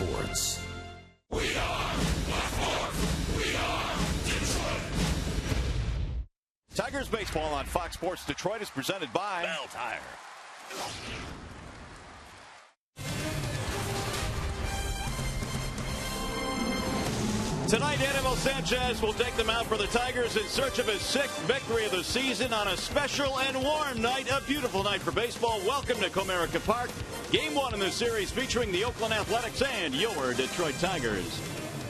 Sports. We are Blackmore. We are Detroit. Tigers baseball on Fox Sports Detroit is presented by Bell Tire. Tonight, Anibal Sanchez will take them out for the Tigers in search of his 6th victory of the season on a special and warm night, a beautiful night for baseball. Welcome to Comerica Park. Game 1 in the series featuring the Oakland Athletics and your Detroit Tigers.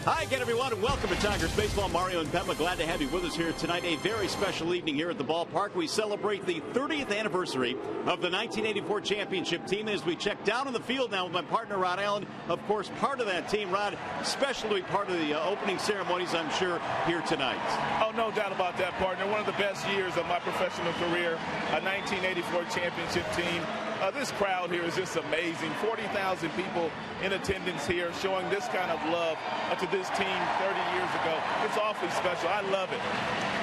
Hi again, everyone, and welcome to Tigers Baseball. Mario and Pemba, glad to have you with us here tonight. A very special evening here at the ballpark. We celebrate the 30th anniversary of the 1984 championship team. As we check down in the field now with my partner, Rod Allen, of course, part of that team. Rod, especially part of the opening ceremonies, I'm sure, here tonight. Oh, no doubt about that, partner. One of the best years of my professional career, a 1984 championship team. This crowd here is just amazing. 40,000 people in attendance here showing this kind of love to this team 30 years ago. It's awfully special. I love it.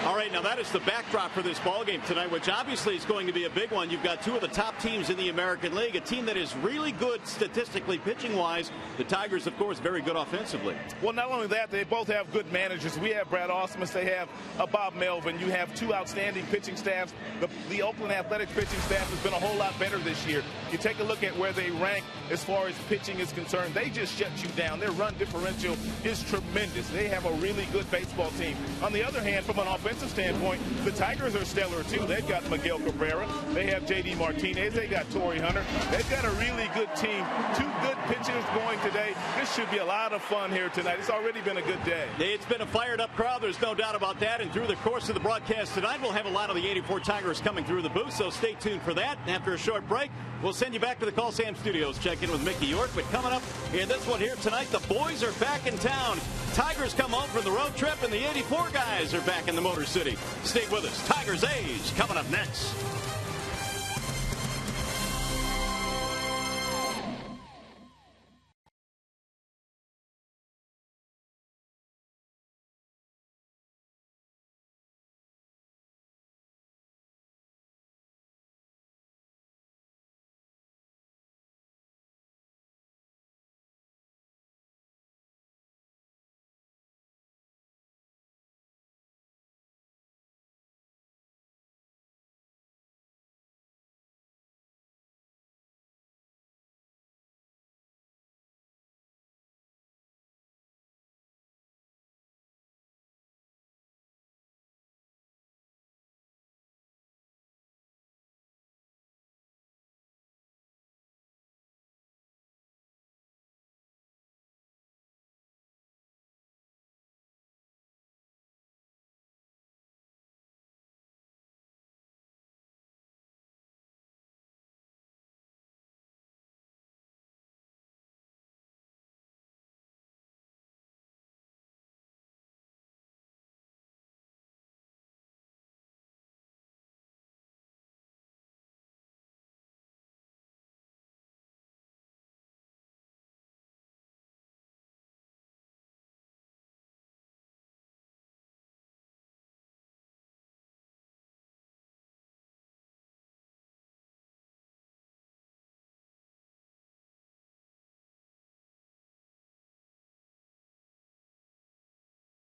All right, now that is the backdrop for this ballgame tonight, which obviously is going to be a big one. You've got two of the top teams in the American League, a team that is really good statistically pitching-wise. The Tigers, of course, very good offensively. Well, not only that, they both have good managers. We have Brad Ausmus. They have Bob Melvin. You have two outstanding pitching staffs. The Oakland Athletics pitching staff has been a whole lot better this year. You take a look at where they rank as far as pitching is concerned. They just shut you down. Their run differential is tremendous. They have a really good baseball team. On the other hand, from an offensive standpoint, the Tigers are stellar too. They've got Miguel Cabrera. They have J.D. Martinez. They got Torrey Hunter. They've got a really good team. Two good pitchers going today. This should be a lot of fun here tonight. It's already been a good day. It's been a fired-up crowd. There's no doubt about that. And through the course of the broadcast tonight, we'll have a lot of the 84 Tigers coming through the booth, so stay tuned for that. And after a short break, we'll send you back to the Call Sam Studios. Check in with Mickey York. But coming up in this one here tonight, the boys are back in town. Tigers come home from the road trip, and the 84 guys are back in the Motor City. Stay with us. Tigers A's coming up next.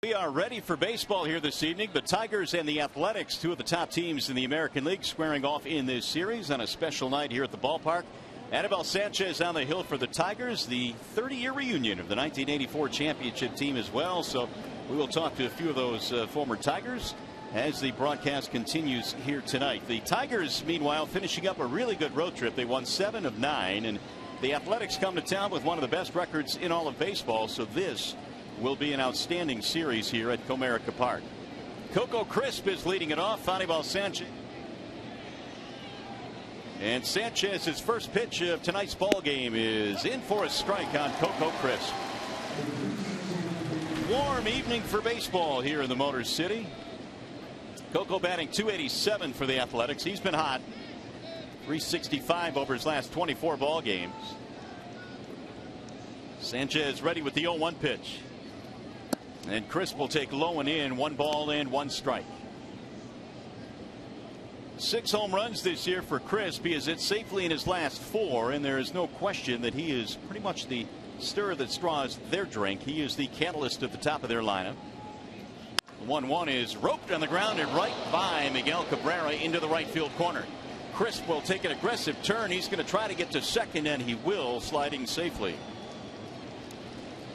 We are ready for baseball here this evening. The Tigers and the Athletics, two of the top teams in the American League, squaring off in this series on a special night here at the ballpark. Anibal Sanchez on the hill for the Tigers, the 30-year reunion of the 1984 championship team as well. So we will talk to a few of those former Tigers as the broadcast continues here tonight. The Tigers, meanwhile, finishing up a really good road trip. They won 7 of 9, and the Athletics come to town with one of the best records in all of baseball. So this will be an outstanding series here at Comerica Park. Coco Crisp is leading it off. Anibal Sanchez. And Sanchez's first pitch of tonight's ball game is in for a strike on Coco Crisp. Warm evening for baseball here in the Motor City. Coco batting .287 for the Athletics. He's been hot. .365 over his last 24 ball games. Sanchez ready with the 0-1 pitch. And Crisp will take low and in. 1 ball and 1 strike. 6 home runs this year for Crisp. He has hit safely in his last 4, and there is no question that he is pretty much the stir that straws their drink. He is the catalyst at the top of their lineup. 1-1 is roped on the ground and right by Miguel Cabrera into the right field corner. Crisp will take an aggressive turn. He's going to try to get to second, and he will, sliding safely.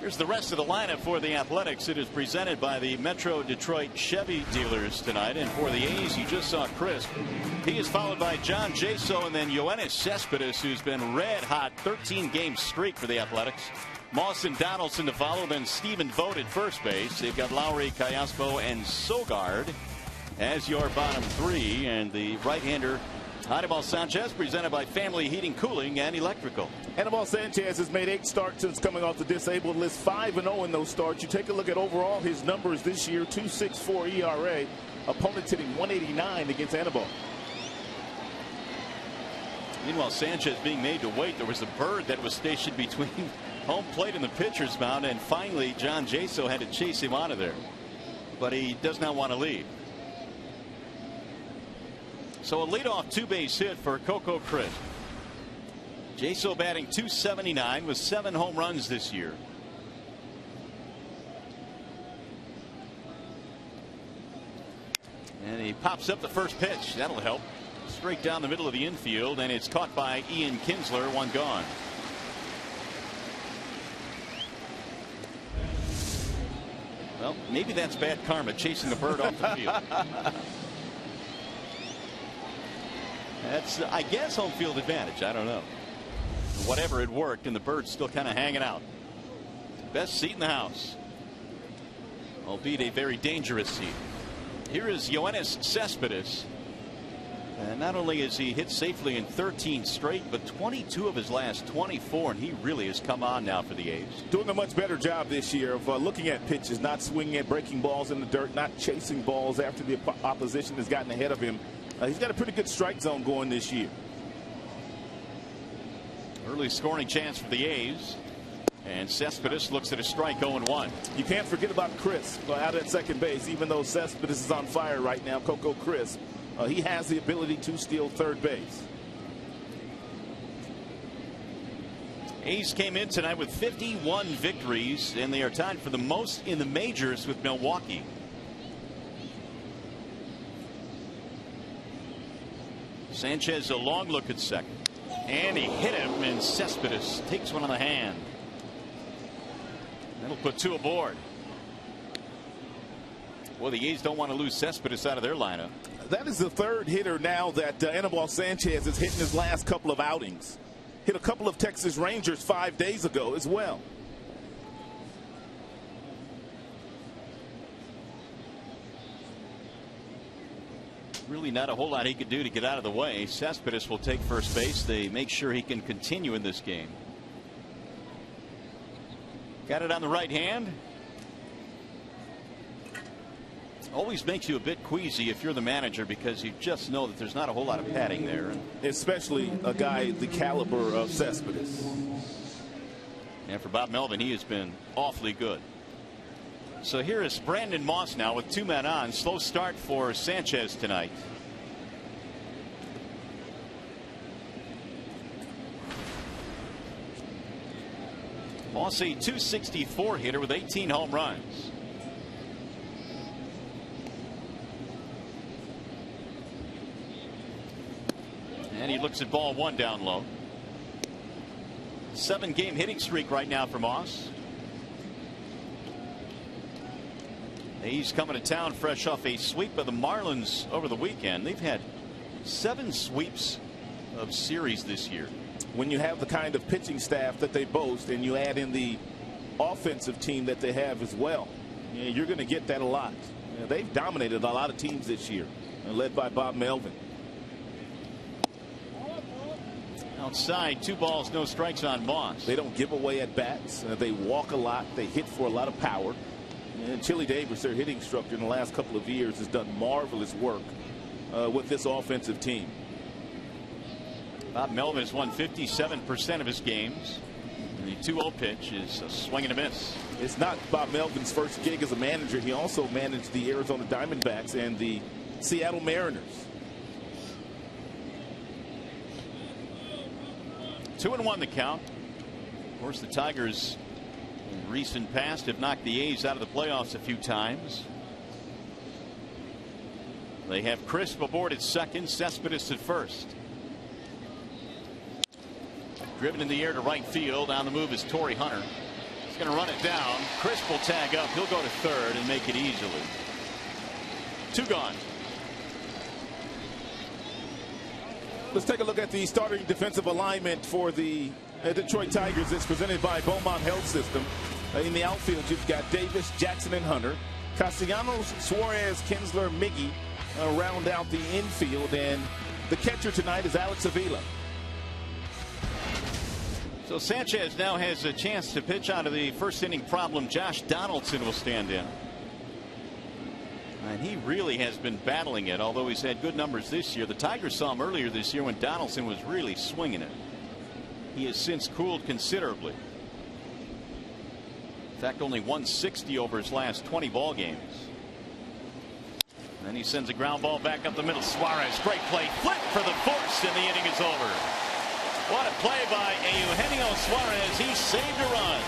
Here's the rest of the lineup for the Athletics. It is presented by the Metro Detroit Chevy dealers tonight. And for the A's, you just saw Crisp. He is followed by John Jaso and then Yoenis Cespedes, who's been red hot, 13-game streak for the Athletics. Moss and Donaldson to follow, then Stephen Vogt at first base. They've got Lowry, Callaspo, and Sogard as your bottom three. And the right-hander, Anibal Sanchez, presented by Family Heating, Cooling, and Electrical. Anibal Sanchez has made 8 starts since coming off the disabled list, 5-0 in those starts. You take a look at overall his numbers this year, 2.64 ERA. Opponents hitting 189 against Anibal. Meanwhile, Sanchez being made to wait. There was a bird that was stationed between home plate and the pitcher's mound, and finally John Jaso had to chase him out of there. But he does not want to leave. So a leadoff 2-base hit for Coco Crisp. Jaso batting .279 with 7 home runs this year. And he pops up the first pitch. That'll help. Straight down the middle of the infield, and it's caught by Ian Kinsler. 1 gone. Well, maybe that's bad karma, chasing the bird off the field. That's, I guess, home field advantage. I don't know. Whatever, it worked, and the bird's still kind of hanging out. Best seat in the house, albeit a very dangerous seat. Here is Yoenis Cespedes. And not only has he hit safely in 13 straight, but 22 of his last 24, and he really has come on now for the A's. Doing a much better job this year of looking at pitches, not swinging at breaking balls in the dirt, not chasing balls after the opposition has gotten ahead of him. He's got a pretty good strike zone going this year. Early scoring chance for the A's. And Cespedes looks at a strike, 0-1. You can't forget about Crisp out at second base. Even though Cespedes is on fire right now, Coco Crisp, he has the ability to steal third base. A's came in tonight with 51 victories, and they are tied for the most in the majors with Milwaukee. Sanchez a long look at second, and he hit him, and Cespedes takes one on the hand. That'll put 2 aboard. Well, the A's don't want to lose Cespedes out of their lineup. That is the 3rd hitter now that Anibal Sanchez has hit in his last couple of outings. Hit a couple of Texas Rangers 5 days ago as well. Really not a whole lot he could do to get out of the way. Cespedes will take first base. They make sure he can continue in this game. Got it on the right hand. Always makes you a bit queasy if you're the manager, because you just know that there's not a whole lot of padding there. Especially a guy the caliber of Cespedes. And for Bob Melvin, he has been awfully good. So here is Brandon Moss now with 2 men on. Slow start for Sanchez tonight. Moss, a .264 hitter with 18 home runs. And he looks at ball 1 down low. 7-game hitting streak right now for Moss. He's coming to town fresh off a sweep of the Marlins over the weekend. They've had 7 sweeps of series this year. When you have the kind of pitching staff that they boast, and you add in the offensive team that they have as well, you're going to get that a lot. They've dominated a lot of teams this year, led by Bob Melvin. Outside, 2 balls, no strikes on Moss. They don't give away at bats. They walk a lot. They hit for a lot of power. And Chili Davis, their hitting structure in the last couple of years, has done marvelous work with this offensive team. Bob Melvin has won 57% of his games. And the 2-0 pitch is a swing and a miss. It's not Bob Melvin's first gig as a manager. He also managed the Arizona Diamondbacks and the Seattle Mariners. 2-1 the count. course, the Tigers in recent past have knocked the A's out of the playoffs a few times. They have Crisp aboard at second, Cespedes at first. Driven in the air to right field. On the move is Torrey Hunter. He's going to run it down. Crisp will tag up. He'll go to third and make it easily. 2 gone. Let's take a look at the starting defensive alignment for the Detroit Tigers. It's presented by Beaumont Health System. In the outfield, you've got Davis, Jackson, and Hunter. Castellanos, Suarez, Kinsler, Miggy round out the infield. And the catcher tonight is Alex Avila. So Sanchez now has a chance to pitch out of the first inning problem. Josh Donaldson will stand in. And he really has been battling it, although he's had good numbers this year. The Tigers saw him earlier this year when Donaldson was really swinging it. He has since cooled considerably. In fact, only 160 over his last 20 ball games. And then he sends a ground ball back up the middle. Suarez, great play, flip for the force, and the inning is over. What a play by Eugenio Suarez. He saved a run.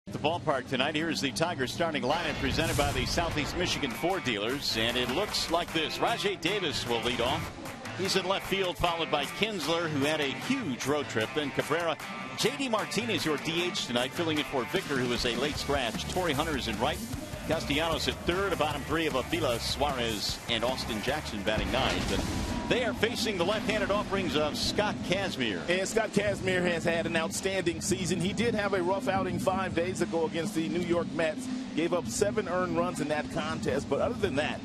The ballpark tonight. Here's the Tigers starting lineup presented by the Southeast Michigan Ford dealers, and it looks like this. Rajai Davis will lead off. He's in left field, followed by Kinsler, who had a huge road trip. Then Cabrera. J.D. Martinez, your DH tonight, filling in for Victor, who is a late scratch. Torrey Hunter is in right. Castellanos at third. A bottom three of Avila, Suarez, and Austin Jackson batting ninth. And they are facing the left-handed offerings of Scott Kazmir. And Scott Kazmir has had an outstanding season. He did have a rough outing 5 days ago against the New York Mets. Gave up 7 earned runs in that contest. But other than that,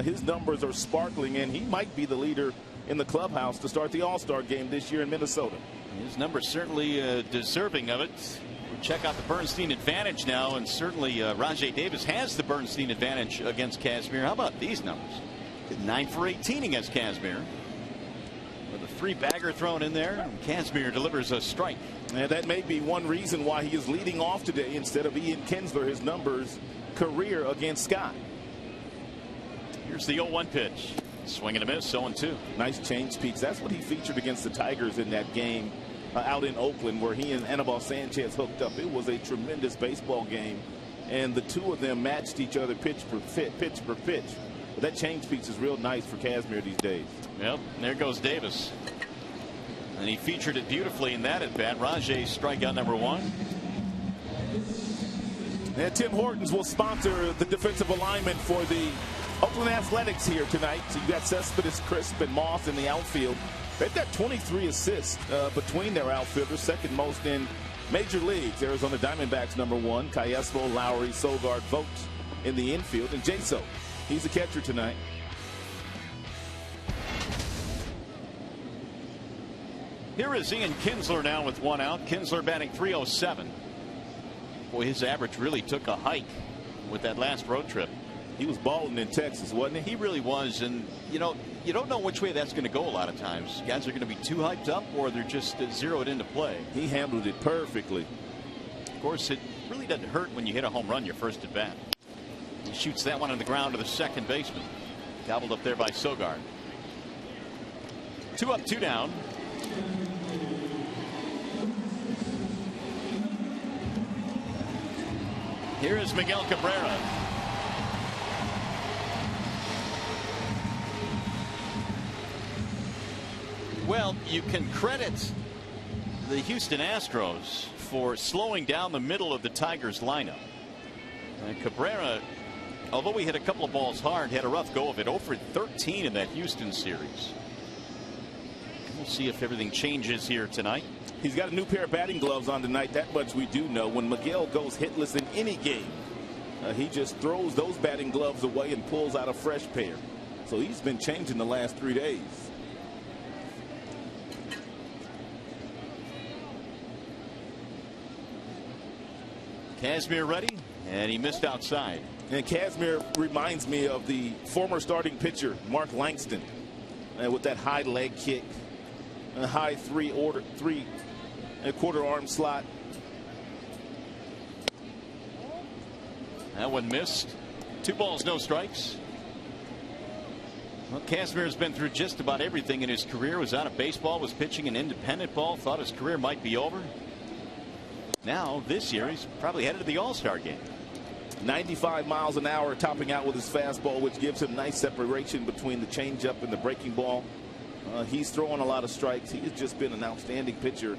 his numbers are sparkling, and he might be the leader in the clubhouse to start the All-Star game this year in Minnesota. His numbers certainly deserving of it. We'll check out the Bernstein advantage now, and certainly Rajai Davis has the Bernstein advantage against Kazmir. How about these numbers? 9 for 18 against Kazmir. With a 3-bagger thrown in there, and Kazmir delivers a strike. And that may be one reason why he is leading off today instead of Ian Kinsler. His numbers career against Scott. Here's the 0-1 pitch. Swing and a miss, 0-2. Nice change speeds. That's what he featured against the Tigers in that game out in Oakland, where he and Anibal Sanchez hooked up. It was a tremendous baseball game, and the two of them matched each other pitch for pitch. But that change speed is real nice for Kazmir these days. Yep, there goes Davis. And he featured it beautifully in that at bat. Rajai strikeout number 1. And Tim Hortons will sponsor the defensive alignment for the Oakland Athletics here tonight. So you got Cespedes, Crisp, and Moss in the outfield. They've got 23 assists between their outfielders, second most in major leagues. Arizona Diamondbacks number 1. Cayespo, Lowry, Sogard, Vogts in the infield. And Jaso, he's the catcher tonight. Here is Ian Kinsler now with one out. Kinsler batting .307. Boy, his average really took a hike with that last road trip. He was balling in Texas, wasn't he? He really was. And, you know, you don't know which way that's going to go a lot of times. Guys are going to be too hyped up or they're just zeroed into play. He handled it perfectly. Of course, it really doesn't hurt when you hit a home run your first at bat. He shoots that one on the ground to the second baseman. Gobbled up there by Sogard. 2 up, 2 down. Here is Miguel Cabrera. Well, you can credit the Houston Astros for slowing down the middle of the Tigers lineup. Cabrera, although he hit a couple of balls hard, had a rough go of it. 0 for 13 in that Houston series. We'll see if everything changes here tonight. He's got a new pair of batting gloves on tonight. That much we do know. When Miguel goes hitless in any game, he just throws those batting gloves away and pulls out a fresh pair. So he's been changing the last 3 days. Kazmir ready, and he missed outside. And Kazmir reminds me of the former starting pitcher Mark Langston, with that high leg kick, a high 3/4 arm slot. That one missed. 2 balls, no strikes. Well, Kazmir has been through just about everything in his career. Was out of baseball, was pitching an independent ball, thought his career might be over. Now this year he's probably headed to the All-Star game. 95 miles an hour, topping out with his fastball, which gives him nice separation between the changeup and the breaking ball. He's throwing a lot of strikes. He has just been an outstanding pitcher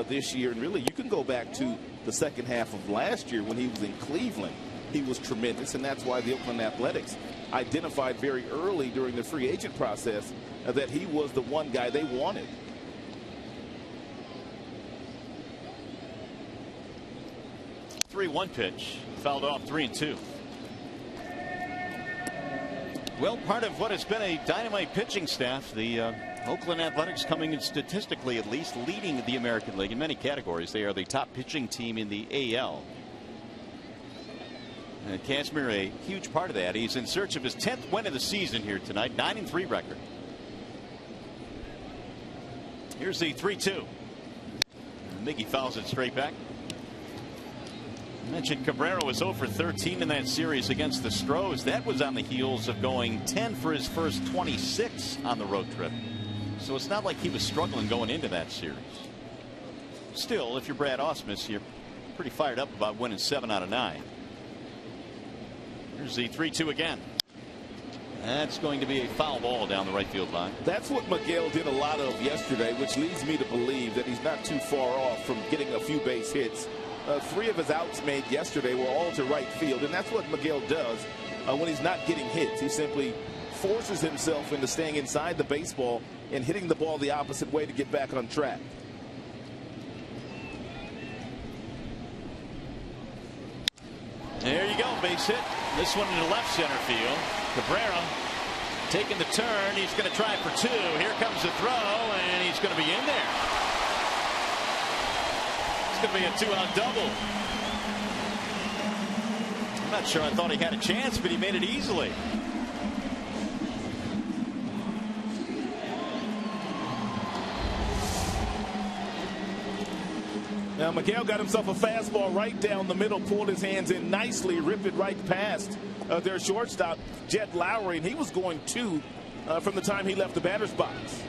this year. And really, you can go back to the second half of last year when he was in Cleveland. He was tremendous, and that's why the Oakland Athletics identified very early during the free agent process that he was the one guy they wanted. One pitch, fouled off 3-2. Well, part of what has been a dynamite pitching staff, the Oakland Athletics coming in statistically at least leading the American League in many categories. They are the top pitching team in the AL. And Kazmir, a huge part of that. He's in search of his 10th win of the season here tonight, 9-3 record. Here's the 3-2. Miggy fouls it straight back. I mentioned Cabrera was 0 for 13 in that series against the Astros. That was on the heels of going 10 for his first 26 on the road trip. So it's not like he was struggling going into that series. Still, if you're Brad Ausmus, you're pretty fired up about winning 7 out of 9. Here's the 3-2 again. That's going to be a foul ball down the right field line. That's what Miguel did a lot of yesterday, which leads me to believe that he's not too far off from getting a few base hits. 3 of his outs made yesterday were all to right field, and that's what Miguel does when he's not getting hits. He simply forces himself into staying inside the baseball and hitting the ball the opposite way to get back on track. There you go, base hit. This one into left center field. Cabrera taking the turn. He's going to try for 2. Here comes the throw, and he's going to be in there. It's going to be a 2-out double. I'm not sure I thought he had a chance, but he made it easily. Now Miguel got himself a fastball right down the middle, pulled his hands in nicely, ripped it right past their shortstop, Jed Lowry, and he was going 2 from the time he left the batter's box.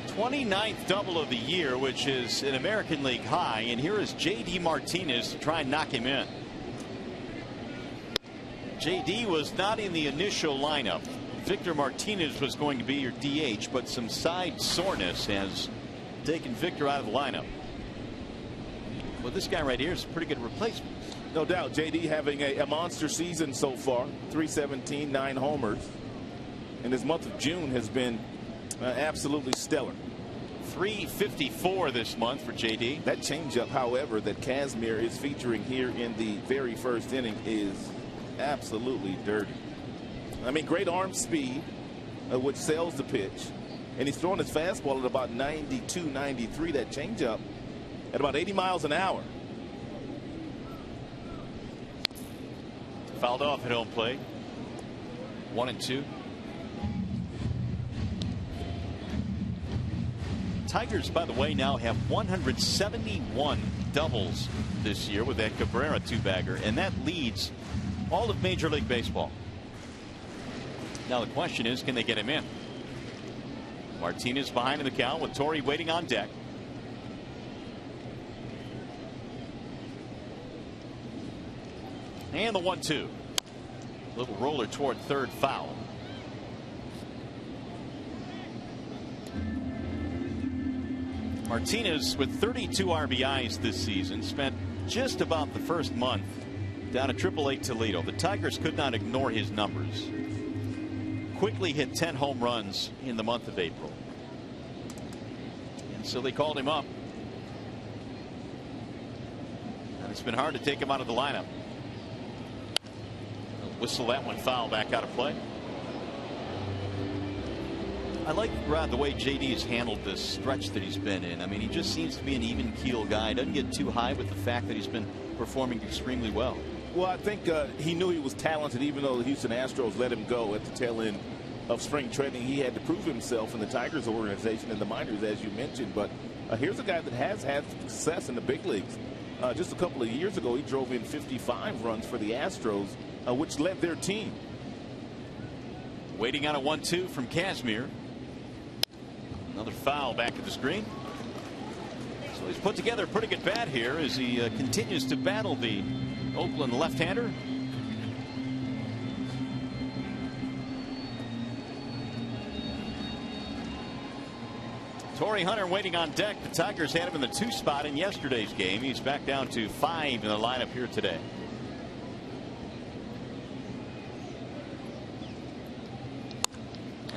29th double of the year, which is an American League high, and here is J.D. Martinez to try and knock him in. J.D. was not in the initial lineup. Victor Martinez was going to be your DH, but some side soreness has taken Victor out of the lineup. Well, this guy right here is a pretty good replacement. No doubt. J.D. having a monster season so far. 317, 9 homers. And his month of June has been absolutely stellar. 354 this month for J.D. That changeup, however, that Kazmir is featuring here in the very first inning is absolutely dirty. I mean, great arm speed, which sells the pitch. And he's throwing his fastball at about 92, 93, that changeup at about 80 miles an hour. Fouled off at home plate. 1-2. Tigers, by the way, now have 171 doubles this year with that Cabrera two-bagger, and that leads all of Major League Baseball. Now the question is, can they get him in? Martinez behind in the count with Torrey waiting on deck. And the 1-2. Little roller toward third, foul. Martinez with 32 RBIs this season spent just about the first month down at AAA Toledo. The Tigers could not ignore his numbers. Quickly hit 10 home runs in the month of April. And so they called him up. And it's been hard to take him out of the lineup. Whistle that one foul, back out of play. I like, Rod, the way JD has handled this stretch that he's been in. I mean, he just seems to be an even keel guy. Doesn't get too high with the fact that he's been performing extremely well. Well, I think he knew he was talented, even though the Houston Astros let him go at the tail end of spring training. He had to prove himself in the Tigers organization in the minors, as you mentioned. But here's a guy that has had success in the big leagues. Just a couple of years ago, he drove in 55 runs for the Astros, which led their team. Waiting on a 1-2 from Kazmir. Another foul back at the screen. So he's put together a pretty good bat here as he continues to battle the Oakland left-hander. Torrey Hunter waiting on deck. The Tigers had him in the 2 spot in yesterday's game. He's back down to 5 in the lineup here today.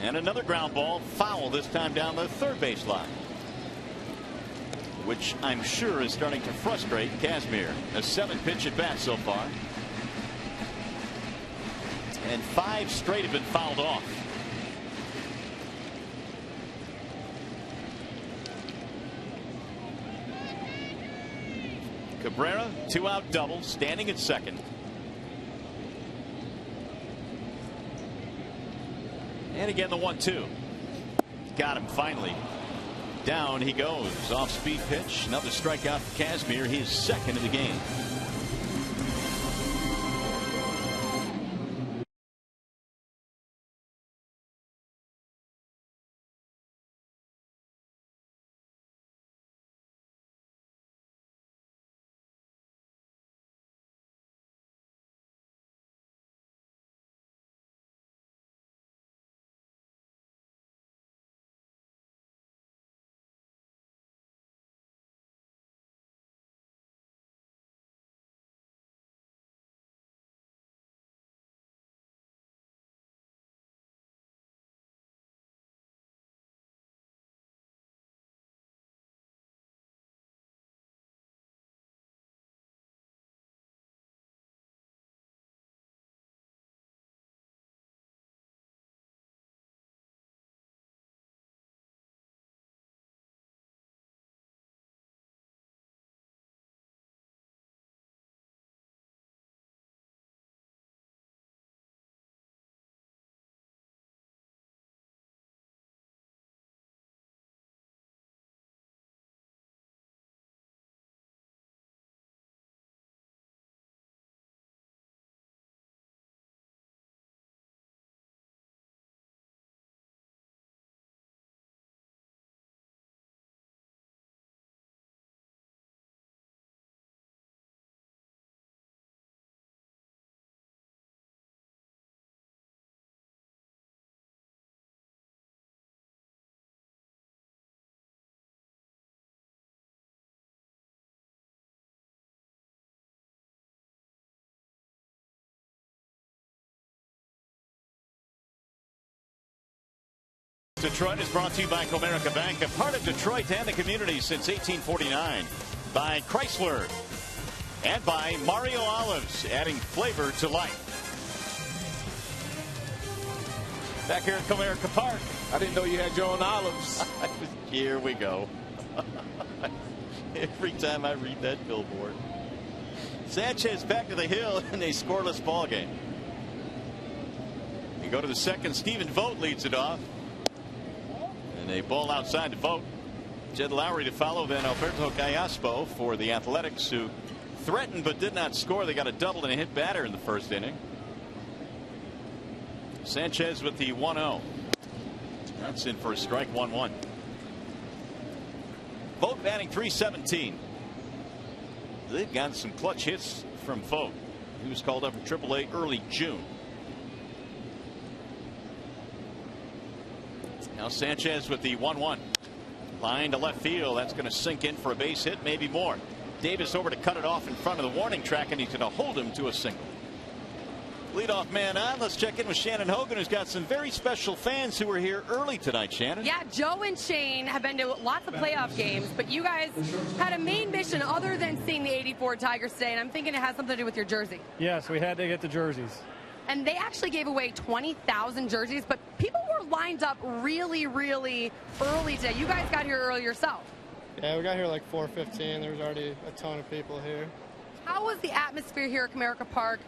And another ground ball, foul, this time down the third base line, which I'm sure is starting to frustrate Kazmir. A 7-pitch at bat so far, and 5 straight have been fouled off. Cabrera, 2-out double, standing at second. And again the 1-2. Got him finally. Down he goes. Off speed pitch. Another strikeout for Kazmir. His second of the game. Detroit is brought to you by Comerica Bank, a part of Detroit and the community since 1849. By Chrysler and by Mario Olives, adding flavor to life. Back here at Comerica Park. I didn't know you had your own olives. Here we go. Every time I read that billboard. Sanchez back to the hill in a scoreless ball game. You go to the second. Stephen Vogt leads it off. And a ball outside to Vogt. Jed Lowry to follow, then Alberto Callaspo for the Athletics, who threatened but did not score. They got a double and a hit batter in the first inning. Sanchez with the 1-0. That's in for a strike. 1-1. Vogt batting .317. They've gotten some clutch hits from Vogt. He was called up for AAA early June. Now Sanchez with the 1-1. Line to left field. That's going to sink in for a base hit, maybe more. Davis over to cut it off in front of the warning track, and he's going to hold him to a single. Leadoff man on. Let's check in with Shannon Hogan, who's got some very special fans who were here early tonight. Shannon. Yeah, Joe and Shane have been to lots of playoff games, but you guys had a main mission other than seeing the '84 Tigers today, and I'm thinking it has something to do with your jersey. Yes, we had to get the jerseys. And they actually gave away 20,000 jerseys, but people were lined up really, really early today. You guys got here early yourself. Yeah, we got here like 4:15. There was already a ton of people here. How was the atmosphere here at Comerica Park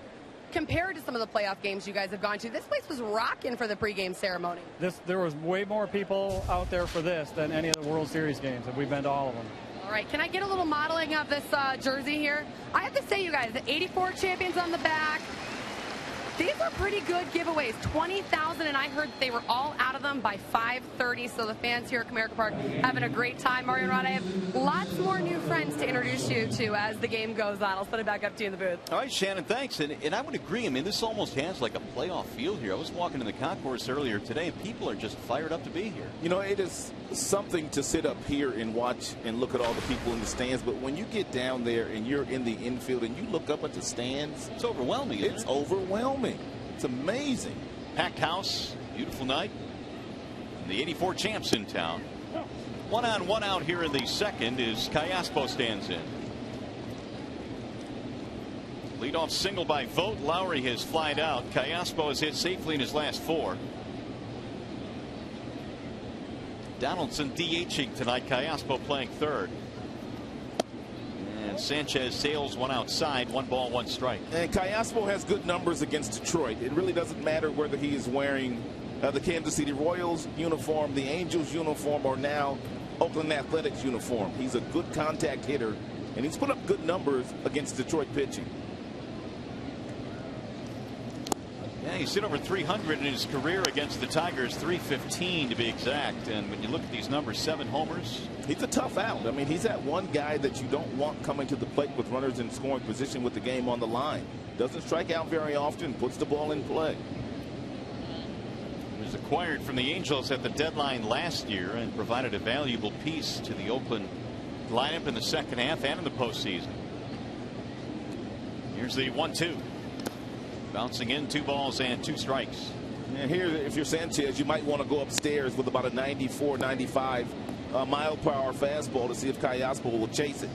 compared to some of the playoff games you guys have gone to? This place was rocking for the pregame ceremony. There was way more people out there for this than any of the World Series games, and we've been to all of them. All right, can I get a little modeling of this jersey here? I have to say, you guys, the '84 champions on the back. These are pretty good giveaways. 20,000, and I heard they were all out of them by 5:30. So the fans here at Comerica Park having a great time. Mario and Rod, I have lots more new friends to introduce you to as the game goes on. I'll put it back up to you in the booth. All right, Shannon, thanks. And I would agree. I mean, this almost has like a playoff feel here. I was walking in the concourse earlier today, and people are just fired up to be here. You know, it is something to sit up here and watch and look at all the people in the stands. But when you get down there and you're in the infield and you look up at the stands, it's overwhelming. It's overwhelming. It's amazing. Packed house, beautiful night. And the '84 champs in town. 1 on, 1 out here in the second as Callaspo stands in. Leadoff single by Vogt. Lowry has flied out. Callaspo has hit safely in his last 4. Donaldson DHing tonight. Callaspo playing third. And Sanchez sails one outside. 1 ball, 1 strike. And Callaspo has good numbers against Detroit. It really doesn't matter whether he is wearing the Kansas City Royals uniform, the Angels uniform, or now Oakland Athletics uniform. He's a good contact hitter, and he's put up good numbers against Detroit pitching. Yeah, he's hit over 300 in his career against the Tigers, 315 to be exact. And when you look at these numbers, 7 homers. He's a tough out. I mean, he's that one guy that you don't want coming to the plate with runners in scoring position with the game on the line. Doesn't strike out very often, puts the ball in play. He was acquired from the Angels at the deadline last year and provided a valuable piece to the Oakland lineup in the second half and in the postseason. Here's the 1-2. Bouncing in, 2 balls and 2 strikes. And here, if you're Sanchez, you might want to go upstairs with about a 94, 95 mile per hour fastball to see if Callaspo will chase it.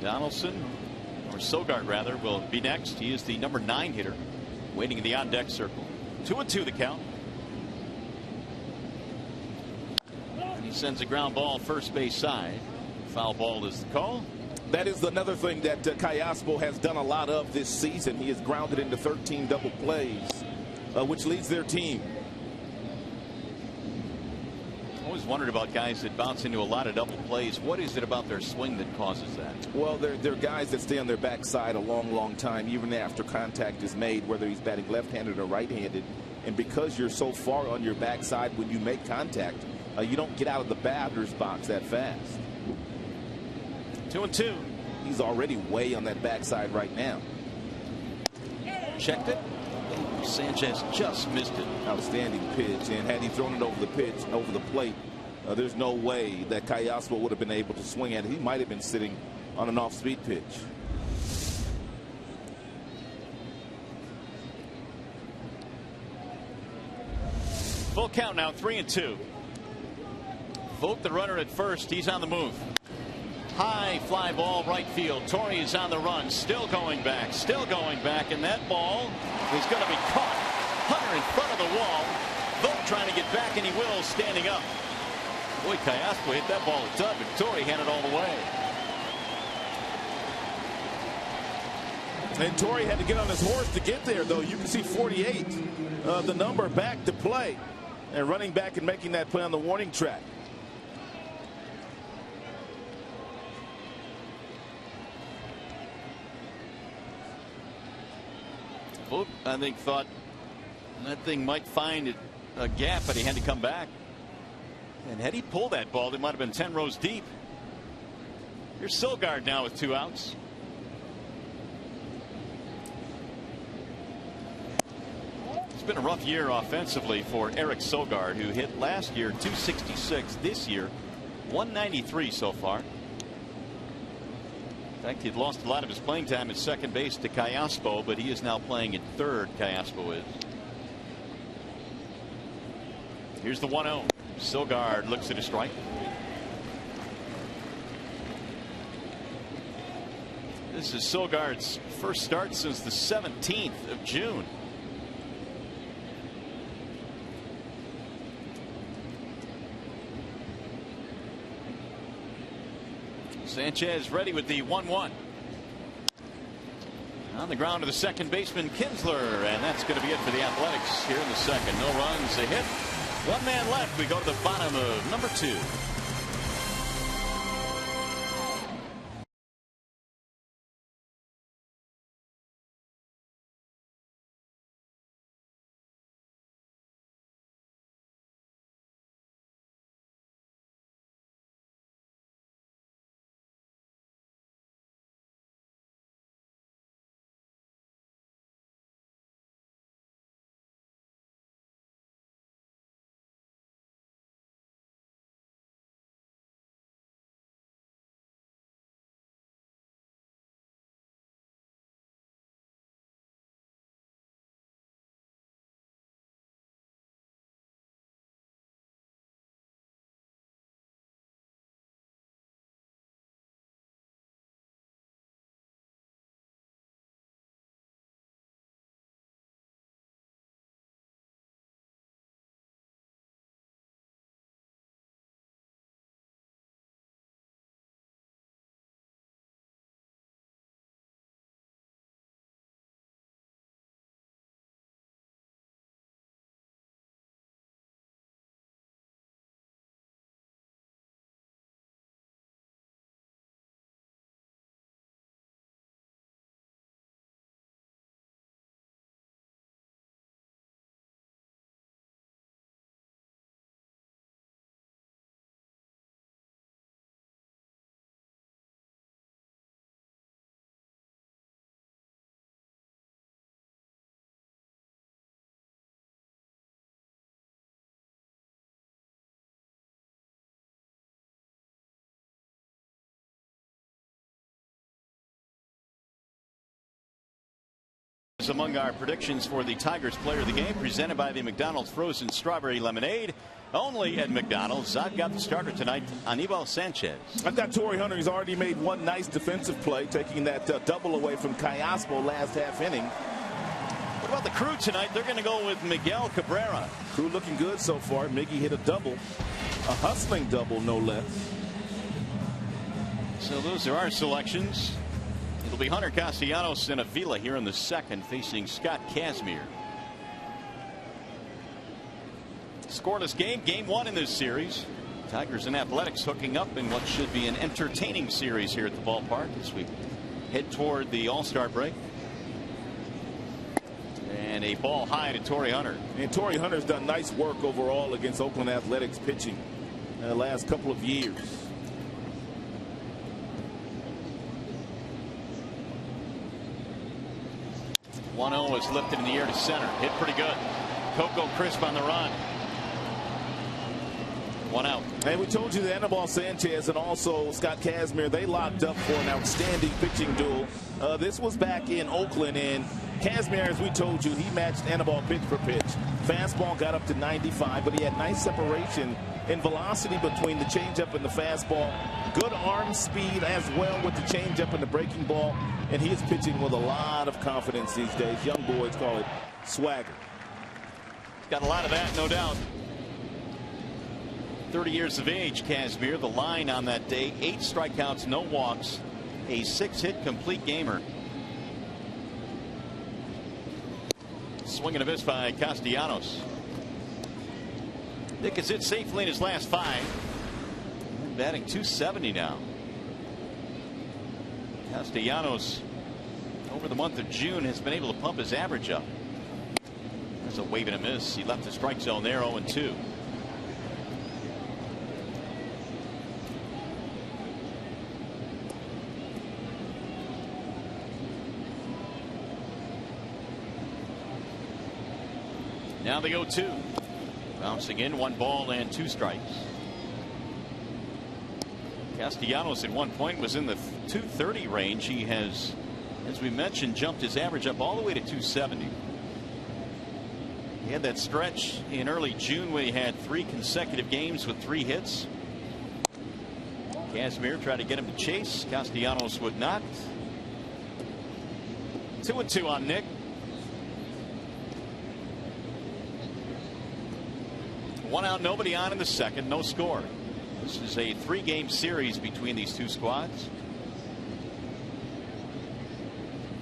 Donaldson, or Sogard rather, will be next. He is the number 9 hitter, waiting in the on deck circle. 2-2 the count. He sends a ground ball first base side. Foul ball is the call. That is another thing that Callaspo has done a lot of this season. He has grounded into 13 double plays, which leads their team. Always wondered about guys that bounce into a lot of double plays. What is it about their swing that causes that? Well, they're guys that stay on their backside a long time, even after contact is made, whether he's batting left-handed or right-handed. And because you're so far on your backside when you make contact, you don't get out of the batter's box that fast. 2-2. He's already way on that backside right now. Checked it. Sanchez just missed it. Outstanding pitch, and had he thrown it over the plate, there's no way that Callaspo would have been able to swing at it. He might have been sitting on an off-speed pitch. Full count now, 3-2. Vogt the runner at first. He's on the move. high fly ball right field. Torrey is on the run, still going back, and that ball is going to be caught. Hunter in front of the wall. Vogt trying to get back, and he will, standing up. Boy, Cayaspo hit that ball a ton, but Torrey had it all the way. And Torrey had to get on his horse to get there, though. You can see 48, the number, back to play, and running back and making that play on the warning track. Vogt, I think, thought that thing might find a gap, but he had to come back. And had he pulled that ball, it might have been 10 rows deep. Here's Sogard now with 2 outs. It's been a rough year offensively for Eric Sogard, who hit last year .266, this year .193 so far. In fact, he'd lost a lot of his playing time at second base to Cayaspo, but he is now playing at third. Cayaspo is. Here's the 1-0. Sogard looks at a strike. This is Sogard's first start since the 17th of June. Sanchez ready with the 1-1. On the ground to the second baseman, Kinsler, and that's going to be it for the Athletics here in the second. No runs, a hit. 1 man left. We go to the bottom of number 2. Among our predictions for the Tigers player of the game, presented by the McDonald's frozen strawberry lemonade, only at McDonald's. I've got the starter tonight, Aníbal Sanchez. I've got Torrey Hunter. He's already made one nice defensive play, taking that double away from Cayaspo last half inning. What about the crew tonight? They're going to go with Miguel Cabrera. Crew looking good so far. Miggy hit a double, a hustling double, no less. So those are our selections. It'll be Hunter Castellanos and Avila here in the second, facing Scott Kazmir. Scoreless game, game 1 in this series. Tigers and Athletics hooking up in what should be an entertaining series here at the ballpark as we head toward the All-Star break. And a ball high to Torrey Hunter. And Torrey Hunter's done nice work overall against Oakland Athletics pitching the last couple of years. 1-0 is lifted in the air to center. Hit pretty good. Coco crisp on the run. 1 out. And we told you that Anibal Sanchez and also Scott Kazmir, they locked up for an outstanding pitching duel. This was back in Oakland, and Kazmir, as we told you, he matched Anibal pitch for pitch. Fastball got up to 95, but he had nice separation in velocity between the changeup and the fastball. Good arm speed as well with the changeup and the breaking ball. And he is pitching with a lot of confidence these days. Young boys call it swagger. Got a lot of that, no doubt. 30 years of age, Kazmir. The line on that day, 8 strikeouts, no walks, a 6-hit complete gamer. Swing and a miss by Castellanos. Nick has hit safely in his last 5. Batting .270 now. Castellanos, over the month of June, has been able to pump his average up. There's a wave and a miss. He left the strike zone there, 0-2. Now they go 2. Bouncing in, 1 ball and 2 strikes. Castellanos at one point was in the .230 range. He has, as we mentioned, jumped his average up all the way to .270. He had that stretch in early June when he had 3 consecutive games with 3 hits. Kazmir tried to get him to chase. Castellanos would not. 2-2 on Nick. 1 out, nobody on in the second, no score. This is a 3-game series between these 2 squads.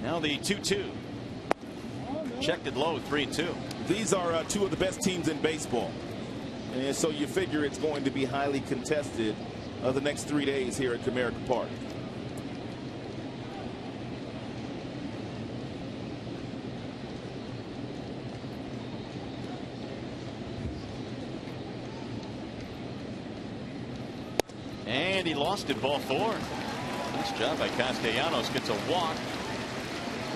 Now the 2-2. Checked it low, 3-2. These are 2 of the best teams in baseball. And so you figure it's going to be highly contested the next 3 days here at Comerica Park. And he lost it, ball 4. Nice job by Castellanos. Gets a walk.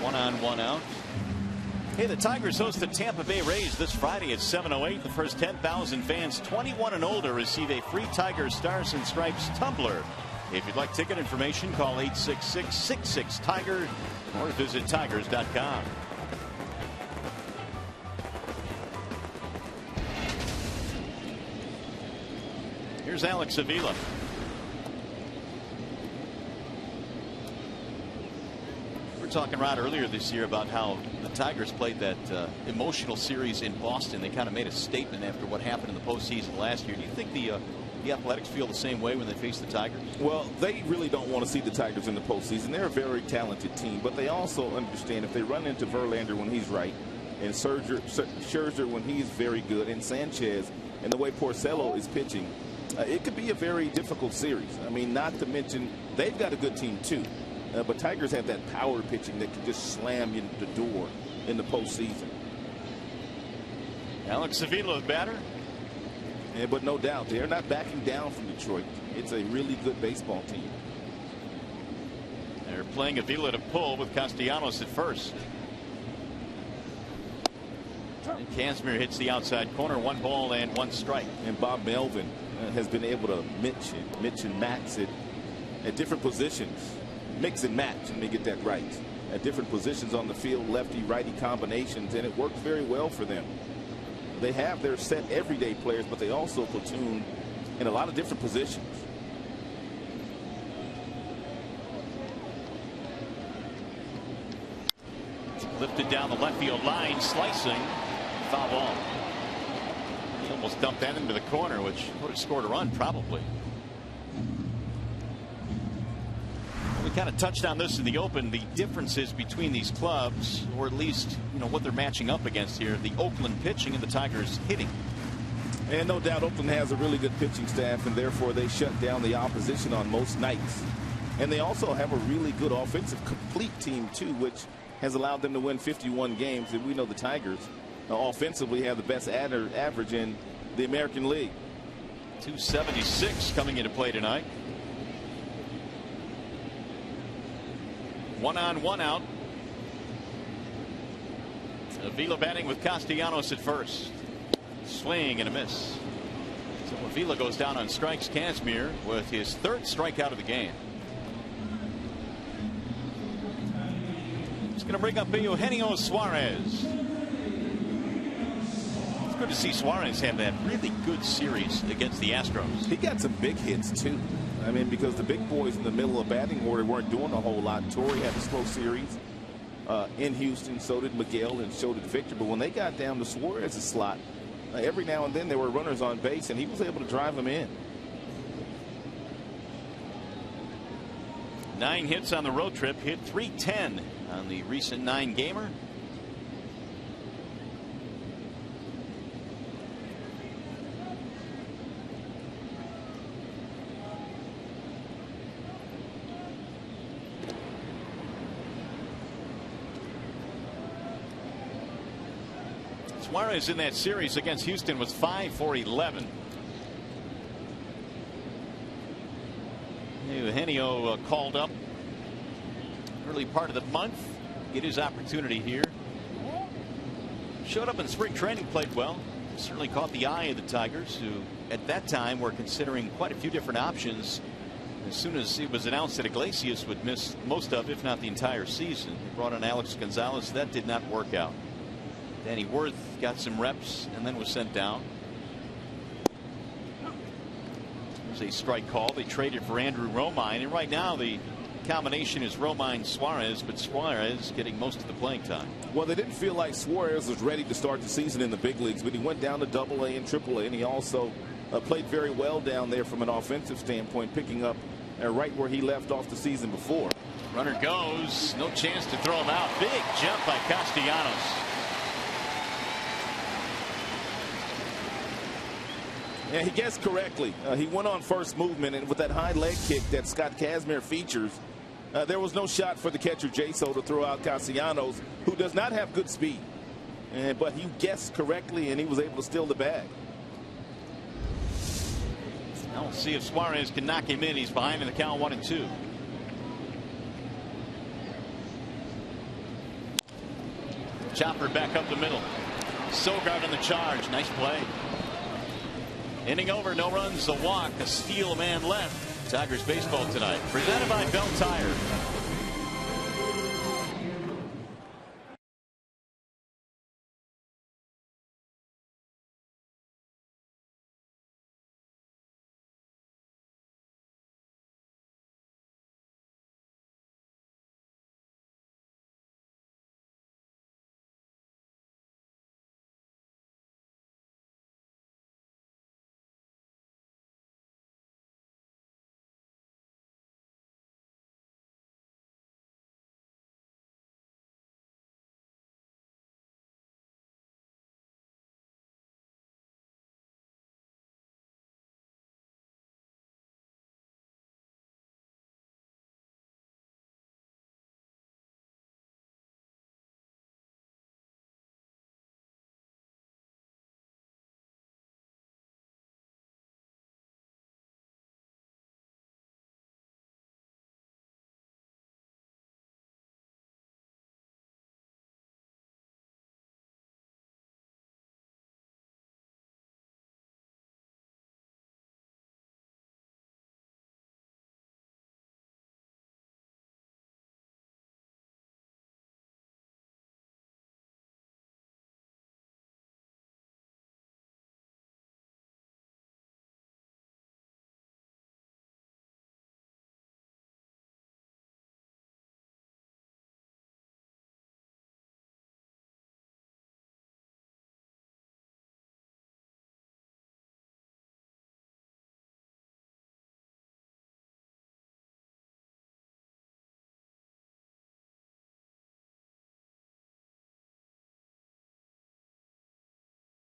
1 on, 1 out. Hey, the Tigers host the Tampa Bay Rays this Friday at 7:08. The first 10,000 fans 21 and older receive a free Tigers Stars and Stripes tumbler. If you'd like ticket information, call 866-66-TIGER or visit tigers.com. Here's Alex Avila. Talking right earlier this year about how the Tigers played that emotional series in Boston. They kind of made a statement after what happened in the postseason last year. Do you think the Athletics feel the same way when they face the Tigers? Well, they really don't want to see the Tigers in the postseason. They're a very talented team, but they also understand if they run into Verlander when he's right, and Scherzer when he's very good, and Sanchez and the way Porcello is pitching, it could be a very difficult series. I mean, not to mention they've got a good team too. But Tigers have that power pitching that can just slam you the door in the postseason. Alex Avila, the batter. Yeah, but no doubt, they're not backing down from Detroit. It's a really good baseball team. They're playing Avila to pull with Castellanos at first. And Kazmir hits the outside corner. 1 ball and 1 strike. And Bob Melvin has been able to mix and match it at different positions. Mix and match, let me get that right, at different positions on the field, lefty righty combinations, and it works very well for them. They have their set everyday players, but they also platoon in a lot of different positions. Lifted down the left field line, slicing, foul ball. He almost dumped that into the corner, which would have scored a run probably. We kind of touched on this in the open, the differences between these clubs, or at least, you know, what they're matching up against here. The Oakland pitching and the Tigers hitting. And no doubt Oakland has a really good pitching staff, and therefore they shut down the opposition on most nights. And they also have a really good offensive complete team too, which has allowed them to win 51 games. And we know the Tigers offensively have the best average in the American League. 276 coming into play tonight. 1 on, 1 out. Avila batting with Castellanos at first. Swing and a miss. So Avila goes down on strikes. Kazmir with his 3rd strikeout of the game. It's going to bring up Eugenio Suarez. It's good to see Suarez have that really good series against the Astros. He got some big hits too. I mean, because the big boys in the middle of batting order weren't doing a whole lot. Torrey had a slow series in Houston. So did Miguel and so did Victor. But when they got down to Suarez's slot, every now and then there were runners on base, and he was able to drive them in. 9 hits on the road trip. Hit .310 on the recent 9-gamer. Suarez in that series against Houston was 5 for 11. Eugenio called up early part of the month. Get his opportunity here. Showed up in spring training, played well. Certainly caught the eye of the Tigers, who at that time were considering quite a few different options. As soon as it was announced that Iglesias would miss most of, if not the entire season, they brought in Alex Gonzalez. That did not work out. Danny Worth got some reps and then was sent down. There's a strike call. They traded for Andrew Romine, and right now the combination is Romine Suarez, but Suarez getting most of the playing time. Well, they didn't feel like Suarez was ready to start the season in the big leagues, but he went down to AA and AAA, and he also played very well down there from an offensive standpoint, picking up right where he left off the season before. Runner goes, no chance to throw him out. Big jump by Castellanos. Yeah, he guessed correctly. He went on first movement, and with that high leg kick that Scott Kazmir features, there was no shot for the catcher Jaso to throw out Castellanos, who does not have good speed. But he guessed correctly, and he was able to steal the bag. Now we'll see if Suarez can knock him in. He's behind in the count 1-2. Chopper back up the middle. Sogard on the charge. Nice play. Inning over, no runs, a walk, a steal, a man left. Tigers baseball tonight, presented by Bell Tire.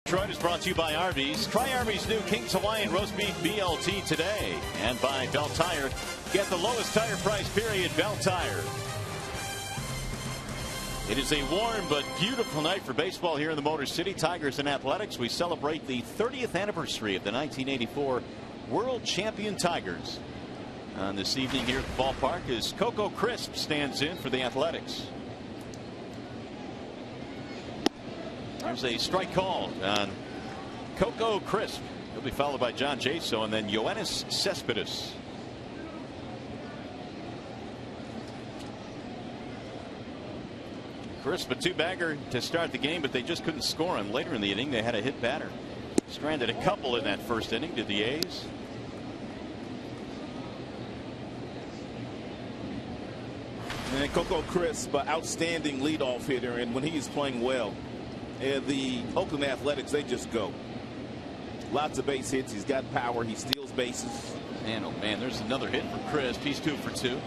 Detroit is brought to you by Arby's. Try Arby's new King's Hawaiian Roast Beef BLT today. And by Bell Tire. Get the lowest tire price, period. Bell Tire. It is a warm but beautiful night for baseball here in the Motor City. Tigers and Athletics. We celebrate the 30th anniversary of the 1984 World Champion Tigers. On this evening here at the ballpark as Coco Crisp stands in for the Athletics. There's a strike called on Coco Crisp. He'll be followed by John Jaso and then Yoenis Cespedes. Crisp, a two-bagger to start the game, but they just couldn't score him. Later in the inning, they had a hit batter. Stranded a couple in that first inning to the A's. And Coco Crisp, outstanding leadoff hitter, and when he's playing well, the Oakland Athletics, they just go. Lots of base hits. He's got power. He steals bases. Man, oh man, there's another hit for Crisp. He's 2 for 2.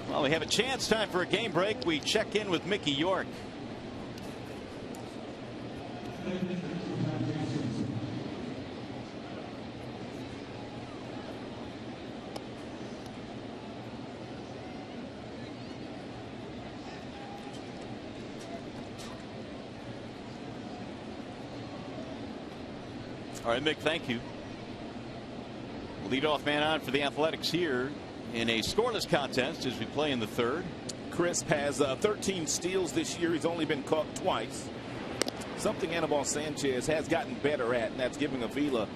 Well, we have a chance. Time for a game break. We check in with Mickey York. All right, Mick, thank you. Leadoff man on for the Athletics here in a scoreless contest as we play in the third. Crisp has 13 steals this year. He's only been caught twice. Something Anibal Sanchez has gotten better at, and that's giving Avila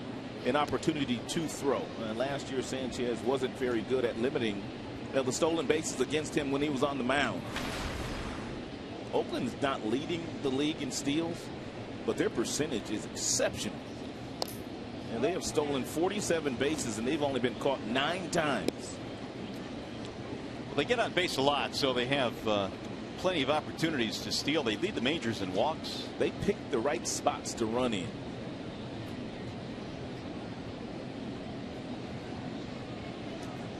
an opportunity to throw. Last year, Sanchez wasn't very good at limiting the stolen bases against him when he was on the mound. Oakland's not leading the league in steals, but their percentage is exceptional. And they have stolen 47 bases, and they've only been caught 9 times. They get on base a lot, so they have plenty of opportunities to steal. They lead the majors in walks. They pick the right spots to run in.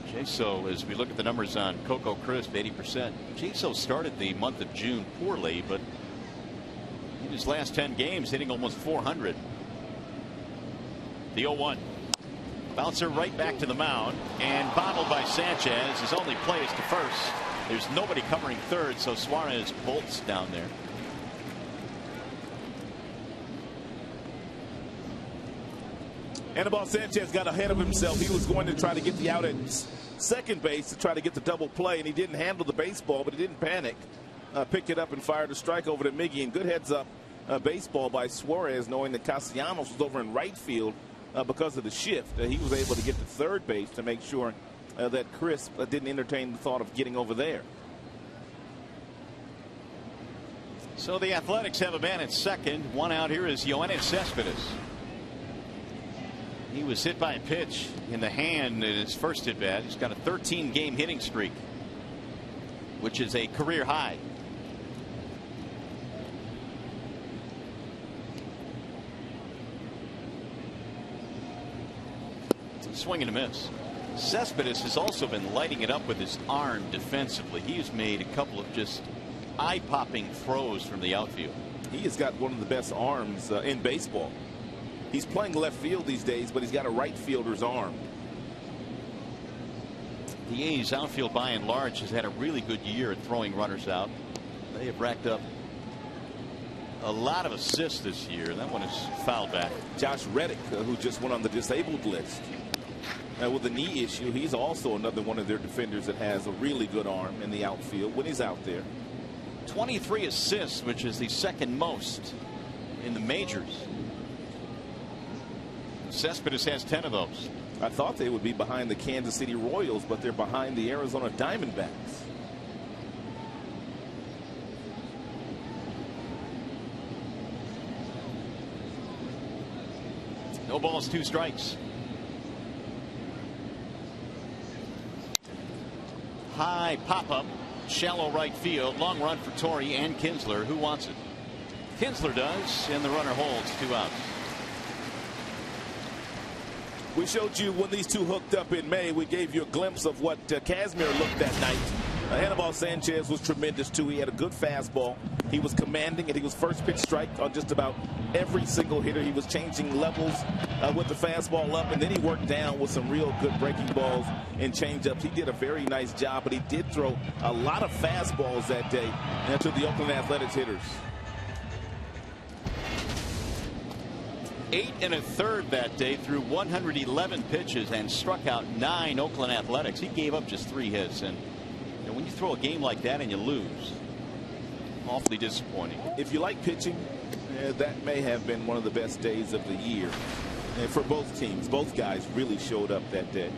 Jaso, as we look at the numbers on Coco Crisp, 80%. Jaso started the month of June poorly, but in his last 10 games, hitting almost 400. The 0-1. Bouncer right back to the mound and bobbled by Sanchez. His only play is to first. There's nobody covering third, so Suarez bolts down there. Anibal Sanchez got ahead of himself. He was going to try to get the out at second base to try to get the double play, and he didn't handle the baseball, but he didn't panic. Picked it up and fired a strike over to Miggy, and good heads up baseball by Suarez, knowing that Castellanos was over in right field. Because of the shift, he was able to get to third base to make sure that Crisp didn't entertain the thought of getting over there. So the Athletics have a man at second. One out here is Yoenis Cespedes. He was hit by a pitch in the hand in his first at bat. He's got a 13-game hitting streak, which is a career high. Swing and a miss. Cespedes has also been lighting it up with his arm defensively. He's made a couple of just eye-popping throws from the outfield. He has got one of the best arms in baseball. He's playing left field these days, but he's got a right fielder's arm. The A's outfield by and large has had a really good year at throwing runners out. They have racked up a lot of assists this year. That one is fouled back. Josh Reddick, who just went on the disabled list. With a knee issue, he's also another one of their defenders that has a really good arm in the outfield when he's out there. 23 assists, which is the second most in the majors. Cespedes has 10 of those. I thought they would be behind the Kansas City Royals, but they're behind the Arizona Diamondbacks. No balls, 2 strikes. High pop-up, shallow right field, long run for Torrey and Kinsler. Who wants it? Kinsler does, and the runner holds, 2 outs. We showed you when these two hooked up in May. We gave you a glimpse of what Kazmir looked that night. Anibal Sanchez was tremendous too. He had a good fastball. He was commanding, and he was first pitch strike on just about every single hitter. He was changing levels with the fastball up, and then he worked down with some real good breaking balls and changeups. He did a very nice job, but he did throw a lot of fastballs that day to the Oakland Athletics hitters. 8 1/3 that day through 111 pitches and struck out 9 Oakland Athletics. He gave up just 3 hits, and when you throw a game like that and you lose, awfully disappointing. If you like pitching, That may have been one of the best days of the year. And for both teams, both guys really showed up that day.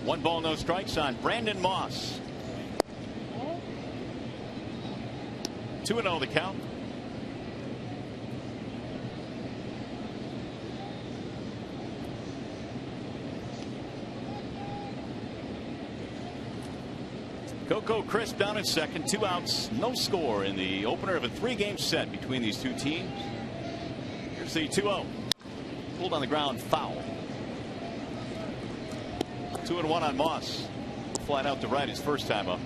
One ball, no strikes on Brandon Moss. 2-0 the count. Coco Crisp down at second, 2 outs, no score in the opener of a 3-game set between these two teams. Here's the 2-0. Pulled on the ground, foul. 2-1 on Moss. Flat out to right his first time up.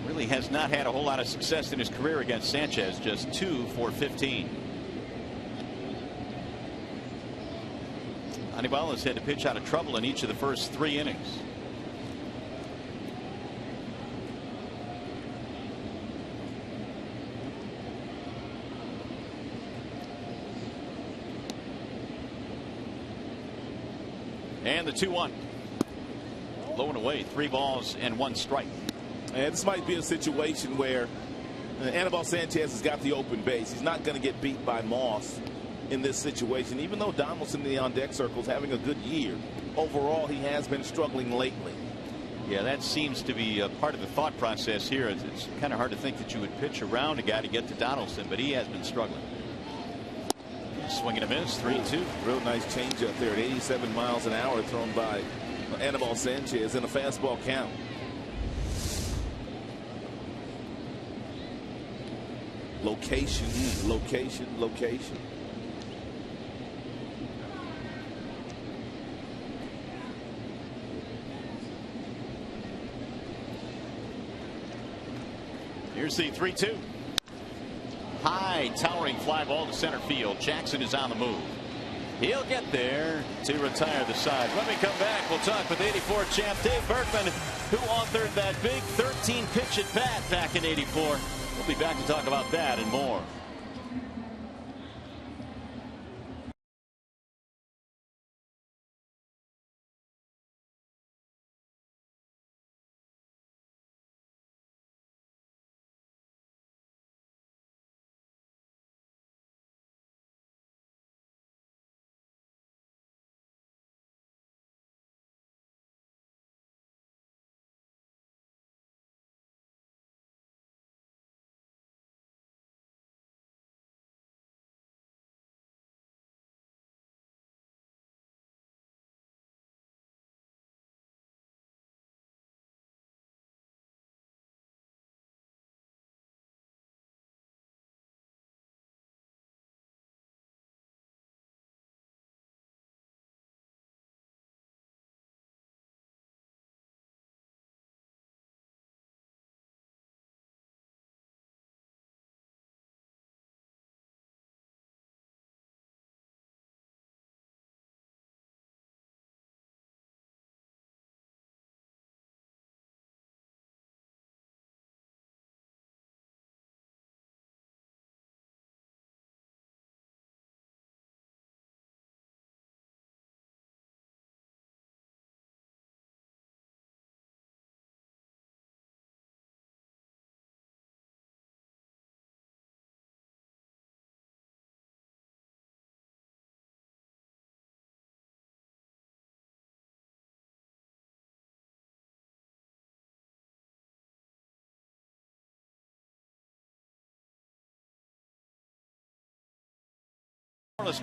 Really has not had a whole lot of success in his career against Sanchez, just 2 for 15. Anibal has had to pitch out of trouble in each of the first 3 innings. And the 2-1. Low and away, 3 balls and 1 strike. And this might be a situation where Anibal Sanchez has got the open base. He's not going to get beat by Moss in this situation, even though Donaldson in the on-deck circle is having a good year. Overall, he has been struggling lately. Yeah, that seems to be a part of the thought process here. It's kind of hard to think that you would pitch around a guy to get to Donaldson, but he has been struggling. Swing and a miss, 3-2. Real nice changeup there at 87 miles an hour thrown by Anibal Sanchez in a fastball count. Location, location, location. Here's the 3-2. High towering fly ball to center field. Jackson is on the move. He'll get there to retire the side. When we come back, we'll talk with 84 champ Dave Berkman, who authored that big 13 pitch at bat back in '84. We'll be back to talk about that and more.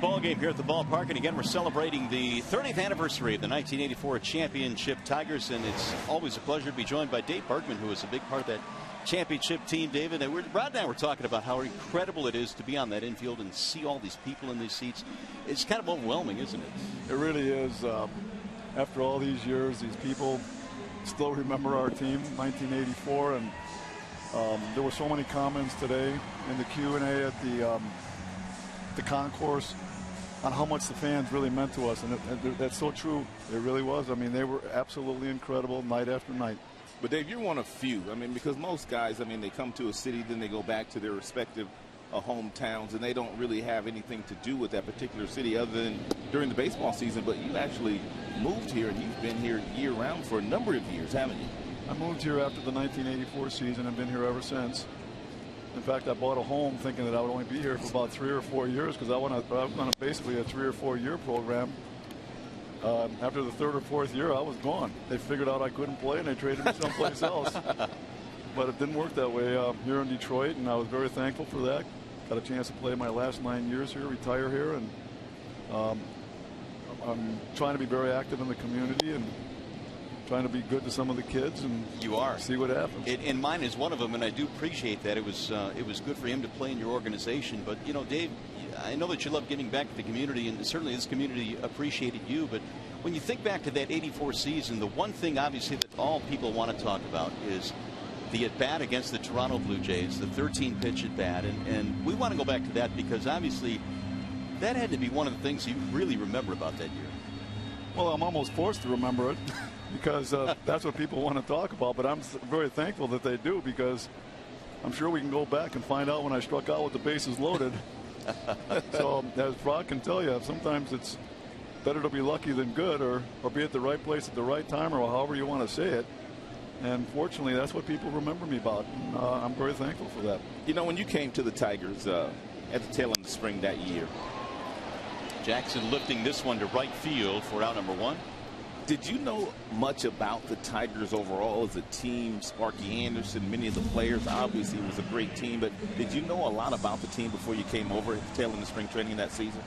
Ball game here at the ballpark, and again we're celebrating the 30th anniversary of the 1984 championship Tigers, and it's always a pleasure to be joined by Dave Berkman, who is a big part of that championship team. David, and Rod and I were talking about how incredible it is to be on that infield and see all these people in these seats. It's kind of overwhelming, isn't it? It really is. After all these years, these people still remember our team, 1984, and there were so many comments today in the Q&A at the concourse on how much the fans really meant to us, and that's so true. It really was. I mean, they were absolutely incredible night after night. But Dave, you're one of few. I mean, because most guys, I mean, they come to a city, then they go back to their respective hometowns, and they don't really have anything to do with that particular city other than during the baseball season. But you actually moved here, and you've been here year-round for a number of years, haven't you? I moved here after the 1984 season and been here ever since. In fact, I bought a home thinking that I would only be here for about 3 or 4 years because I went on basically a 3 or 4 year program. After the 3rd or 4th year, I was gone. They figured out I couldn't play, and they traded me someplace else. But it didn't work that way here in Detroit, and I was very thankful for that. Got a chance to play my last 9 years here, retire here, and I'm trying to be very active in the community and trying to be good to some of the kids, and see what happens. And mine is one of them, and I do appreciate that. It was good for him to play in your organization. But you know, Dave, I know that you love giving back to the community, and certainly this community appreciated you. But when you think back to that '84 season, the one thing obviously that all people want to talk about is the at-bat against the Toronto Blue Jays, the 13-pitch at-bat, and we want to go back to that because obviously that had to be one of the things you really remember about that year. Well, I'm almost forced to remember it because that's what people want to talk about, but I'm very thankful that they do because I'm sure we can go back and find out when I struck out with the bases loaded. So as Rod can tell you, sometimes it's better to be lucky than good, or be at the right place at the right time, or however you want to say it. And fortunately, that's what people remember me about. And, I'm very thankful for that. You know, when you came to the Tigers at the tail end of spring that year, Jackson lifting this one to right field for out number 1. Did you know much about the Tigers overall as a team? Sparky Anderson, many of the players, obviously it was a great team, but did you know a lot about the team before you came over at the tail end of spring training that season?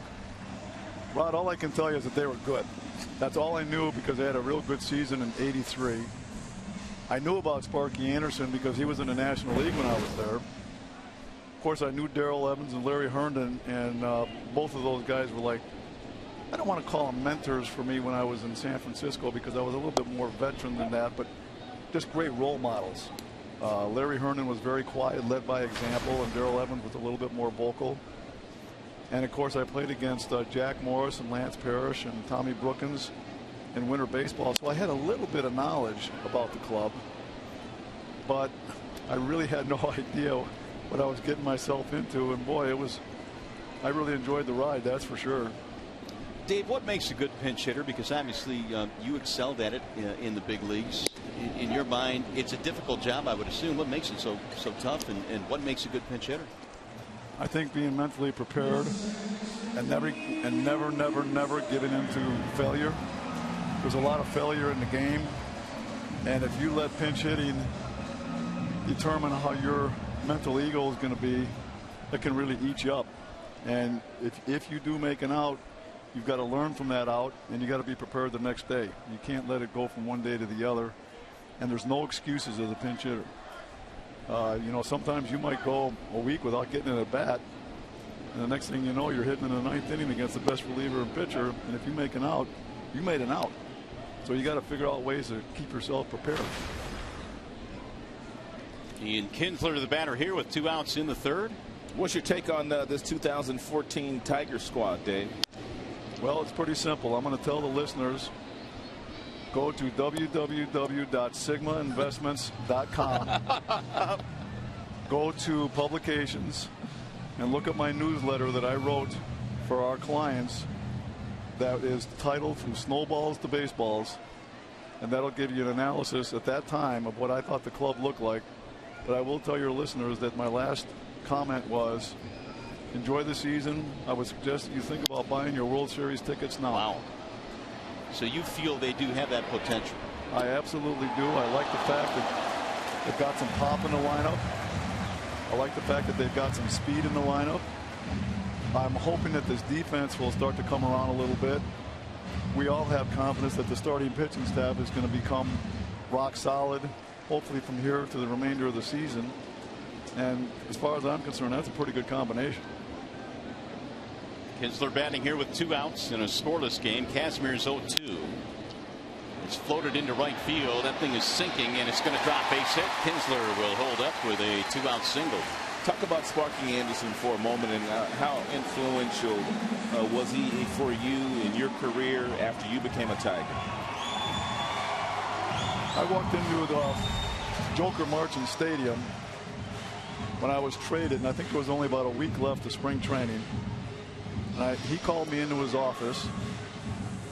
Rod, all I can tell you is that they were good. That's all I knew because they had a real good season in '83. I knew about Sparky Anderson because he was in the National League when I was there. Of course, I knew Darrell Evans and Larry Herndon, and both of those guys were like, I don't want to call them mentors for me when I was in San Francisco because I was a little bit more veteran than that, but just great role models. Larry Herndon was very quiet, led by example, and Darrell Evans was a little bit more vocal. And of course, I played against Jack Morris and Lance Parrish and Tommy Brookins in winter baseball, so I had a little bit of knowledge about the club, but I really had no idea what I was getting myself into, and boy, I really enjoyed the ride, that's for sure. Dave, what makes a good pinch hitter? Because obviously you excelled at it in the big leagues. In your mind, it's a difficult job, I would assume. What makes it so tough, and what makes a good pinch hitter? I think being mentally prepared and never giving into failure. There's a lot of failure in the game, and if you let pinch hitting determine how your mental ego is going to be, it can really eat you up. And if you do make an out, you've got to learn from that out, and you got to be prepared the next day. You can't let it go from one day to the other, and there's no excuses as a pinch hitter. You know, sometimes you might go a week without getting an at bat, and the next thing you know, you're hitting in the 9th inning against the best reliever and pitcher, and if you make an out, you made an out. So you got to figure out ways to keep yourself prepared. Ian Kinsler, the batter here with 2 outs in the 3rd. What's your take on this 2014 Tiger squad, Dave? Well, it's pretty simple. I'm going to tell the listeners, go to www.sigmainvestments.com. Go to publications and look at my newsletter that I wrote for our clients that is titled From Snowballs to Baseballs, and that'll give you an analysis at that time of what I thought the club looked like. But I will tell your listeners that my last comment was, enjoy the season. I would suggest that you think about buying your World Series tickets now. Wow. So you feel they do have that potential? I absolutely do. I like the fact that they've got some pop in the lineup. I like the fact that they've got some speed in the lineup. I'm hoping that this defense will start to come around a little bit. We all have confidence that the starting pitching staff is going to become rock solid, hopefully from here to the remainder of the season. And as far as I'm concerned, that's a pretty good combination. Kinsler batting here with 2 outs in a scoreless game. Casimir's 0-2. It's floated into right field. That thing is sinking, and it's going to drop base hit. Kinsler will hold up with a 2-out single. Talk about Sparky Anderson for a moment, and how influential was he for you in your career after you became a Tiger? I walked into the Joker Marching Stadium when I was traded, and I think there was only about a week left of spring training. He called me into his office,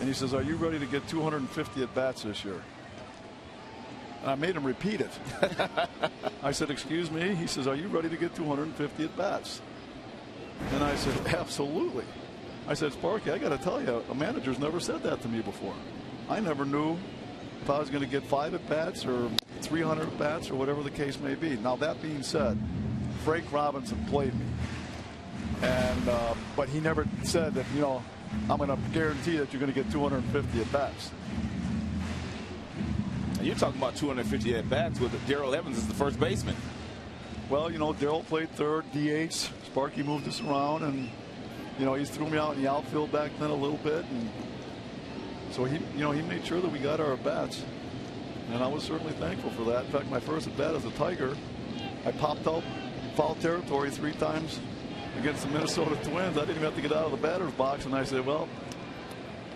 and he says, "Are you ready to get 250 at bats this year?" And I made him repeat it. I said, "Excuse me?" He says, "Are you ready to get 250 at bats?" And I said, "Absolutely." I said, "Sparky, I got to tell you, a manager's never said that to me before. I never knew if I was going to get 5 at bats or 300 at bats or whatever the case may be." Now, that being said, Frank Robinson played me, and but he never said that, you know, I'm going to guarantee that you're going to get 250 at bats. You're talking about 250 at bats with Darrell Evans as the first baseman. Well, you know, Darrell played third, DH. Sparky moved us around, and you know, he threw me out in the outfield back then a little bit, and so he made sure that we got our at bats, and I was certainly thankful for that. In fact, my first at bat as a Tiger, I popped out foul territory 3 times against the Minnesota Twins. I didn't even have to get out of the batter's box, and I said, "Well,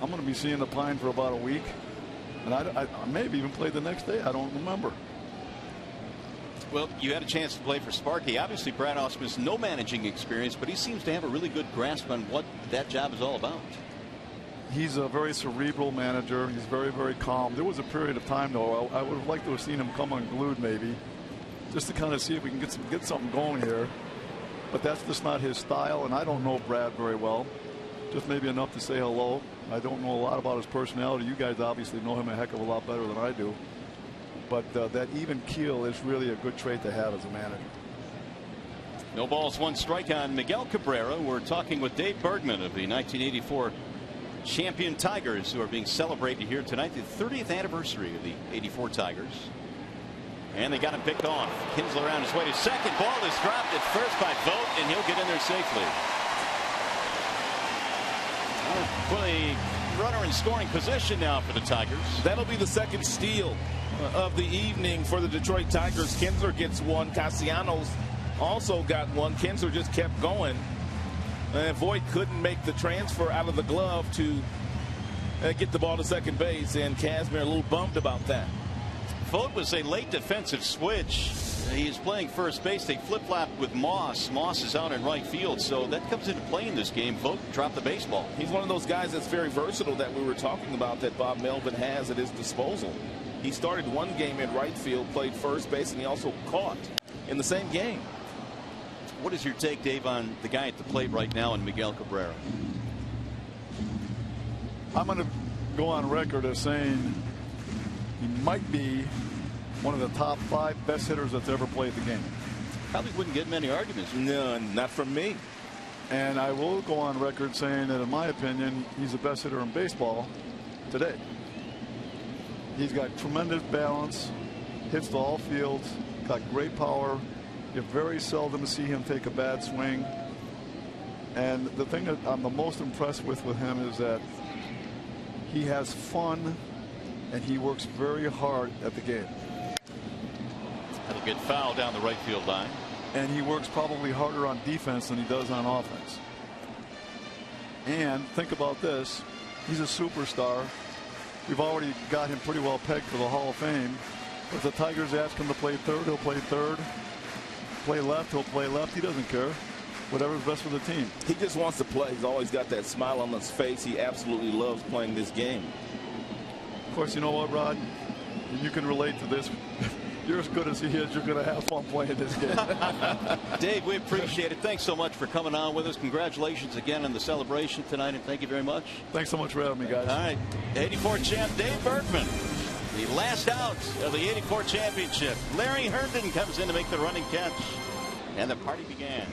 I'm going to be seeing the pine for about a week." And I maybe even played the next day. I don't remember. Well, you had a chance to play for Sparky. Obviously, Brad Ausmus, no managing experience, but he seems to have a really good grasp on what that job is all about. He's a very cerebral manager. He's very, very calm. There was a period of time, though, I would have liked to have seen him come unglued maybe, just to kind of see if we can get something going here. But that's just not his style, and I don't know Brad very well. Just maybe enough to say hello. I don't know a lot about his personality. You guys obviously know him a heck of a lot better than I do. But that even keel is really a good trait to have as a manager. No balls, 1 strike on Miguel Cabrera. We're talking with Dave Bergman of the 1984 champion Tigers, who are being celebrated here tonight, the 30th anniversary of the '84 Tigers. And they got him picked off. Kinsler on his way to second. Ball is dropped at first by Vogt, and he'll get in there safely. Put a runner in scoring position now for the Tigers. That'll be the second steal of the evening for the Detroit Tigers. Kinsler gets one. Castellanos also got one. Kinsler just kept going. And Voigt couldn't make the transfer out of the glove to get the ball to second base. And Kazmir a little bummed about that. Vogt was a late defensive switch. He's playing first base. They flip-flopped with Moss. Moss is out in right field, so that comes into play in this game. Vogt dropped the baseball. He's one of those guys that's very versatile that we were talking about that Bob Melvin has at his disposal. He started one game in right field, played first base, and he also caught in the same game. What is your take, Dave, on the guy at the plate right now in Miguel Cabrera? I'm going to go on record as saying he might be one of the top 5 best hitters that's ever played the game. Probably wouldn't get many arguments. No, not from me. And I will go on record saying that, in my opinion, he's the best hitter in baseball today. He's got tremendous balance, hits to all fields, got great power. You very seldom see him take a bad swing. And the thing that I'm the most impressed with him is that he has fun and he works very hard at the game. That'll get fouled down the right field line. And he works probably harder on defense than he does on offense. And think about this. He's a superstar. We've already got him pretty well pegged for the Hall of Fame. If the Tigers ask him to play third, he'll play third. Play left, he'll play left. He doesn't care. Whatever's best for the team. He just wants to play. He's always got that smile on his face. He absolutely loves playing this game. Of course, you know what, Rod? You can relate to this. You're as good as he is. You're going to have fun playing this game. Dave, we appreciate it. Thanks so much for coming on with us. Congratulations again on the celebration tonight, and thank you very much. Thanks so much for having me, guys. All right. 84 champ Dave Bergman, the last out of the 84 championship. Larry Herndon comes in to make the running catch, and the party began.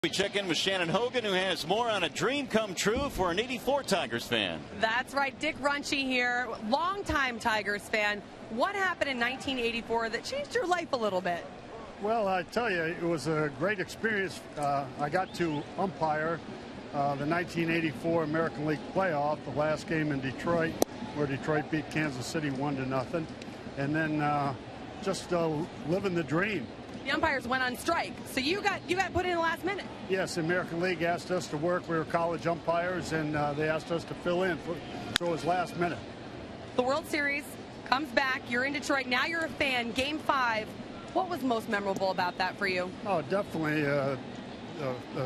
We check in with Shannon Hogan, who has more on a dream come true for an '84 Tigers fan. That's right. Dick Runchie here, longtime Tigers fan. What happened in 1984 that changed your life a little bit? Well, I tell you, it was a great experience. I got to umpire the 1984 American League playoff, the last game in Detroit, where Detroit beat Kansas City 1-0, and then just living the dream. The umpires went on strike, so you got put in the last minute. Yes, the American League asked us to work. We were college umpires, and they asked us to fill in, so it was last minute. The World Series comes back. You're in Detroit. Now you're a fan. Game 5. What was most memorable about that for you? Oh, definitely. The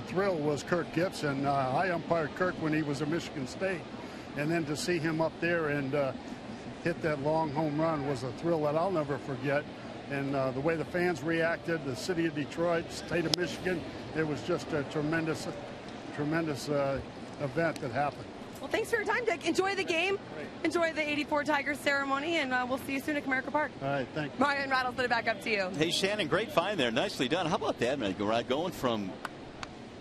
thrill was Kirk Gibson. I umpired Kirk when he was at Michigan State, and then to see him up there and hit that long home run was a thrill that I'll never forget. And the way the fans reacted, the city of Detroit, state of Michigan, it was just a tremendous event that happened. Well, thanks for your time, Dick. Enjoy the game. Great. Enjoy the '84 Tigers ceremony, and we'll see you soon at Comerica Park. All right, thank you. Marion Rattlesnit, back up to you. Hey, Shannon, great find there. Nicely done. How about that, man? Going from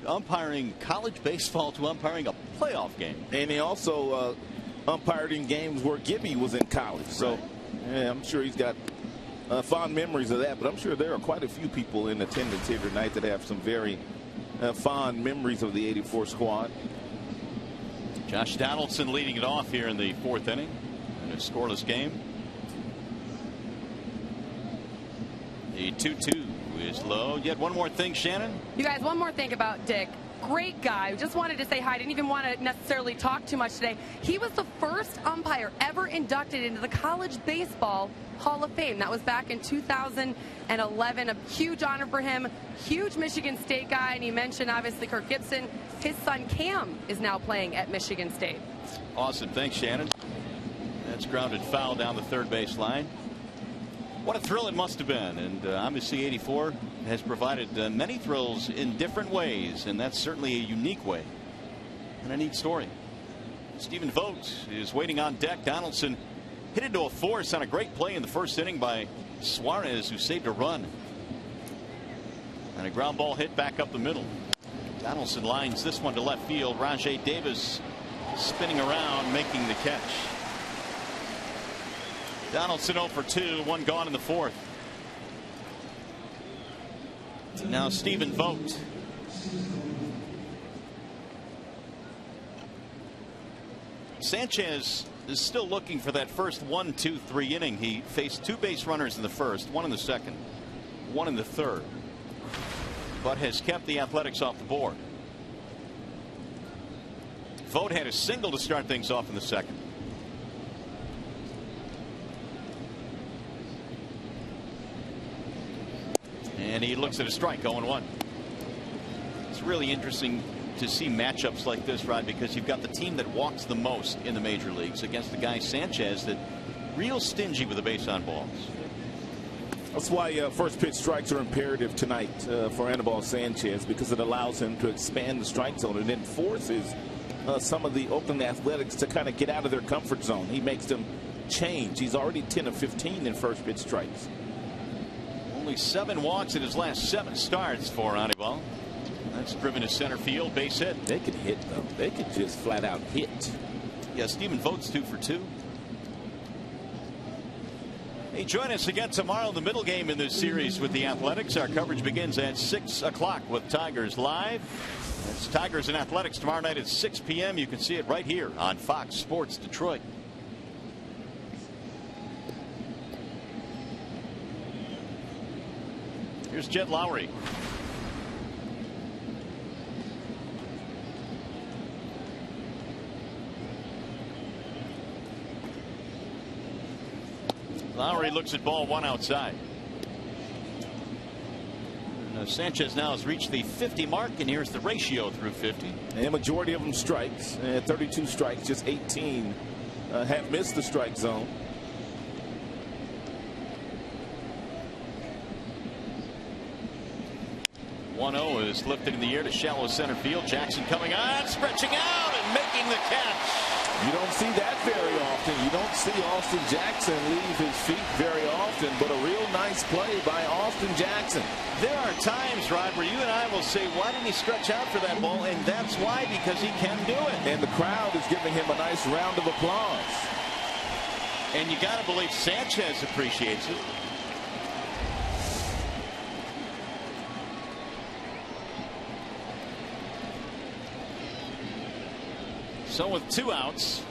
umpiring college baseball to umpiring a playoff game. And he also umpired in games where Gibby was in college. So, yeah, I'm sure he's got fond memories of that. But I'm sure there are quite a few people in attendance here tonight that have some very fond memories of the '84 squad. Josh Donaldson leading it off here in the 4th inning in a scoreless game. The 2-2 is low. Yet one more thing, Shannon. You guys, one more thing about Dick. Great guy. Just wanted to say hi. Didn't even want to necessarily talk too much today. He was the first umpire ever inducted into the College Baseball Hall of Fame. That was back in 2011. A huge honor for him. Huge Michigan State guy. And you mentioned, obviously, Kirk Gibson. His son, Cam, is now playing at Michigan State. Awesome. Thanks, Shannon. That's grounded foul down the third base line. What a thrill it must have been. And obviously, '84 has provided many thrills in different ways. And that's certainly a unique way. And a neat story. Stephen Vogt is waiting on deck. Donaldson hit into a force on a great play in the first inning by Suarez, who saved a run. And a ground ball hit back up the middle. Donaldson lines this one to left field. Rajay Davis spinning around, making the catch. Donaldson 0 for 2, one gone in the 4th. Now Stephen Vogt. Sanchez is still looking for that first 1-2-3 inning. He faced 2 base runners in the first, 1 in the second, 1 in the third, but has kept the Athletics off the board. Vogt had a single to start things off in the second. And he looks at a strike, 0-1. It's really interesting to see matchups like this, Rod, because you've got the team that walks the most in the major leagues against the guy Sanchez that real stingy with the base on balls. That's why first pitch strikes are imperative tonight for Anibal Sanchez, because it allows him to expand the strike zone and then forces some of the Oakland Athletics to kind of get out of their comfort zone. He makes them change. He's already 10 of 15 in first pitch strikes. Only 7 walks in his last 7 starts for Anibal. That's driven to center field, base hit. They could hit, though. They could just flat out hit. Yeah, Stephen Vogt's 2 for 2. Hey, join us again tomorrow in the middle game in this series with the Athletics. Our coverage begins at 6 o'clock with Tigers Live. It's Tigers and Athletics tomorrow night at 6 p.m. You can see it right here on Fox Sports Detroit. Here's Jed Lowry. Lowry looks at ball 1 outside. And Sanchez now has reached the 50 mark, and here's the ratio through 50. And the majority of them strikes. 32 strikes, just 18 have missed the strike zone. .1-0 is lifted in the air to shallow center field. Jackson coming on, stretching out, and making the catch. You don't see that very often. You don't see Austin Jackson leave his feet very often, but a real nice Nice play by Austin Jackson. There are times, Rod, where you and I will say, why didn't he stretch out for that ball? And that's why, because he can do it. And the crowd is giving him a nice round of applause. And you got to believe Sanchez appreciates it. So with 2 outs,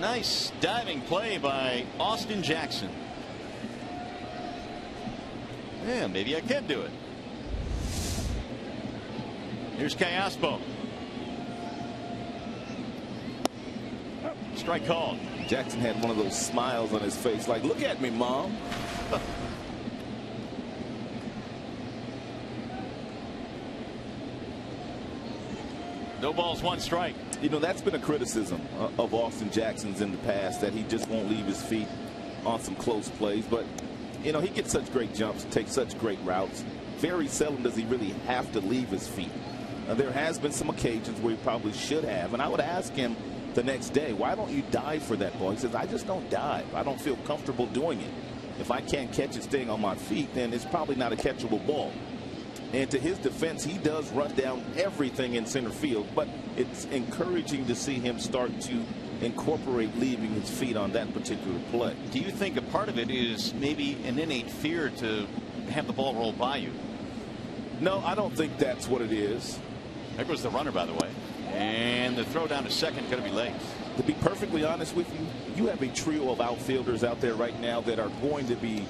nice diving play by Austin Jackson. Yeah, maybe I can do it. Here's Callaspo. Strike called. Jackson had one of those smiles on his face like, look at me, Mom. No balls, 1 strike. You know, that's been a criticism of Austin Jackson's in the past, that he just won't leave his feet on some close plays. But, you know, he gets such great jumps, takes such great routes. Very seldom does he really have to leave his feet. There has been some occasions where he probably should have. And I would ask him the next day, why don't you dive for that ball? He says, I just don't dive. I don't feel comfortable doing it. If I can't catch it staying on my feet, then it's probably not a catchable ball. And to his defense, he does run down everything in center field, but it's encouraging to see him start to incorporate leaving his feet on that particular play. Do you think a part of it is maybe an innate fear to have the ball roll by you? No, I don't think that's what it is. There goes the runner, by the way. And the throw down to second going to be late. To be perfectly honest with you, you have a trio of outfielders out there right now that are going to be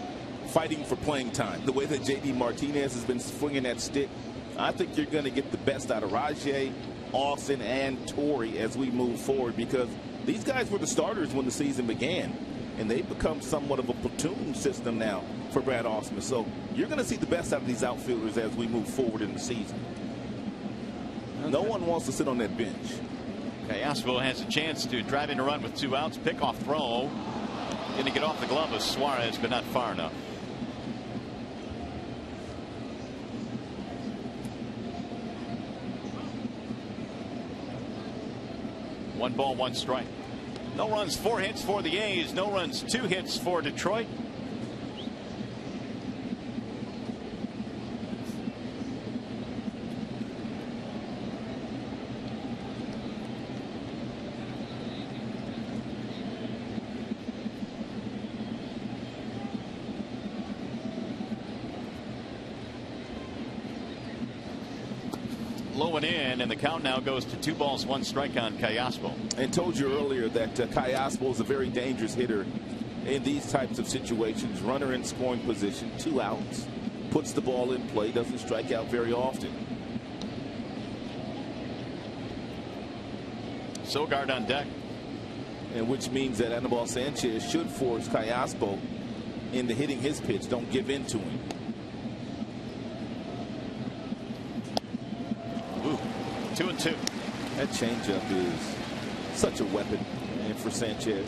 fighting for playing time. The way that J.D. Martinez has been swinging that stick, I think you're going to get the best out of Rajay, Austin, and Torrey as we move forward, because these guys were the starters when the season began, and they've become somewhat of a platoon system now for Brad Ausmus. So you're going to see the best out of these outfielders as we move forward in the season. Okay. No one wants to sit on that bench. Callaspo has a chance to drive in a run with 2 outs. Pickoff throw. Going to get off the glove of Suarez, but not far enough. One ball, 1 strike. No runs, 4 hits for the A's. No runs, 2 hits for Detroit. Low and in, and the count now goes to 2 balls, 1 strike on Callaspo. And told you earlier that Callaspo is a very dangerous hitter in these types of situations. Runner in scoring position, 2 outs, puts the ball in play, doesn't strike out very often. Sogard on deck. And which means that Anibal Sanchez should force Callaspo into hitting his pitch. Don't give in to him. Ooh, 2-2. That changeup is such a weapon for Sanchez.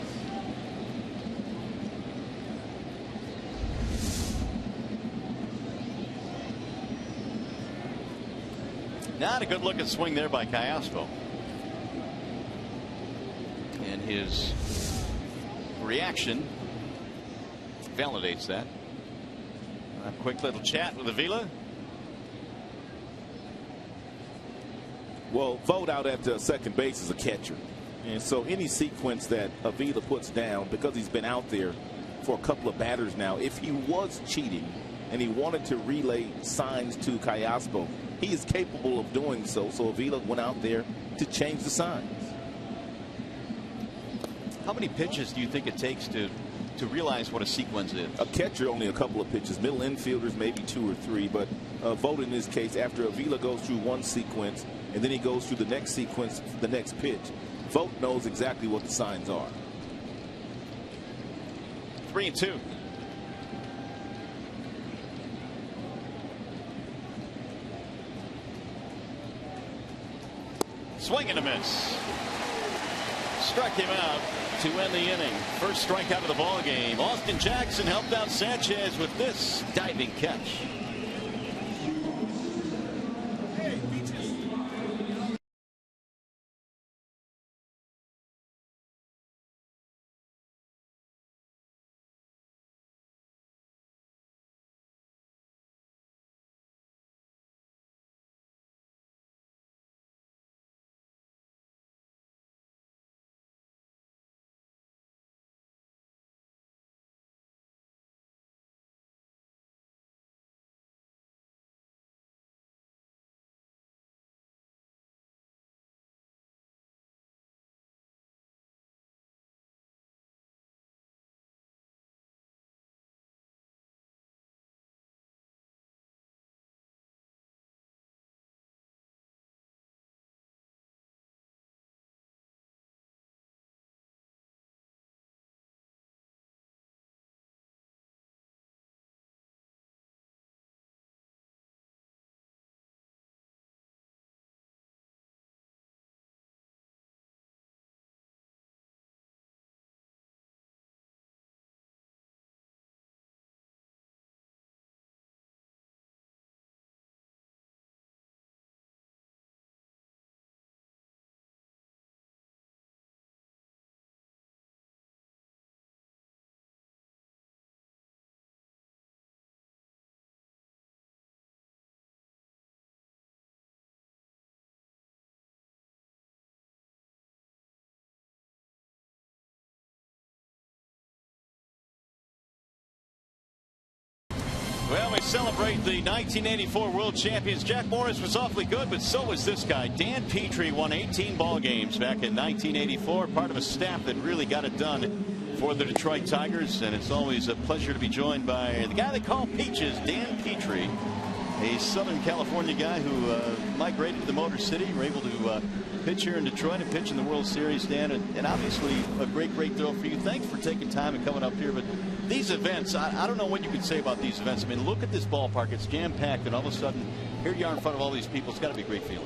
Not a good looking swing there by Callaspo. And his reaction validates that. A quick little chat with Avila. Well, Vogt out at second base is a catcher. And so any sequence that Avila puts down, because he's been out there for a couple of batters now, if he was cheating and he wanted to relay signs to Callaspo, he is capable of doing so. So Avila went out there to change the signs. How many pitches do you think it takes to realize what a sequence is? A catcher, only a couple of pitches. Middle infielders, maybe 2 or 3. But Vogt in this case, after Avila goes through one sequence and then he goes through the next sequence, the next pitch, Vogt knows exactly what the signs are. 3-2. Swing and a miss. Struck him out to end the inning. First strikeout of the ball game. Austin Jackson helped out Sanchez with this diving catch. celebrate the 1984 World Champions. Jack Morris was awfully good, but so was this guy. Dan Petrie won 18 ball games back in 1984, part of a staff that really got it done for the Detroit Tigers. And it's always a pleasure to be joined by the guy they call Peaches, Dan Petrie, a Southern California guy who migrated to the Motor City. We're able to pitch here in Detroit and pitch in the World Series, Dan, and obviously a great thrill for you. Thanks for taking time and coming up here. But these events, I don't know what you could say about these events. I mean, look at this ballpark. It's jam-packed, and all of a sudden, here you are in front of all these people. It's got to be a great feeling.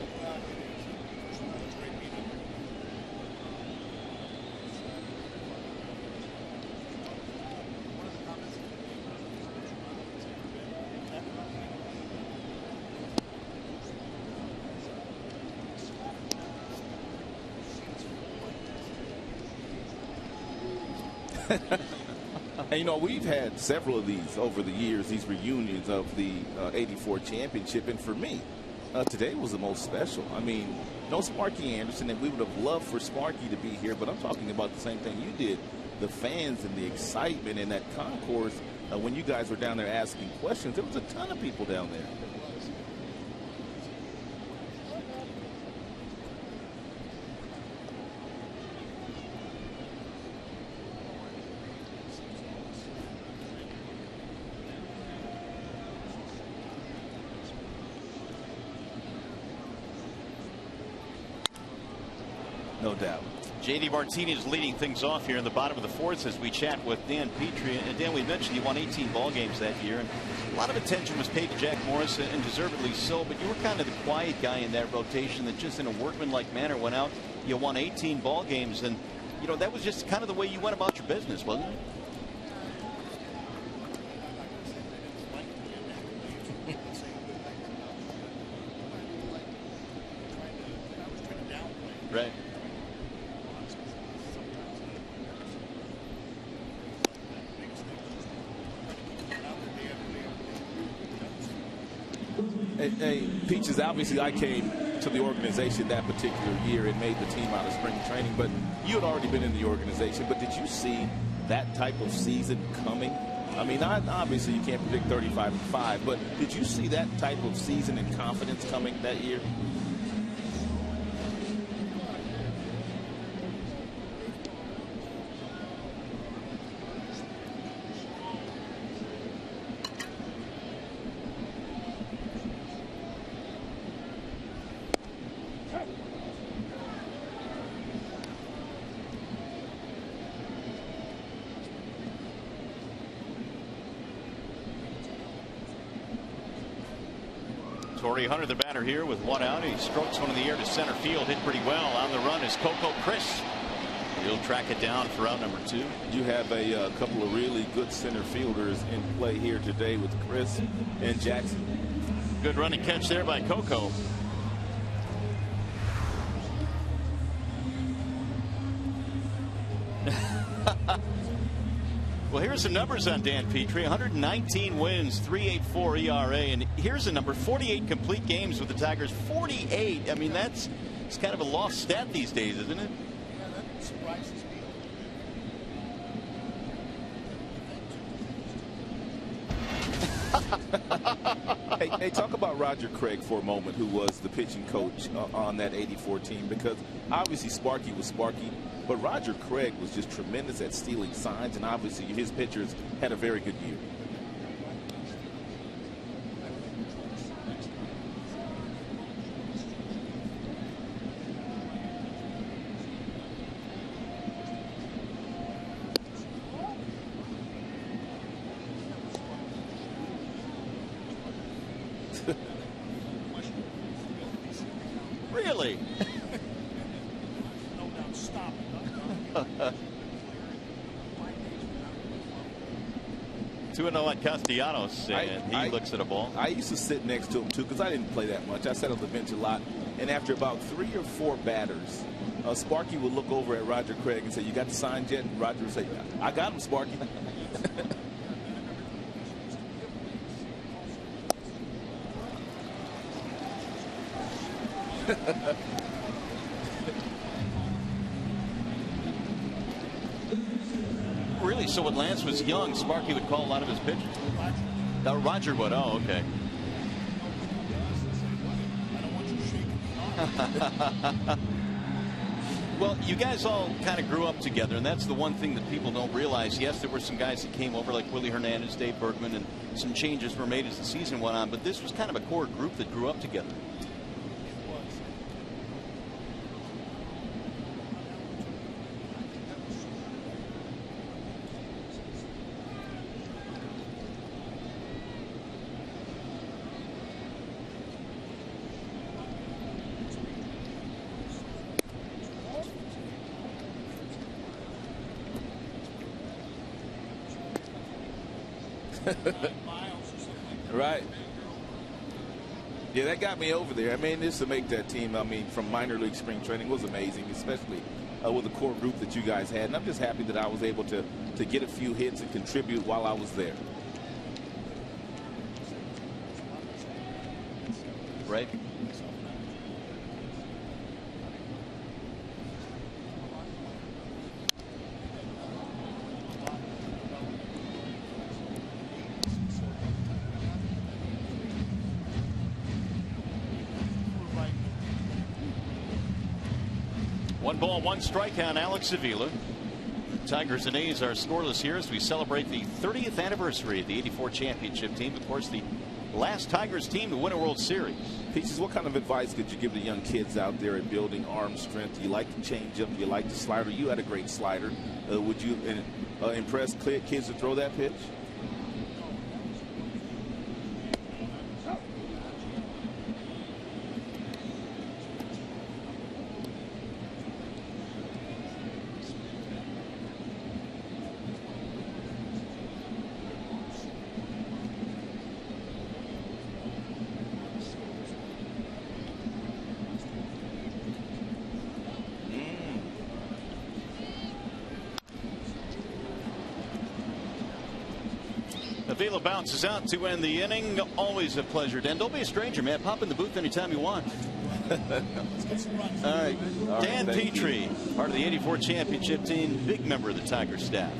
And, you know, we've had several of these over the years, these reunions of the 84 championship. And for me, today was the most special. I mean, no Sparky Anderson, and we would have loved for Sparky to be here, but I'm talking about the same thing you did. The fans and the excitement in that concourse when you guys were down there asking questions. There was a ton of people down there. No doubt. J.D. Martinez leading things off here in the bottom of the fourth as we chat with Dan Petrie. And Dan, we mentioned you won 18 ball games that year, and a lot of attention was paid to Jack Morris, and deservedly so. But you were kind of the quiet guy in that rotation that just in a workmanlike manner went out. You won 18 ball games, and you know that was just kind of the way you went about your business, wasn't it? Right. Hey, Peaches, obviously I came to the organization that particular year and made the team out of spring training, but you had already been in the organization. But did you see that type of season coming? I mean, obviously you can't predict 35-5, but did you see that type of season and confidence coming that year? Torrey Hunter, the batter here with one out. He strokes one in the air to center field. Hit pretty well. On the run is Coco Chris. He'll track it down for out number 2. You have a couple of really good center fielders in play here today with Chris and Jackson. Good running catch there by Coco. Well, here's some numbers on Dan Petrie. 119 wins, 3.84 ERA, and here's a number: 48 complete games with the Tigers. 48. I mean, it's kind of a lost stat these days, isn't it? Yeah, that surprises me. Hey, talk about Roger Craig for a moment, who was the pitching coach on that 84 team, because obviously Sparky was Sparky, but Roger Craig was just tremendous at stealing signs, and obviously his pitchers had a very good year. Really? No doubt. Stop. 2-0 on Castellanos, and he looks at a ball. I used to sit next to him too, because I didn't play that much. I sat on the bench a lot, and after about 3 or 4 batters, Sparky would look over at Roger Craig and say, "You got the sign yet?" And Roger would say, "I got him, Sparky." Really? So when Lance was young, Sparky would call a lot of his pitches? Roger would. Oh, okay. Well, you guys all kind of grew up together, and that's the one thing that people don't realize. Yes, there were some guys that came over like Willie Hernandez, Dave Bergman, and some changes were made as the season went on, but this was kind of a core group that grew up together. Right. Yeah, that got me over there. I mean, this to make that team, I mean, from minor league spring training was amazing, especially with the core group that you guys had. And I'm just happy that I was able to get a few hits and contribute while I was there. Right. One ball, one strike on Alex Avila. Tigers and A's are scoreless here as we celebrate the 30th anniversary of the '84 championship team. Of course, the last Tigers team to win a World Series. Peaches, what kind of advice could you give the young kids out there in building arm strength? Do you like the changeup? Do you like the slider? You had a great slider. Would you impress kids to throw that pitch? Avila bounces out to end the inning. Always a pleasure, Dan. Don't be a stranger, man. Pop in the booth anytime you want. All right. Dan Petrie, part of the '84 championship team, big member of the Tigers staff.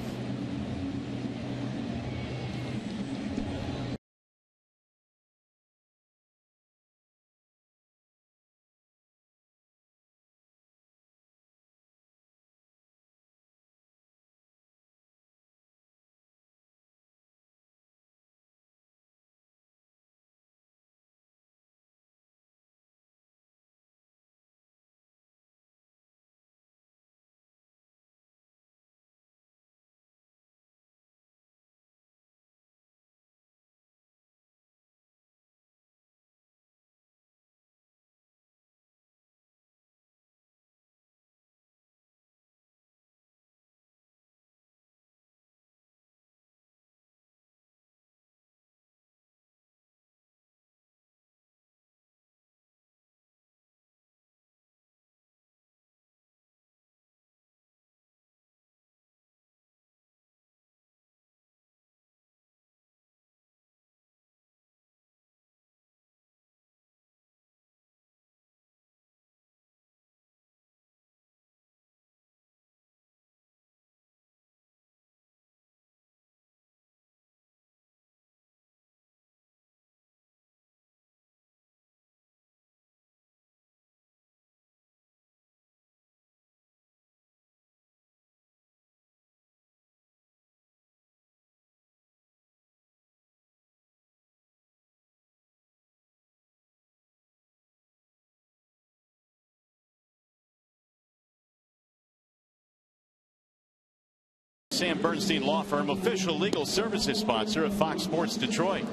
Sam Bernstein Law Firm, official legal services sponsor of Fox Sports Detroit.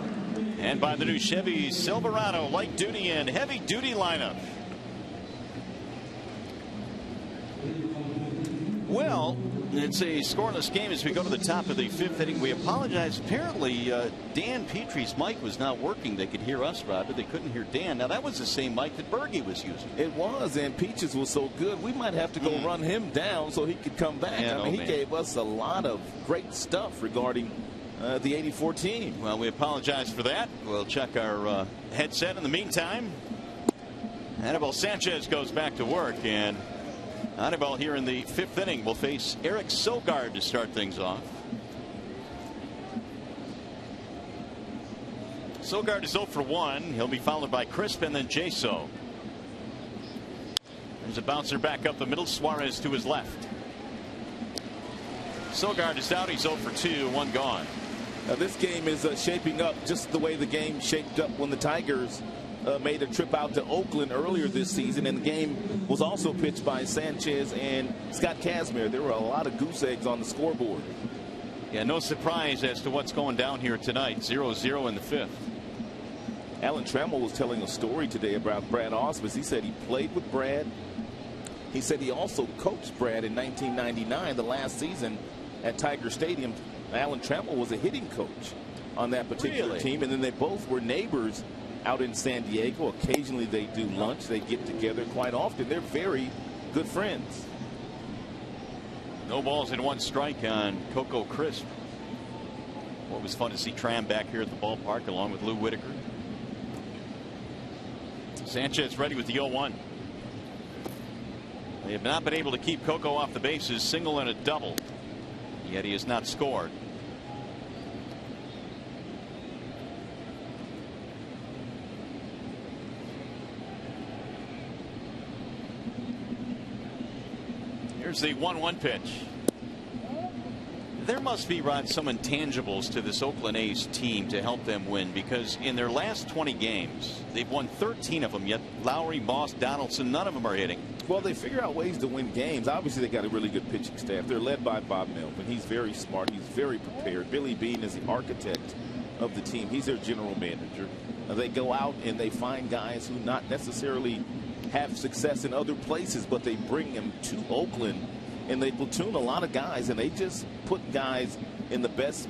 And by the new Chevy Silverado light duty and heavy duty lineup. Well, it's a scoreless game as we go to the top of the fifth inning. We apologize. Apparently, Dan Petrie's mic was not working. They could hear us, Rob, but they couldn't hear Dan. Now, that was the same mic that Berge was using. It was, and Peaches was so good, we might have to go run him down so he could come back. Man, I mean, he gave us a lot of great stuff regarding the '84 team. Well, we apologize for that. We'll check our headset in the meantime. Anibal Sanchez goes back to work, and Anibal here in the fifth inning will face Eric Sogard to start things off. Sogard is 0 for 1. He'll be followed by Crisp and then Jaso. There's a bouncer back up the middle. Suarez to his left. Sogard is out. He's 0 for 2. 1 gone. Now this game is shaping up just the way the game shaped up when the Tigers made a trip out to Oakland earlier this season, and the game was also pitched by Sanchez and Scott Kazmir. There were a lot of goose eggs on the scoreboard. Yeah, no surprise as to what's going down here tonight. 0-0 in the 5th. Alan Trammell was telling a story today about Brad Ausmus. He said he played with Brad. He said he also coached Brad in 1999, the last season at Tiger Stadium. Alan Trammell was a hitting coach on that particular team, and then they both were neighbors out in San Diego. Occasionally they do lunch. They get together quite often. They're very good friends. No balls and 1 strike on Coco Crisp. Well, it was fun to see Tram back here at the ballpark along with Lou Whitaker. Sanchez ready with the 0-1. They have not been able to keep Coco off the bases. Single and a double. Yet he has not scored. Here's the 1-1 pitch. There must be, Rod, some intangibles to this Oakland A's team to help them win, because in their last 20 games, they've won 13 of them, yet Lowry, Moss, Donaldson, none of them are hitting. Well, they figure out ways to win games. Obviously, they got a really good pitching staff. They're led by Bob Melvin. He's very smart. He's very prepared. Billy Beane is the architect of the team. He's their general manager. They go out and they find guys who not necessarily have success in other places, but they bring them to Oakland, and they platoon a lot of guys, and they just put guys in the best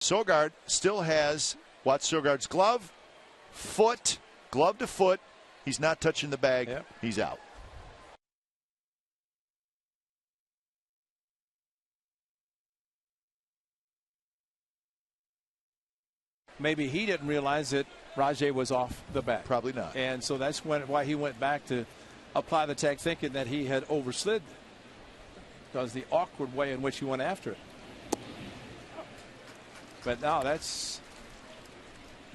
Sogard still has, watch Sogard's glove, foot, glove to foot. He's not touching the bag. Yep. He's out. Maybe he didn't realize that Rajay was off the bat. Probably not. And so that's why he went back to apply the tag, thinking that he had overslid because the awkward way in which he went after it. But now that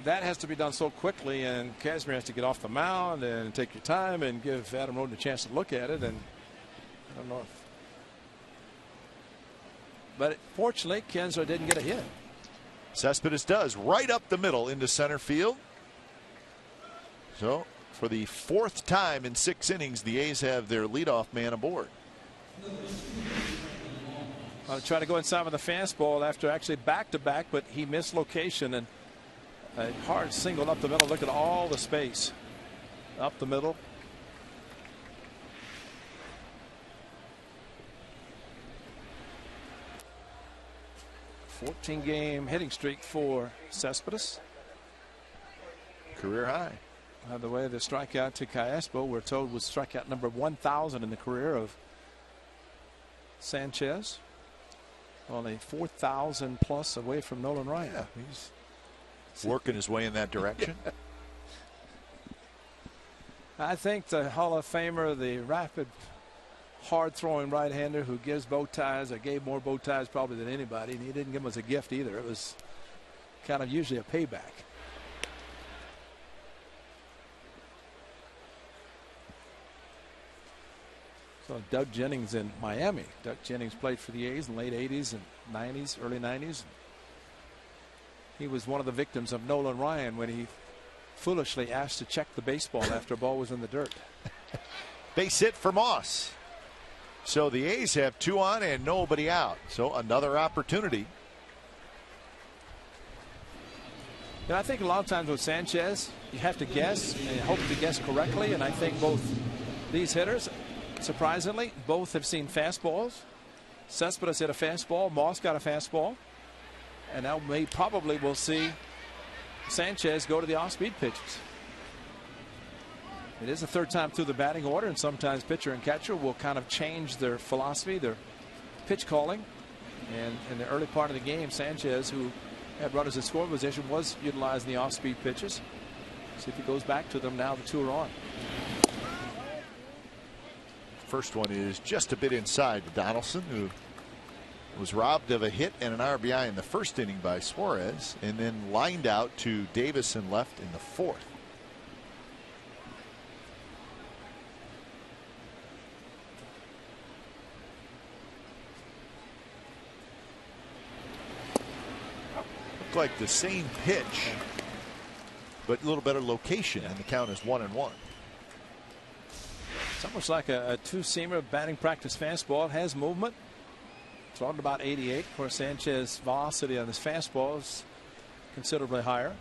has to be done so quickly, and Kazmir has to get off the mound and take your time and give Adam Roden a chance to look at it. And I don't know if, but fortunately, Kinsler didn't get a hit. Cespedes does, right up the middle into center field. So for the 4th time in 6 innings, the A's have their leadoff man aboard. I'll try to go inside with a fastball after actually back-to-back, but he missed location, and a hard single up the middle. Look at all the space up the middle. "14-game hitting streak for Cespedes. Career high. By the way, the strikeout to Cayespo, we're told, was strikeout number 1,000 in the career of Sanchez. Only 4,000 plus away from Nolan Ryan. Yeah, he's working his way in that direction. I think the Hall of Famer, the rapid, hard-throwing right-hander who gives bow ties, or gave more bow ties probably than anybody, and he didn't give them as a gift either. It was kind of usually a payback. So Doug Jennings in Miami. Doug Jennings played for the A's in the late 80s and 90s, early 90s. He was one of the victims of Nolan Ryan when he foolishly asked to check the baseball after a ball was in the dirt. Base hit for Moss. So the A's have 2 on and nobody out. So another opportunity. I think a lot of times with Sanchez, you have to guess and hope to guess correctly. And I think both these hitters, surprisingly, both have seen fastballs. Cespedes hit a fastball. Moss got a fastball. And now probably we'll see Sanchez go to the off-speed pitches. It is the 3rd time through the batting order, and sometimes pitcher and catcher will kind of change their philosophy, their pitch calling. And in the early part of the game, Sanchez, who had runners in scoring position, was utilizing the off-speed pitches. See if he goes back to them now the 2 are on. First one is just a bit inside to Donaldson, who was robbed of a hit and an RBI in the 1st inning by Suarez, and then lined out to Davis and left in the 4th. Looked like the same pitch, but a little better location, and the count is 1-1. It's almost like a 2-seamer batting practice fastball. It has movement. It's on about 88. Of course, Sanchez's velocity on his fastball is considerably higher.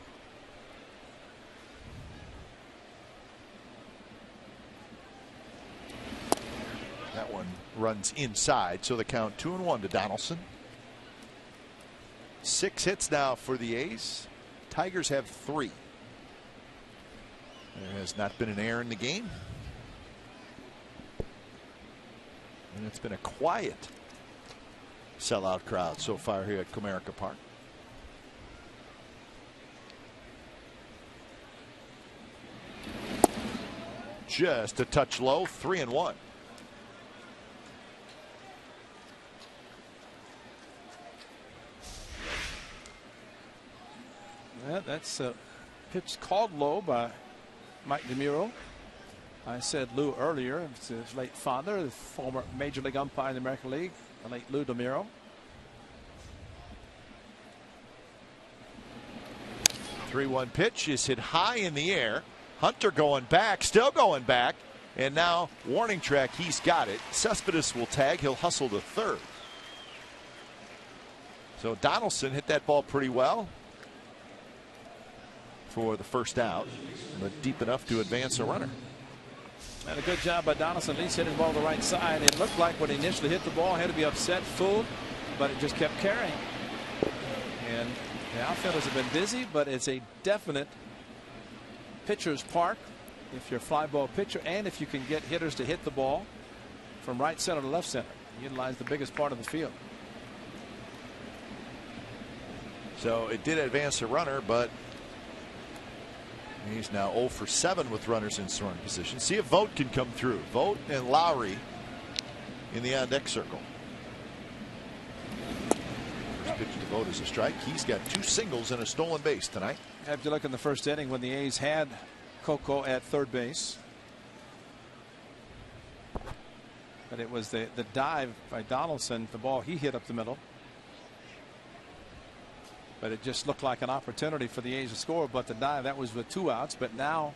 That one runs inside, so the count 2-1 to Donaldson. 6 hits now for the A's. Tigers have 3. There has not been an error in the game. And it's been a quiet sellout crowd so far here at Comerica Park. Just a touch low, 3-1. Yeah, that's a pitch called low by Mike DeMuro. I said Lou earlier. It's his late father, the former Major League umpire in the American League, the late Lou DeMuro. 3-1 pitch is hit high in the air. Hunter going back, still going back, and now warning track. He's got it. Cespedes will tag. He'll hustle to 3rd. So Donaldson hit that ball pretty well for the 1st out, but deep enough to advance a runner. And a good job by Donaldson, at least hitting the ball to the right side. It looked like when he initially hit the ball, he had to be upset, fooled, but it just kept carrying. And The outfielders have been busy, but it's a definite pitcher's park if you're a fly ball pitcher, and if you can get hitters to hit the ball from right center to left center. Utilize the biggest part of the field. So it did advance a runner, but he's now 0 for 7 with runners in scoring position. See if Vogt can come through. Vogt and Lowry in the on deck circle. First pitch to Vogt is a strike. He's got 2 singles and a stolen base tonight. Have to look in the first inning when the A's had Coco at third base. But it was the dive by Donaldson, the ball he hit up the middle. But it just looked like an opportunity for the A's to score. But the dive, that was with 2 outs. But now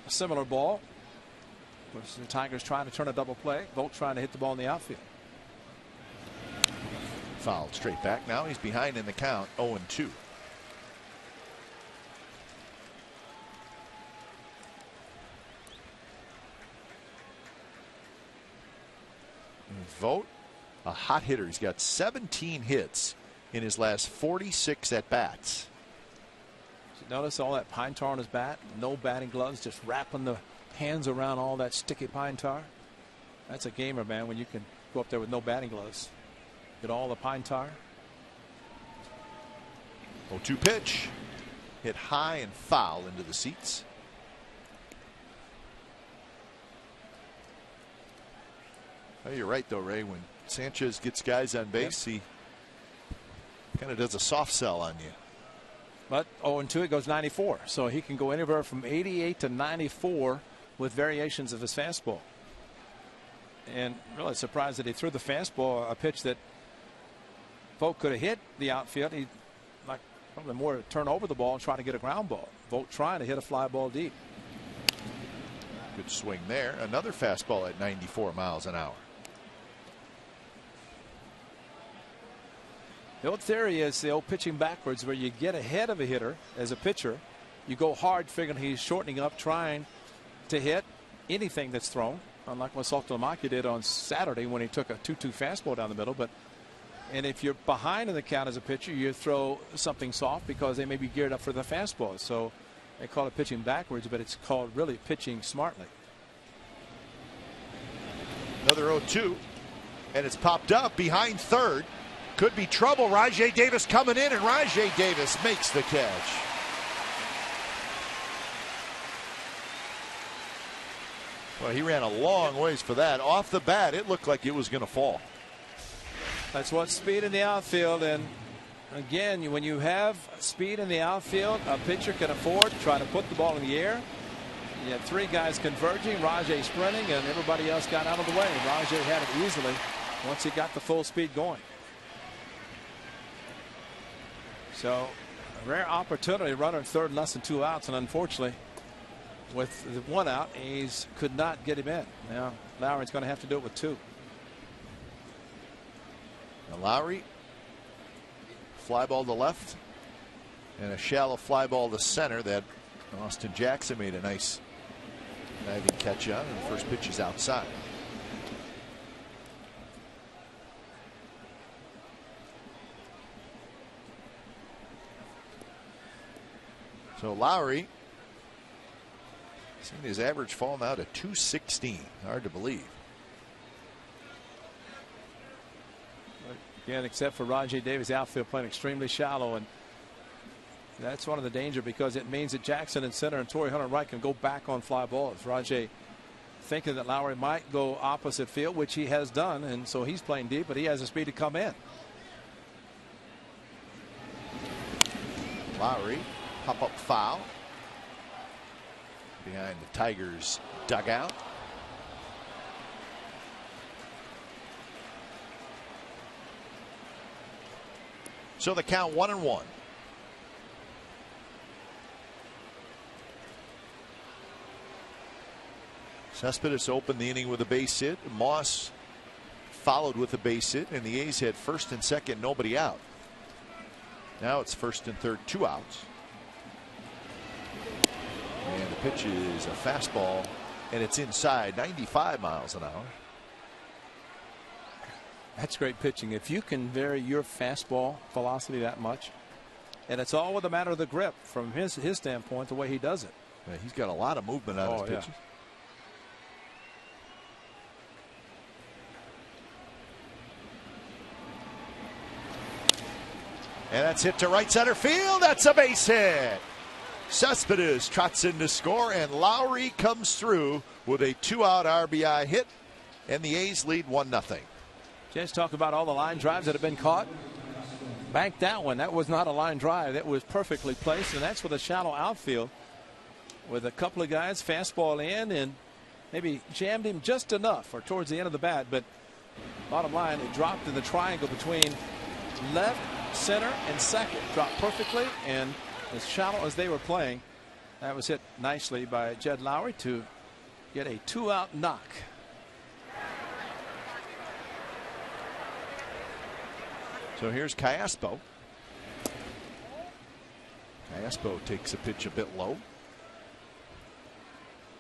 a similar ball. The Tigers trying to turn a double play. Vogt trying to hit the ball in the outfield. Fouled straight back. Now he's behind in the count, 0-2. Vogt, a hot hitter. He's got 17 hits in his last 46 at bats. Notice all that pine tar on his bat. No batting gloves, just wrapping the hands around all that sticky pine tar. That's a gamer, man, when you can go up there with no batting gloves. Get all the pine tar. 0-2 pitch. Hit high and foul into the seats. Oh, you're right, though, Ray. When Sanchez gets guys on base, he kind of does a soft sell on you. But 0-2, it goes 94. So he can go anywhere from 88 to 94 with variations of his fastball. And really surprised that he threw the fastball, a pitch that Vogt could have hit the outfield. He like probably more to turn over the ball and try to get a ground ball. Vogt trying to hit a fly ball deep. Good swing there. Another fastball at 94 miles an hour. The old theory is the old pitching backwards, where you get ahead of a hitter as a pitcher. You go hard figuring he's shortening up, trying to hit anything that's thrown, unlike what Saltalamacchia did on Saturday when he took a 2-2 fastball down the middle. And if you're behind in the count as a pitcher, you throw something soft because they may be geared up for the fastball. So they call it pitching backwards, but it's called really pitching smartly. Another 0-2, and it's popped up behind third. Could be trouble. Rajay Davis coming in, and Rajay Davis makes the catch. Well, he ran a long ways for that. Off the bat, it looked like it was going to fall. That's what speed in the outfield. And again, when you have speed in the outfield, a pitcher can afford to try to put the ball in the air. You had 3 guys converging, Rajay sprinting, and everybody else got out of the way. Rajay had it easily once he got the full speed going. So a rare opportunity, runner at third, less than 2 outs, and unfortunately, with the 1 out, A's could not get him in. Now Lowry's going to have to do it with 2. Now Lowry, fly ball to left, and a shallow fly ball to center that Austin Jackson made a nice diving catch on, and the first pitch is outside. So Lowry, seen his average fall now to 216. Hard to believe. Again, except for Rajay Davis, outfield playing extremely shallow, and that's one of the danger, because it means that Jackson in center and Torrey Hunter right can go back on fly balls. Rajay thinking that Lowry might go opposite field, which he has done, and so he's playing deep, but he has the speed to come in. Lowry, pop up foul behind the Tigers dugout. So the count 1-1. Cespedes opened the inning with a base hit. Moss followed with a base hit, and the A's had first and second, nobody out. Now it's first and third, 2 outs. And the pitch is a fastball, and it's inside, 95 miles an hour. That's great pitching. If you can vary your fastball velocity that much, And it's all with a matter of the grip from his standpoint, the way he does it. Yeah, he's got a lot of movement on his pitches. And that's hit to right center field. That's a base hit. Cespedes trots in to score, and Lowry comes through with a 2-out RBI hit, and the A's lead 1-0. Just talk about all the line drives that have been caught. Banked that one. That was not a line drive. That was perfectly placed, and that's with a shallow outfield with a couple of guys fastball in and maybe jammed him just enough or towards the end of the bat. But bottom line, it dropped in the triangle between left, center, and second. Dropped perfectly, and as shallow as they were playing, that was hit nicely by Jed Lowry to get a 2-out knock. So here's Callaspo. Callaspo takes a pitch a bit low.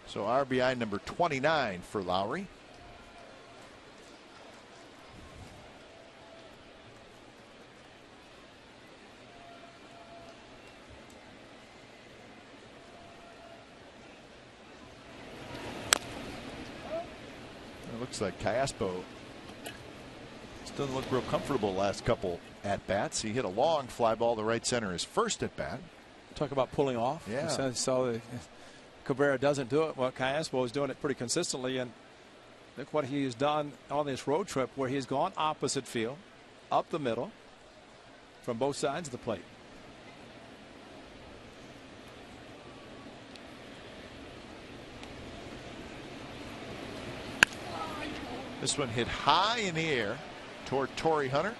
So RBI number 29 for Lowry. It looks like Callaspo doesn't look real comfortable last couple at bats. He hit a long fly ball to right center his first at bat. Talk about pulling off. Yeah. So Cabrera doesn't do it. Well, Callaspo is doing it pretty consistently, and look what he has done on this road trip where he's gone opposite field, up the middle, from both sides of the plate. This one hit high in the air toward Torrey Hunter.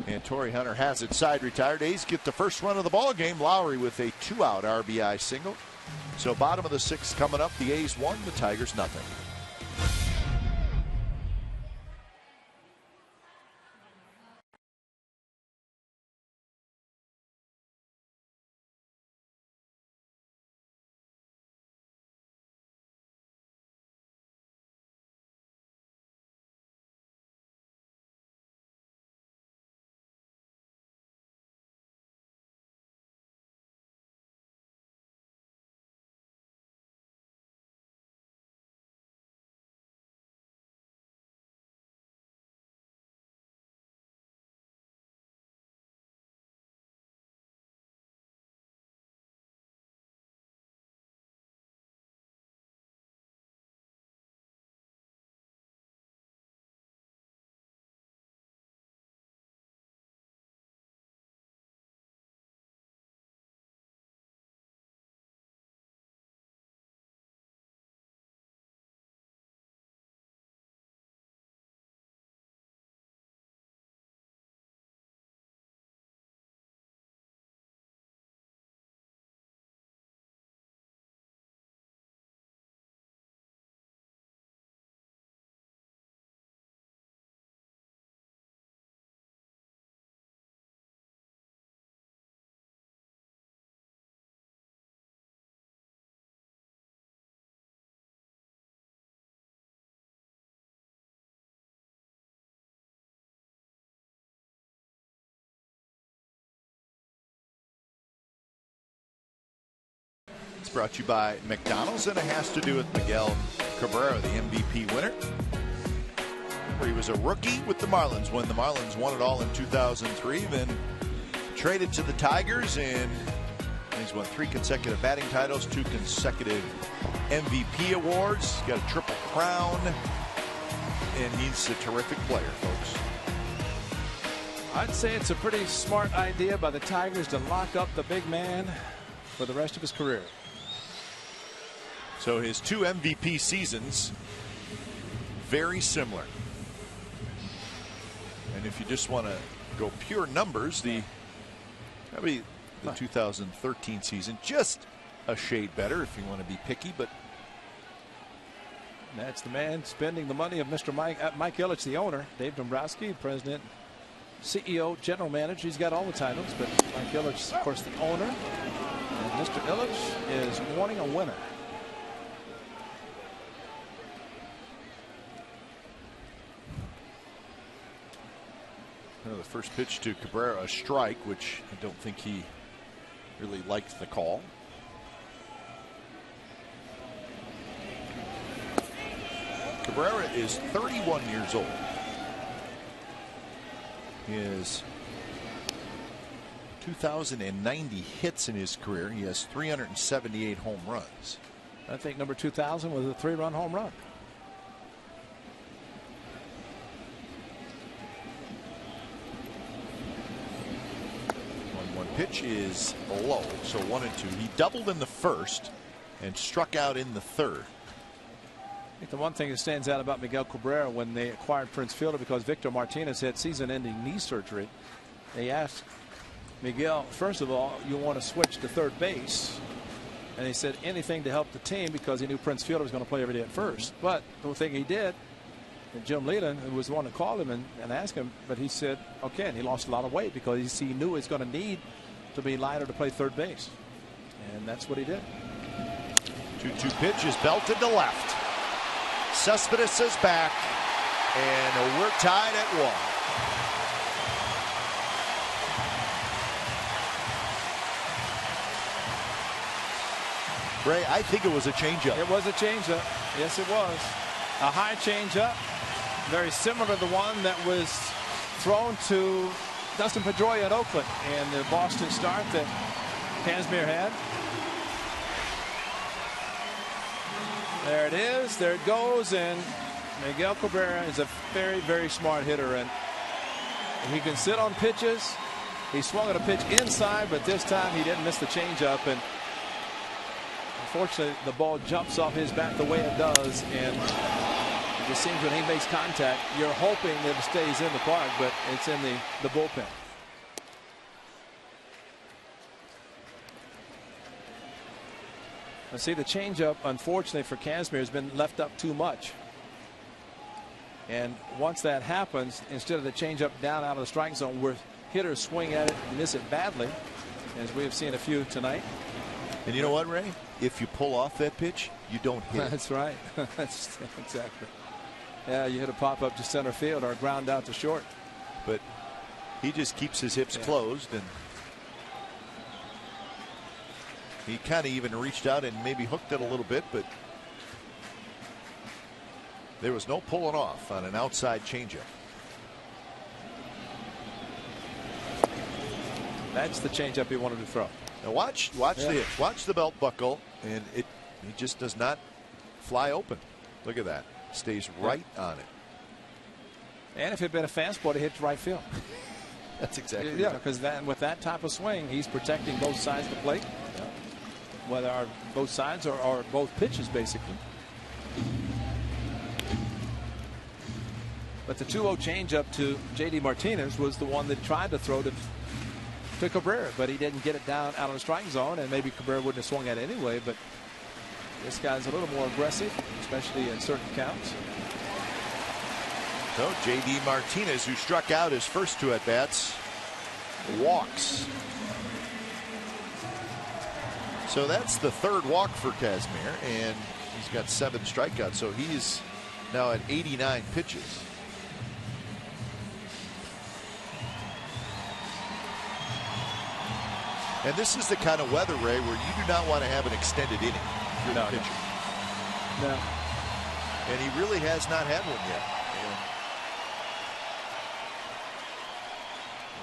And Torrey Hunter has it side retired. A's get the first run of the ball game. Lowry with a 2-out RBI single. So bottom of the 6th coming up. The A's 1, the Tigers nothing. It's brought to you by McDonald's, and it has to do with Miguel Cabrera, the MVP winner. Where he was a rookie with the Marlins when the Marlins won it all in 2003, then traded to the Tigers, and he's won 3 consecutive batting titles, 2 consecutive MVP awards. He's got a triple crown, and he's a terrific player, folks. I'd say it's a pretty smart idea by the Tigers to lock up the big man for the rest of his career. So his 2 MVP seasons, very similar. And if you just want to go pure numbers, probably the 2013 season just a shade better if you want to be picky, but that's the man spending the money of Mr. Mike Ilitch, the owner. Dave Dombrowski, president, CEO, general manager. He's got all the titles, but Mike Ilitch, of course, the owner. And Mr. Ilitch is wanting a winner. The first pitch to Cabrera, a strike, which I don't think he really liked the call. Cabrera is 31 years old. He has 2,090 hits in his career. He has 378 home runs. I think number 2,000 was a 3-run home run. One pitch is low, so 1-2. He doubled in the first and struck out in the third. I think the one thing that stands out about Miguel Cabrera when they acquired Prince Fielder, because Victor Martinez had season-ending knee surgery, they asked Miguel, first of all, you want to switch to third base? And he said anything to help the team, because he knew Prince Fielder was going to play every day at first. But the thing he did, and Jim Leland, who was the one that called him and asked him, but he said, okay, and he lost a lot of weight because he knew he was going to need to be lighter to play third base. And that's what he did. 2-2 pitch is belted to left. Cespedes is back, and we're tied at 1. Ray, I think it was a changeup. It was a changeup. Yes, it was. A high changeup, very similar to the one that was thrown to Dustin Pedroia at Oakland and the Boston start that Kazmir had. There it is. There it goes. And Miguel Cabrera is a very, very smart hitter, and he can sit on pitches. He swung at a pitch inside, but this time he didn't miss the changeup. And unfortunately, the ball jumps off his bat the way it does, and it just seems when he makes contact, you're hoping that it stays in the park, but it's in the bullpen. I see the changeup, unfortunately for Kazmir, has been left up too much. And once that happens, instead of the changeup down out of the strike zone where hitters swing at it and miss it badly, as we have seen a few tonight. And you know what, Ray? If you pull off that pitch, you don't hit it. That's right. That's exactly. Yeah, you hit a pop up to center field or a ground out to short. But he just keeps his hips closed, and he kind of even reached out and maybe hooked it a little bit, but there was no pulling off on an outside changeup. That's the changeup he wanted to throw. Now watch the belt buckle, and he just does not fly open. Look at that. Stays right on it. And if it had been a fastball, it hits right field. That's exactly right. Yeah, because with that type of swing, he's protecting both sides of the plate. Yeah. Whether both sides or both pitches, basically. But the 2-0 changeup to J.D. Martinez was the one that tried to throw to Cabrera, but he didn't get it down out of the strike zone, and maybe Cabrera wouldn't have swung at it anyway. But this guy's a little more aggressive, especially in certain counts. So J.D. Martinez, who struck out his first 2 at-bats, walks. So that's the 3rd walk for Kazmir, and he's got 7 strikeouts. So he's now at 89 pitches. And this is the kind of weather, Ray, where you do not want to have an extended inning if you're the pitcher. No. And he really has not had one yet.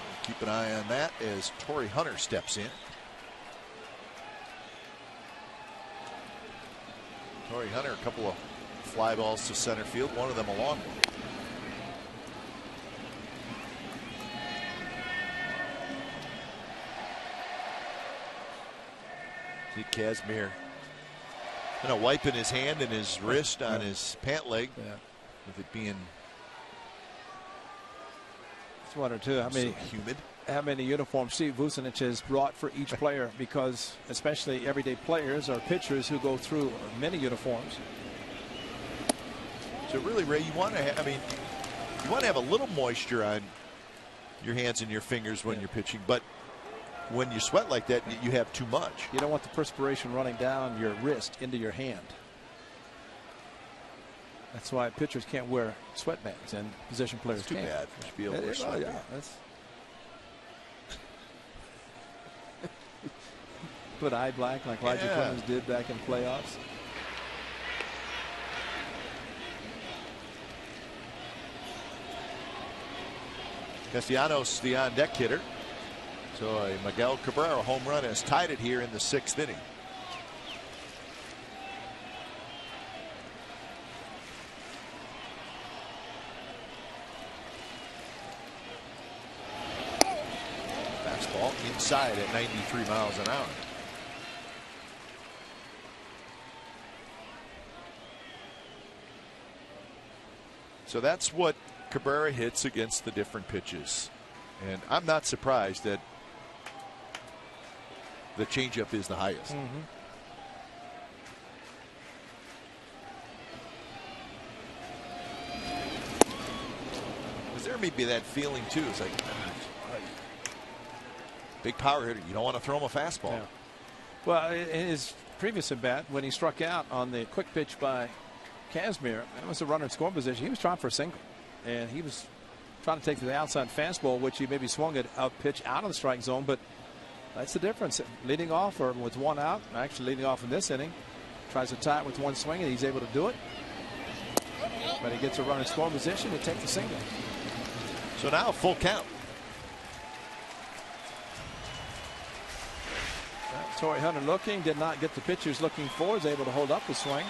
And keep an eye on that as Torrey Hunter steps in. Torrey Hunter, a couple of fly balls to center field, one of them a long one. See Kazmir wiping his hand and his wrist on his pant leg, with it being It's 1 or 2. How many humid? How many uniforms Steve Vucinich has brought for each player, because especially everyday players or pitchers who go through many uniforms. So really, Ray, you want to have, you want to have a little moisture on your hands and your fingers when you're pitching, but when you sweat like that, you have too much. You don't want the perspiration running down your wrist into your hand. That's why pitchers can't wear sweatbands and position players It's too can't. bad. You should be able to wear sweatbands. Yeah, that's put eye black like Roger Clemens did back in playoffs. Castellanos, the on-deck hitter. So a Miguel Cabrera home run has tied it here in the 6th inning. Fastball inside at 93 miles an hour. So that's what Cabrera hits against the different pitches. And I'm not surprised that the changeup is the highest. Because there may be that feeling too. It's like, big power hitter. You don't want to throw him a fastball. Yeah. Well, in his previous at bat, when he struck out on the quick pitch by Kazmir, that was a runner in scoring position. He was trying for a single, and he was trying to take the outside fastball, which he maybe swung it out pitch out of the strike zone. But that's the difference. Leading off or with one out, actually leading off in this inning, tries to tie it with one swing, and he's able to do it. But he gets a runner in scoring position to take the single. So now full count. Torrey Hunter looking, did not get the pitch he was looking for, is able to hold up the swing.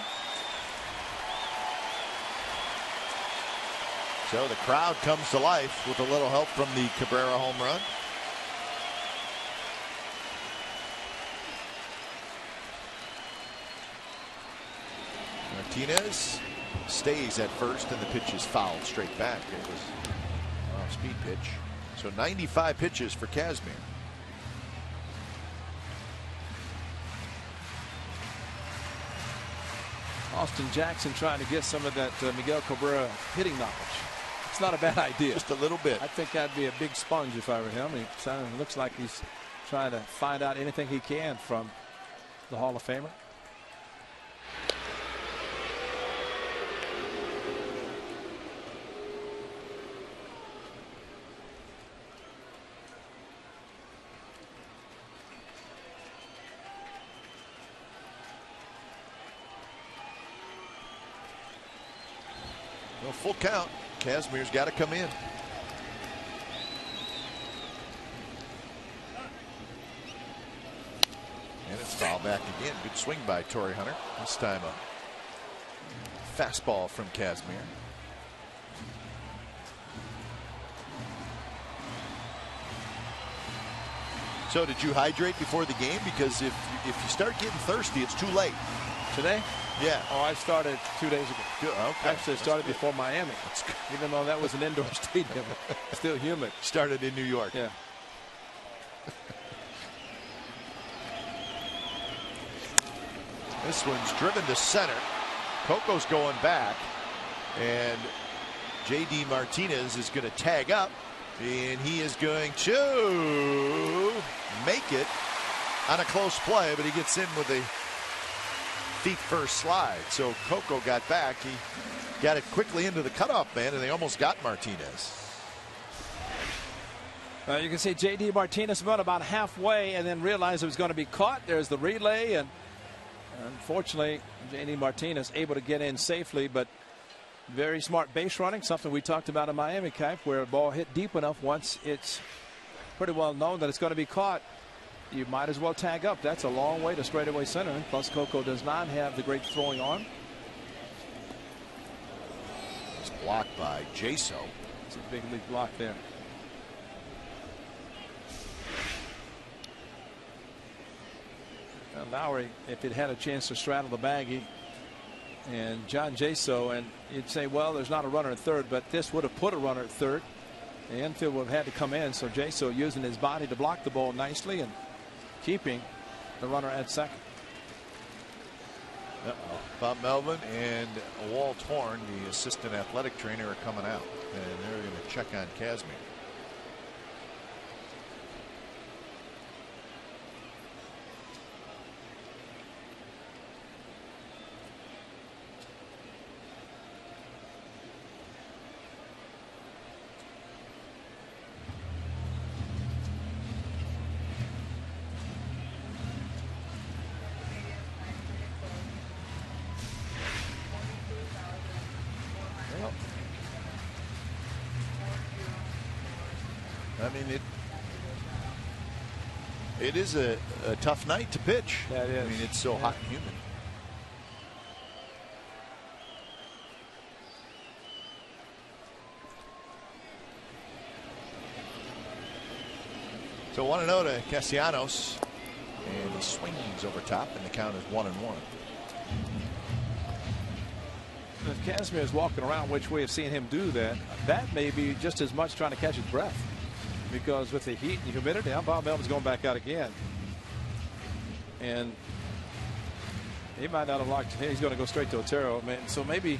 So the crowd comes to life with a little help from the Cabrera home run. Martinez stays at first, and the pitch is fouled straight back. It was an off-speed pitch. So 95 pitches for Kazmir. Austin Jackson trying to get some of that Miguel Cabrera hitting knowledge. It's not a bad idea. Just a little bit. I think I'd be a big sponge if I were him. It looks like he's trying to find out anything he can from the Hall of Famer. Well, full count. Kazmir's got to come in. And it's foul back again. Good swing by Torrey Hunter. This time a fastball from Kazmir. So did you hydrate before the game? Because if you start getting thirsty, it's too late. Today? Yeah. Oh, I started 2 days ago. Good. Okay. Actually, I started before Miami. Even though that was an indoor stadium, still humid. Started in New York. Yeah. This one's driven to center. Coco's going back, and J.D. Martinez is going to tag up, and he is going to make it on a close play, but he gets in with a feet first slide. So Coco got back. He got it quickly into the cutoff man, and they almost got Martinez. You can see J.D. Martinez went about halfway and then realized it was going to be caught. There's the relay, and unfortunately, J.D. Martinez able to get in safely, but very smart base running, something we talked about in Miami, Kipe, where a ball hit deep enough once it's pretty well known that it's going to be caught. You might as well tag up. That's a long way to straightaway center. Plus, Coco does not have the great throwing arm. It's blocked by Jaso. It's a big league block there. Lowry, if it had a chance to straddle the bag, and John Jaso, and you'd say, well, there's not a runner at third, but this would have put a runner at third. The infield would have had to come in, so Jaso using his body to block the ball nicely and keeping the runner at second. Bob Melvin and Walt Horn, the assistant athletic trainer, are coming out, and they're going to check on Kazmir. mean, it is a tough night to pitch. Yeah, it is. I mean, it's so hot and humid. So 1-0 to Castellanos, and he swings over top, and the count is 1-1. If Casimir is walking around, which we have seen him do that may be just as much trying to catch his breath, because with the heat and humidity, now Bob Melvin's going back out again, and he might not have locked. He's going to go straight to Otero. So maybe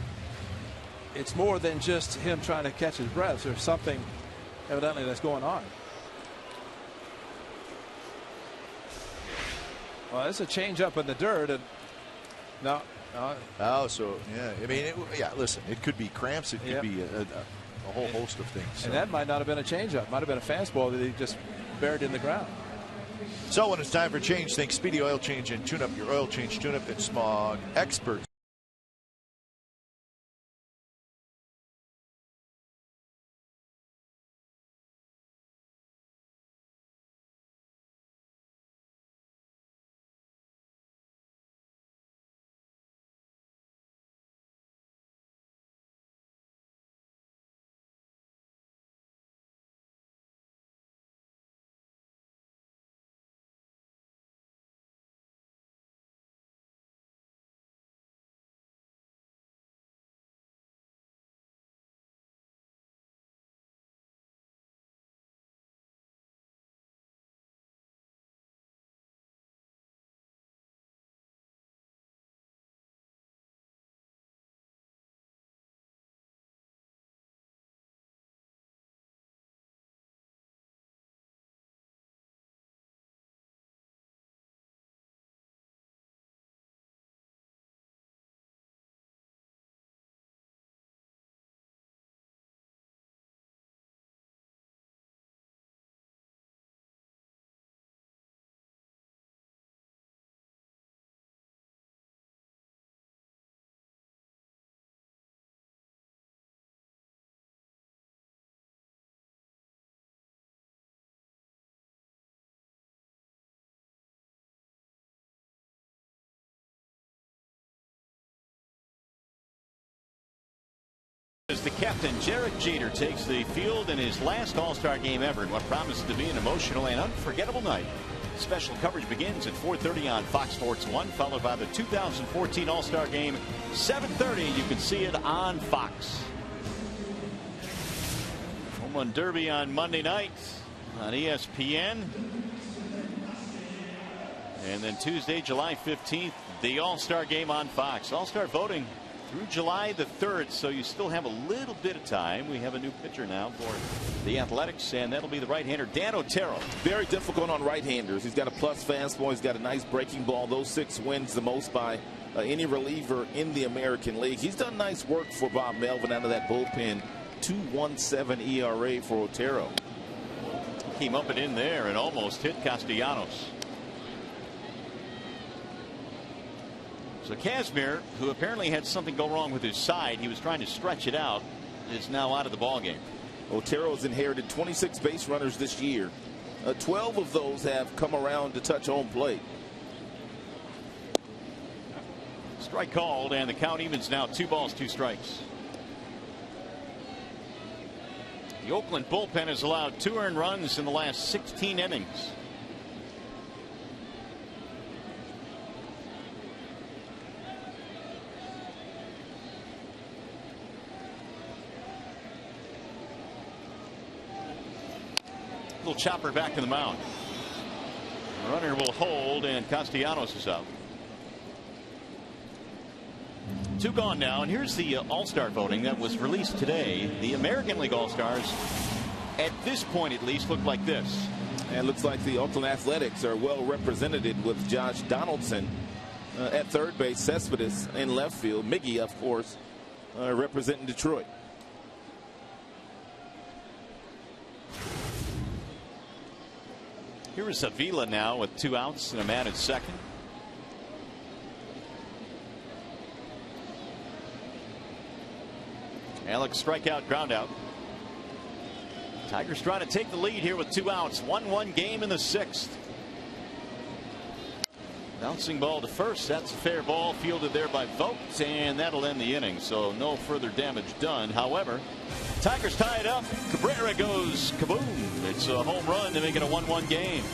it's more than just him trying to catch his breath. There's something evidently that's going on. Well, there's a change up in the dirt, and no. Oh, so yeah. I mean, listen, it could be cramps. It could be a whole host of things. And that might not have been a changeup. Might have been a fastball that he just buried in the ground. So when it's time for change, think Speedy Oil Change and Tune Up your oil change, tune up, and smog experts. As the captain, Jarek Jeter, takes the field in his last All-Star game ever in what promises to be an emotional and unforgettable night. Special coverage begins at 4:30 on Fox Sports 1, followed by the 2014 All-Star Game, 7:30. You can see it on Fox. Home Run Derby on Monday night on ESPN. And then Tuesday, July 15th, the All-Star Game on Fox. All-Star voting through July the 3rd, so you still have a little bit of time. We have a new pitcher now for the Athletics, and that'll be the right-hander Dan Otero. Very difficult on right-handers. He's got a plus fastball. He's got a nice breaking ball. Those 6 wins, the most by any reliever in the American League. He's done nice work for Bob Melvin out of that bullpen. 2.17 ERA for Otero. Came up and in there and almost hit Castellanos. So Casimir, who apparently had something go wrong with his side, he was trying to stretch it out, is now out of the ballgame. Otero has inherited 26 base runners this year. 12 of those have come around to touch home plate. Strike called, and the count evens now 2 balls, 2 strikes. The Oakland bullpen has allowed 2 earned runs in the last 16 innings. Little chopper back to the mound. The runner will hold, and Castellanos is out. 2 gone now, and here's the All-Star voting that was released today. The American League All-Stars, at this point at least, look like this. And it looks like the Oakland Athletics are well represented with Josh Donaldson at third base, Cespedes in left field, Miggy, of course, representing Detroit. Here is Avila now with 2 outs and a man at second. Alex strikeout, ground out. Tigers trying to take the lead here with 2 outs. 1-1 game in the 6th. Bouncing ball to first. That's a fair ball fielded there by Vogt, and that'll end the inning. So no further damage done. However, Tigers tie it up. Cabrera goes kaboom. It's a home run to make it a 1-1 game.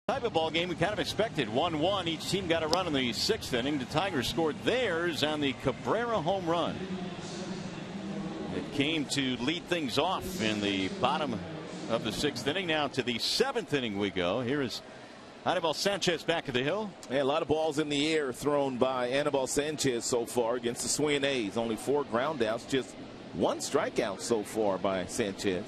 Type of ball game we kind of expected. 1-1. Each team got a run in the 6th inning. The Tigers scored theirs on the Cabrera home run. It came to lead things off in the bottom of the 6th inning. Now to the 7th inning we go. Here is Anibal Sanchez back at the hill. Yeah, a lot of balls in the air thrown by Anibal Sanchez so far against the swinging A's. Only 4 ground outs, just 1 strikeout so far by Sanchez.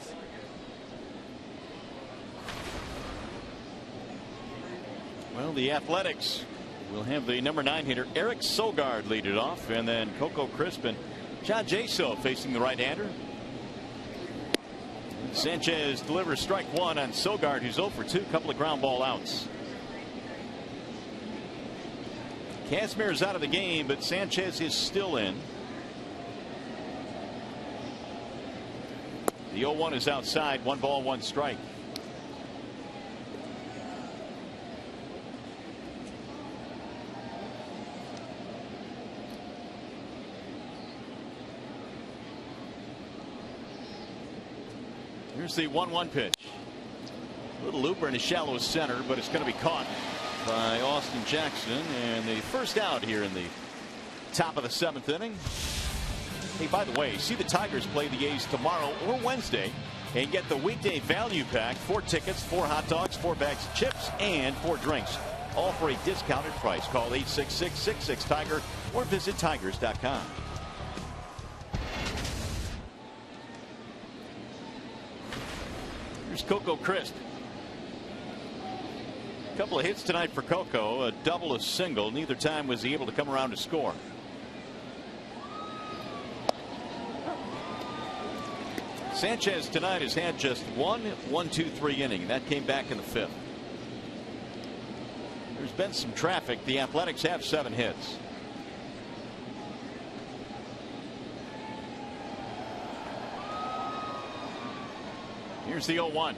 Well, the Athletics will have the number 9 hitter Eric Sogard lead it off, and then Coco Crisp and John Jaso facing the right-hander. Sanchez delivers strike 1 on Sogard, who's 0 for 2, couple of ground ball outs. Kazmir's out of the game, but Sanchez is still in. The 0-1 is outside, 1 ball, 1 strike. Here's the 1-1 pitch. Little looper in the shallow center, but it's going to be caught by Austin Jackson, and the first out here in the top of the 7th inning. Hey, by the way, see the Tigers play the A's tomorrow or Wednesday and get the weekday value pack: 4 tickets, 4 hot dogs, 4 bags of chips, and 4 drinks, all for a discounted price. Call 866-66-TIGER or visit tigers.com. Here's Coco Crisp. A couple of hits tonight for Coco, a double, a single. Neither time was he able to come around to score. Sanchez tonight has had just 1 1-2-3 inning. That came back in the 5th. There's been some traffic. The Athletics have 7 hits. Here's the 0-1.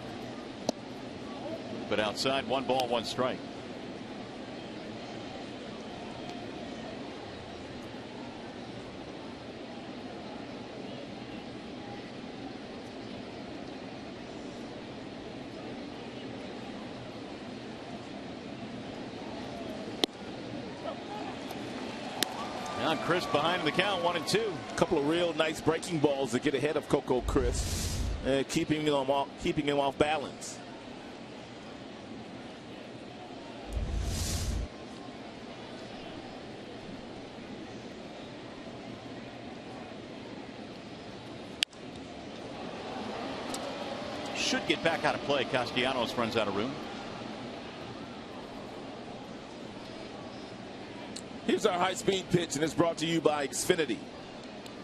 But outside, 1 ball, 1 strike. Now Crisp behind the count, 1-2. A couple of real nice breaking balls to get ahead of Coco Crisp. keeping him off balance. Should get back out of play. Castellanos runs out of room. Here's our high-speed pitch, and it's brought to you by Xfinity.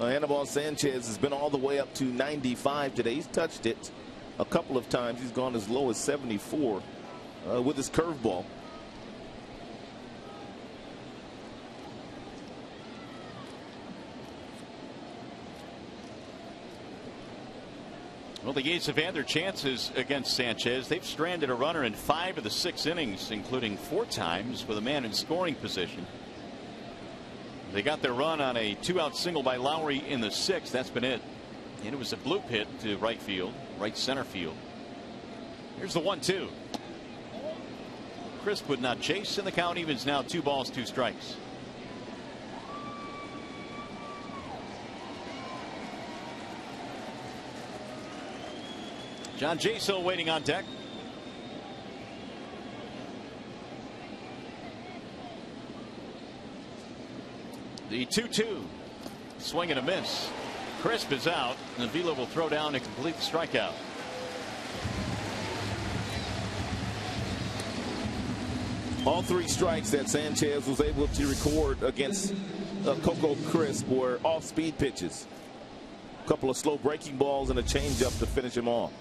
Anibal Sanchez has been all the way up to 95 today. He's touched it a couple of times. He's gone as low as 74 with his curveball. Well, the A's have had their chances against Sanchez. They've stranded a runner in 5 of the 6 innings, including 4 times with a man in scoring position. They got their run on a 2-out single by Lowry in the 6th. That's been it. And it was a bloop hit to right field, right center field. Here's the 1-2. Crisp would not chase, and the count evens now 2 balls, 2 strikes. John Jaso waiting on deck. The 2-2. Swing and a miss. Crisp is out, and Avila will throw down a complete strikeout. All 3 strikes that Sanchez was able to record against Coco Crisp were off-speed pitches. A couple of slow breaking balls and a changeup to finish him off.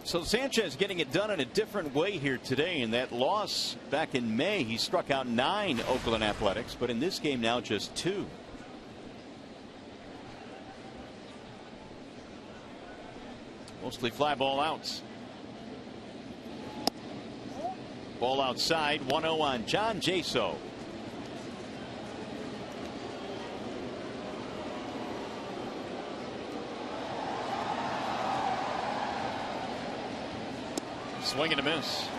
So Sanchez getting it done in a different way here today. In that loss back in May, he struck out 9 Oakland Athletics, but in this game now just 2. Mostly fly ball outs. Ball outside, 1-0 on John Jaso. Swing and a miss.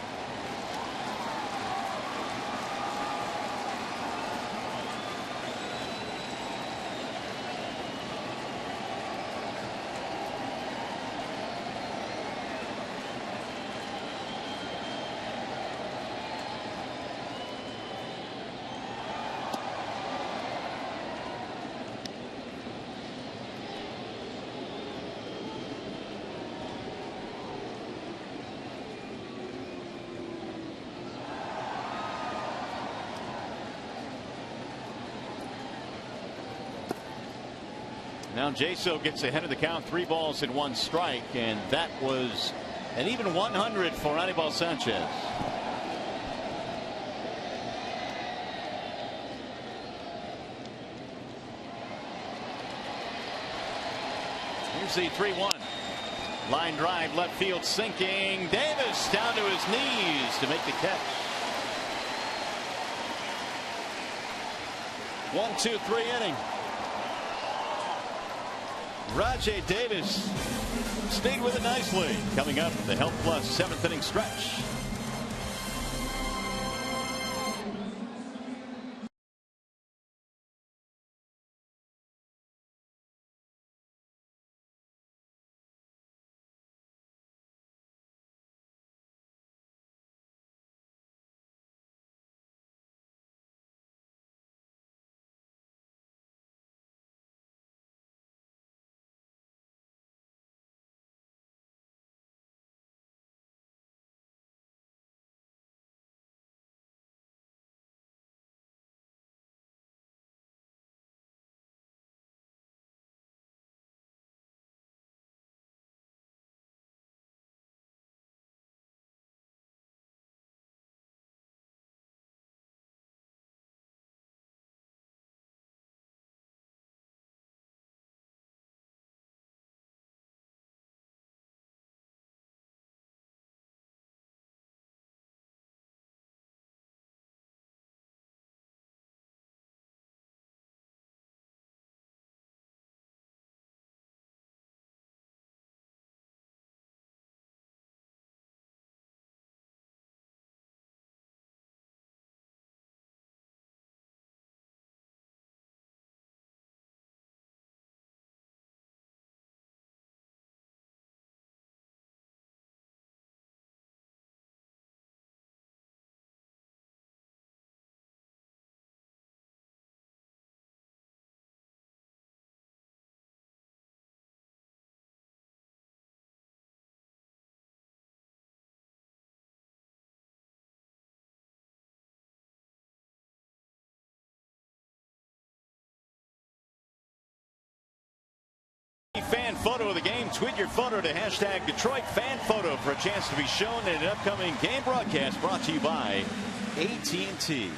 Now Jaso gets ahead of the count, 3 balls and 1 strike, and that was an even 100 for Anibal Sanchez. Here's the 3-1. Line drive, left field sinking. Davis down to his knees to make the catch. 1-2-3 inning. Rajay Davis stayed with it nicely. Coming up, the Health Plus 7th inning stretch. fan photo of the game. Tweet your photo to hashtag Detroit Fan Photo for a chance to be shown in an upcoming game broadcast brought to you by AT&T.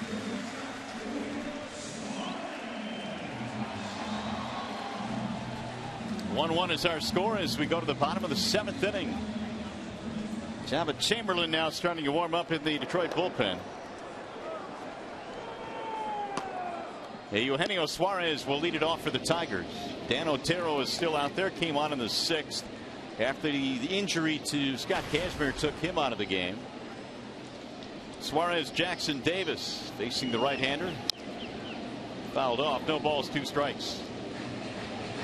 One is our score as we go to the bottom of the 7th inning. Java Chamberlain now starting to warm up in the Detroit bullpen. Eugenio Suarez will lead it off for the Tigers. Dan Otero is still out there, came on in the 6th after the injury to Scott Kazmir took him out of the game. Suarez, Jackson Davis facing the right-hander. Fouled off, no balls, 2 strikes.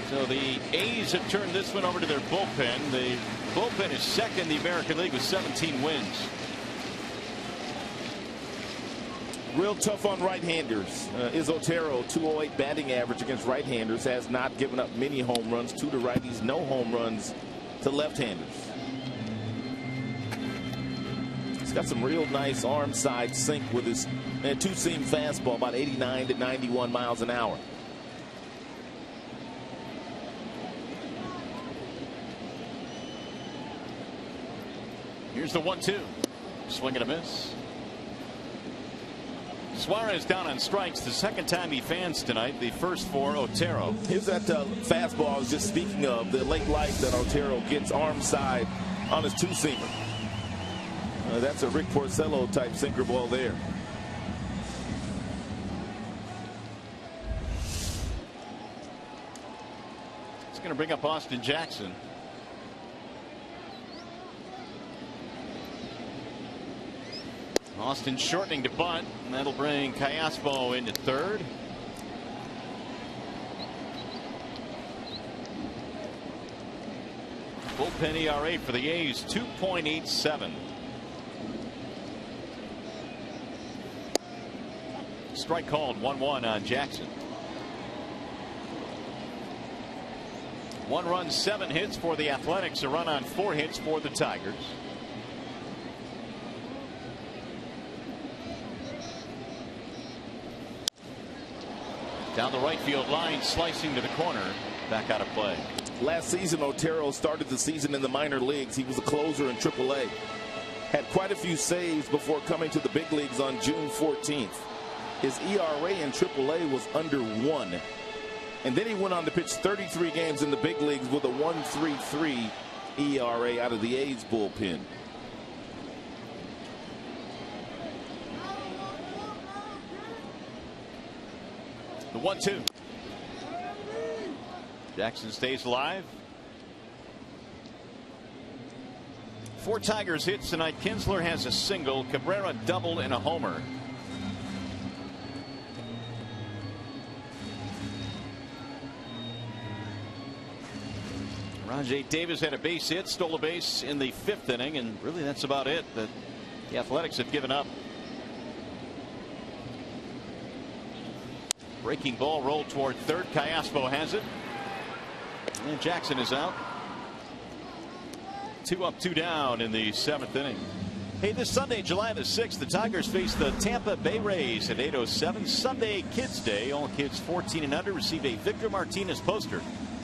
So the A's have turned this one over to their bullpen. The bullpen is second in the American League with 17 wins. Real tough on right-handers. Is Otero, 208 batting average against right-handers, has not given up many home runs to the righties, no home runs to left-handers. He's got some real nice arm side sink with his two-seam fastball, about 89 to 91 miles an hour. Here's the 1-2. Swing and a miss. Suarez down on strikes, the second time he fans tonight, the first for Otero. Here's that fastball I was just speaking of, the late life that Otero gets arm side on his two-seamer. That's a Rick Porcello type sinker ball there. It's going to bring up Austin Jackson. Austin shortening to bunt, and that'll bring Callaspo into third. Bullpen ERA for the A's 2.87. Strike called, 1-1 on Jackson. 1 run, 7 hits for the Athletics, a run on 4 hits for the Tigers. Down the right field line, slicing to the corner, back out of play. Last season, Otero started the season in the minor leagues. He was a closer in AAA. Had quite a few saves before coming to the big leagues on June 14th. His ERA in AAA was under 1. And then he went on to pitch 33 games in the big leagues with a 1.33 ERA out of the A's bullpen. The 1-2. Jackson stays alive. 4 Tigers hits tonight. Kinsler has a single, Cabrera double, and a homer. Rajay Davis had a base hit, stole a base in the 5th inning, and really that's about it that the Athletics have given up. Breaking ball rolled toward third. Callaspo has it. And Jackson is out. 2 up, 2 down in the 7th inning. Hey, this Sunday, July the 6th, the Tigers face the Tampa Bay Rays at 8:07. Sunday Kids Day. All kids 14 and under receive a Victor Martinez poster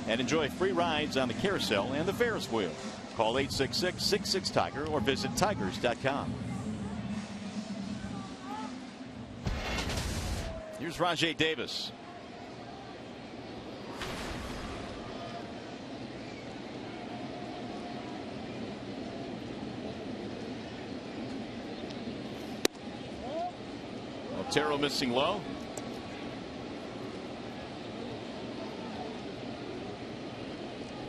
and enjoy free rides on the carousel and the Ferris wheel. Call 866-66-TIGER or visit tigers.com. Here's Rajay Davis. Otero missing low.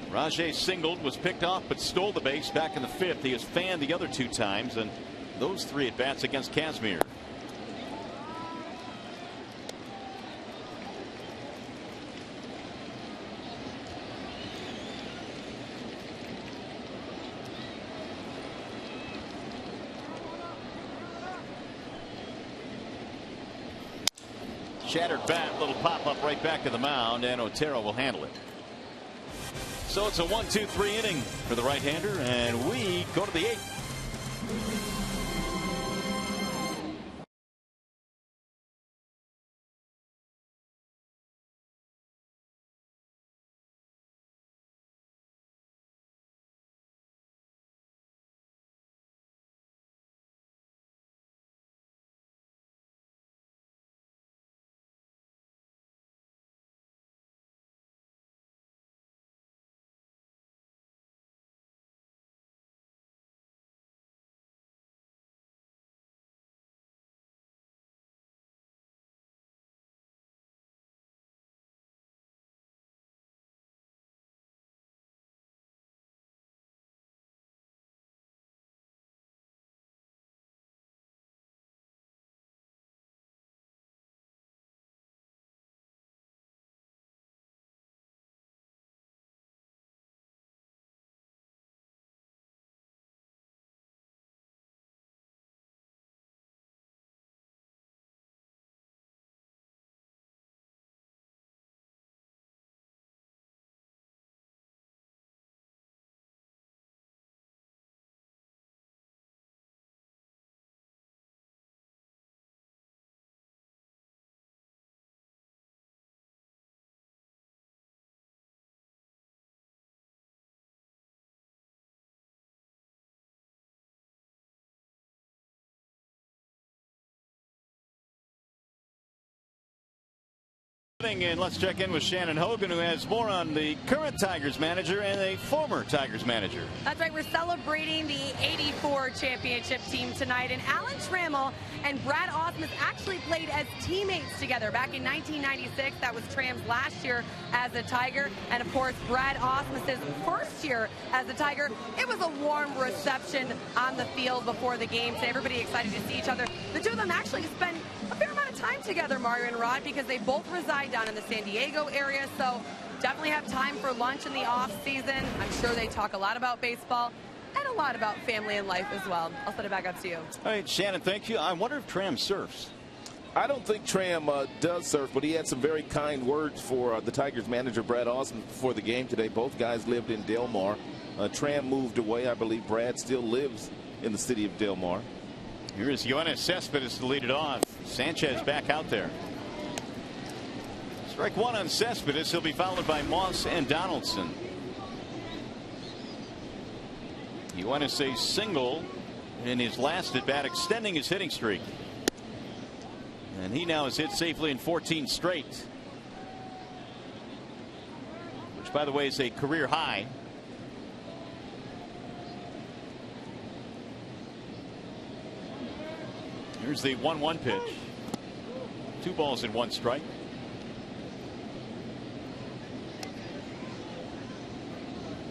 Rajay singled, was picked off, but stole the base back in the 5th. He has fanned the other 2 times, and those 3 at bats against Kazmir. Shattered bat, little pop up right back to the mound, and Otero will handle it. So it's a 1-2-3 inning for the right-hander, and we go to the 8th. And let's check in with Shannon Hogan, who has more on the current Tigers manager and a former Tigers manager. That's right. We're celebrating the '84 championship team tonight. And Alan Trammell and Brad Ausmus actually played as teammates together back in 1996. That was Tram's last year as a Tiger. And, of course, Brad Ausmus's first year as a Tiger. It was a warm reception on the field before the game. So everybody excited to see each other. The two of them actually spent a fair amount of time together, Mario and Rod, because they both reside down in the San Diego area, so definitely have time for lunch in the off season. I'm sure they talk a lot about baseball and a lot about family and life as well. I'll set it back up to you. All right, Shannon, thank you. I wonder if Tram surfs. I don't think Tram does surf, but he had some very kind words for the Tigers manager Brad Ausmus before the game today. Both guys lived in Del Mar. Tram moved away. I believe Brad still lives in the city of Del Mar. Here is Yoenis Cespedes to lead it off. Sanchez back out there. Strike one on Cespedes. He'll be followed by Moss and Donaldson. Yoenis a single in his last at bat, extending his hitting streak. And he now has hit safely in 14 straight, which, by the way, is a career high. Here's the 1-1 pitch. 2 balls and 1 strike.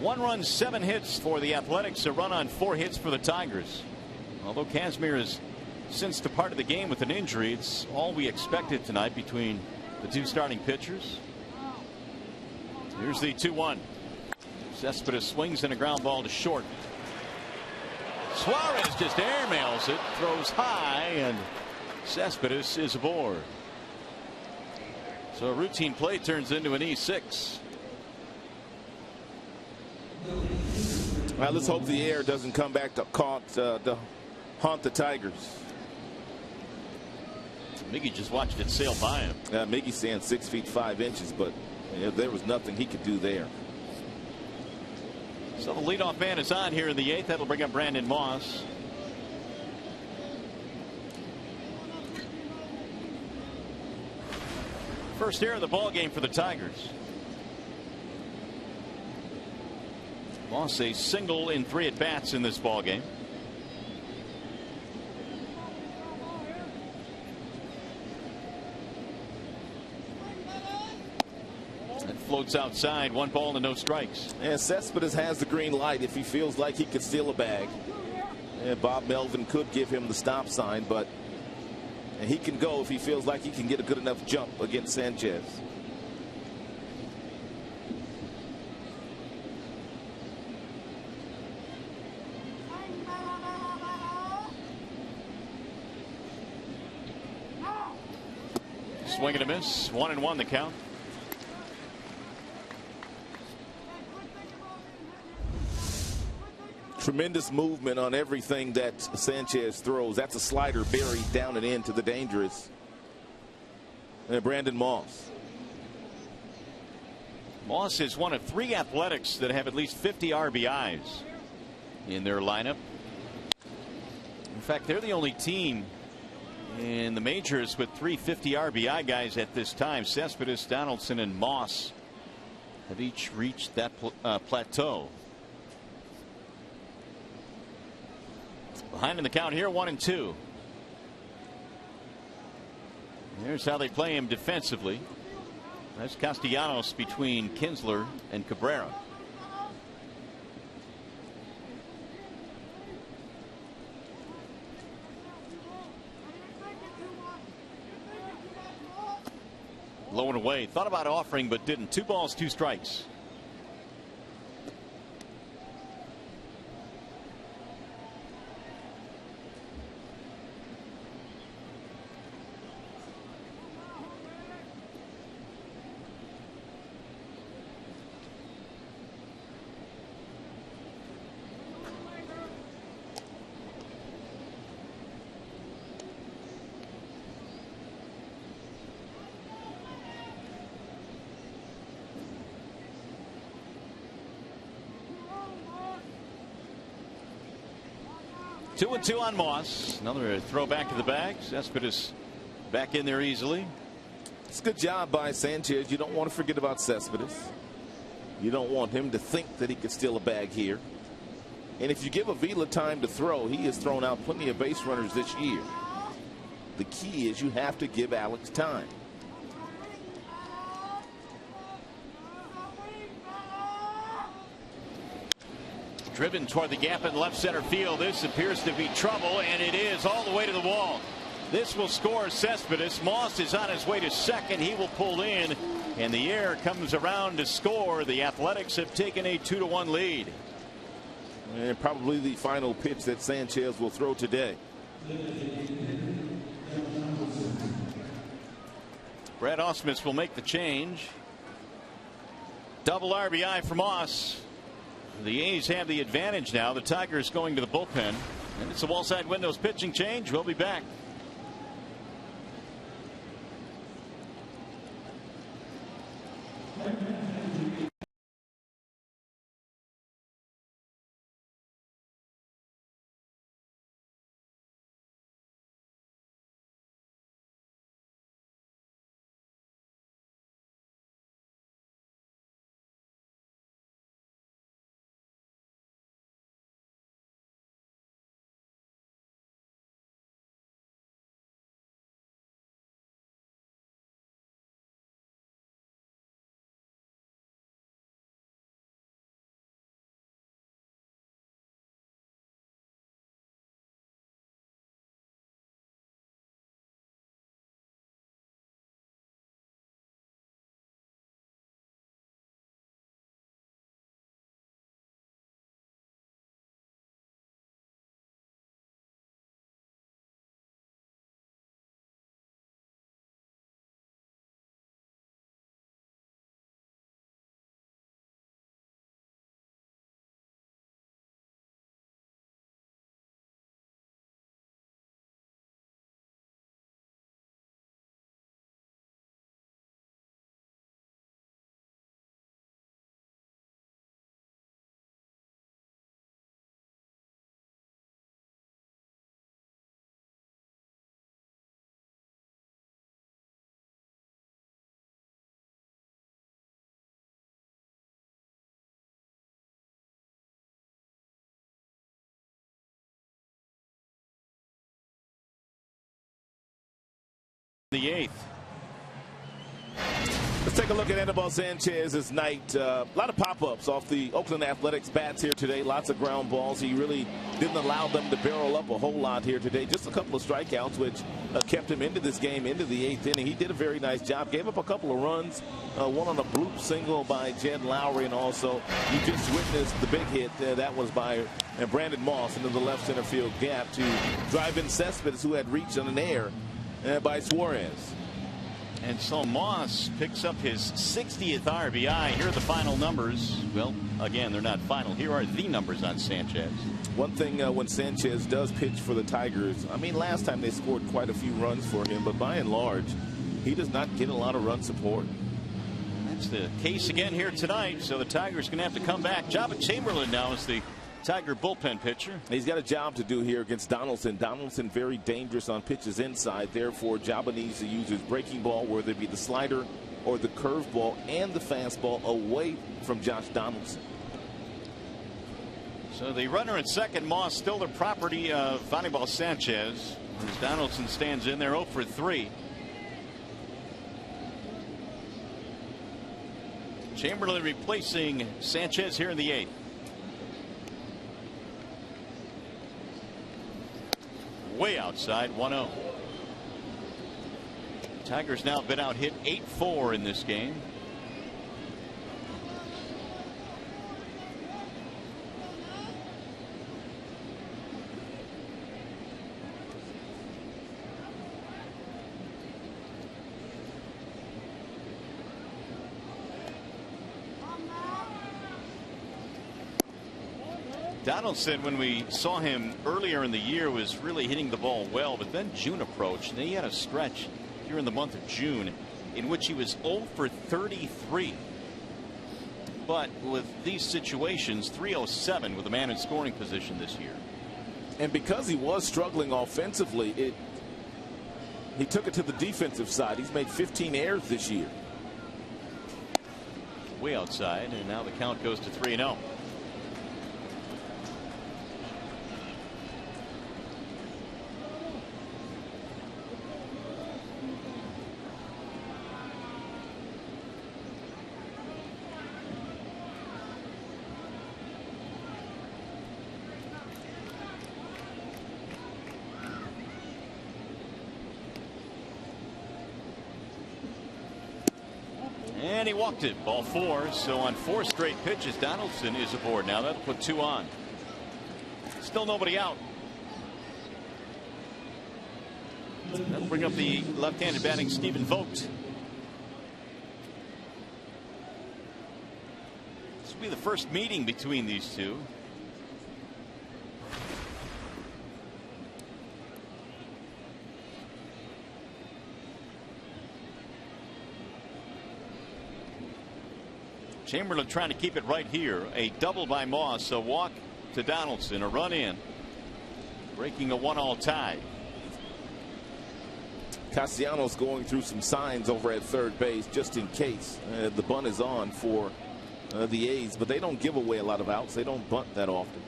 One run, 7 hits for the Athletics, a run on 4 hits for the Tigers. Although Kazmir has since departed the game with an injury, it's all we expected tonight between the 2 starting pitchers. Here's the 2-1. Cespedes swings in a ground ball to short. Suarez just airmails it, throws high, and Cespedes is aboard. So a routine play turns into an E6. Well, let's hope the air doesn't come back to haunt the Tigers. Miggy just watched it sail by him. Miggy stands 6 feet 5 inches, but there was nothing he could do there. So the leadoff man is on here in the 8th. That'll bring up Brandon Moss. First error of the ball game for the Tigers. Moss a single in 3 at bats in this ball game. It floats outside. 1 ball and no strikes. And Cespedes has the green light if he feels like he could steal a bag. And Bob Melvin could give him the stop sign, but he can go if he feels like he can get a good enough jump against Sanchez. Swing and a miss. 1-1 the count. Tremendous movement on everything that Sanchez throws. That's a slider buried down and into the dangerous. And Brandon Moss. Moss is one of 3 Athletics that have at least 50 RBIs in their lineup. In fact, they're the only team in the majors with 3 50 RBI guys at this time. Cespedes, Donaldson, and Moss have each reached that plateau. Behind in the count here, 1-2. Here's how they play him defensively. That's Castellanos between Kinsler and Cabrera. Low and away. Thought about offering but didn't. 2 balls, 2 strikes. Two and two on Moss. Another throw back to the bag. Cespedes back in there easily. It's a good job by Sanchez. You don't want to forget about Cespedes. You don't want him to think that he could steal a bag here. And if you give Avila time to throw, he has thrown out plenty of base runners this year. The key is you have to give Alex time. Driven toward the gap in left center field. This appears to be trouble, and it is all the way to the wall. This will score Cespedes. Moss is on his way to second. He will pull in, and the air comes around to score. The Athletics have taken a 2-1 lead. And probably the final pitch that Sanchez will throw today. Brad Ausmus will make the change. Double RBI for Moss. The A's have the advantage now. The Tigers going to the bullpen. And it's a Wallside Windows pitching change. We'll be back. The eighth. Let's take a look at Anibal Sanchez's night. A lot of pop-ups off the Oakland Athletics bats here today. Lots of ground balls. He really didn't allow them to barrel up a whole lot here today. Just a couple of strikeouts, which kept him into this game, into the eighth inning. He did a very nice job. Gave up a couple of runs. One on a bloop single by Jed Lowry, and also you just witnessed the big hit. That was by Brandon Moss into the left center field gap to drive in Cespedes, who had reached on an air by Suarez. And so Moss picks up his 60th RBI. Here are the final numbers. Well, again, they're not final. Here are the numbers on Sanchez. One thing when Sanchez does pitch for the Tigers, I mean, last time they scored quite a few runs for him, but by and large, he does not get a lot of run support. That's the case again here tonight. So the Tigers going to have to come back. Jabba Chamberlain now is the Tiger bullpen pitcher. He's got a job to do here against Donaldson. Donaldson very dangerous on pitches inside. Therefore, Jabba needs to use his breaking ball, whether it be the slider or the curveball and the fastball, away from Josh Donaldson. So the runner at second, Moss, still the property of Anibal Sanchez, as Donaldson stands in there 0 for 3. Chamberlain replacing Sanchez here in the eighth. Way outside, 1-0. Tigers now been out hit 8-4 in this game. Donaldson, when we saw him earlier in the year, was really hitting the ball well, but then June approached, and he had a stretch here in the month of June in which he was 0 for 33. But with these situations, 307 with a man in scoring position this year. And because he was struggling offensively, He took it to the defensive side. He's made 15 errors this year. Way outside, and now the count goes to 3-0. And he walked it. Ball 4. So on 4 straight pitches, Donaldson is aboard. Now that'll put 2 on. Still nobody out. That'll bring up the left-handed batting Stephen Vogt. This will be the first meeting between these two. Chamberlain trying to keep it right here. A double by Moss, a walk to Donaldson, a run in, breaking a 1-all tie. Castellanos going through some signs over at third base just in case. The bunt is on for the A's, but they don't give away a lot of outs. They don't bunt that often.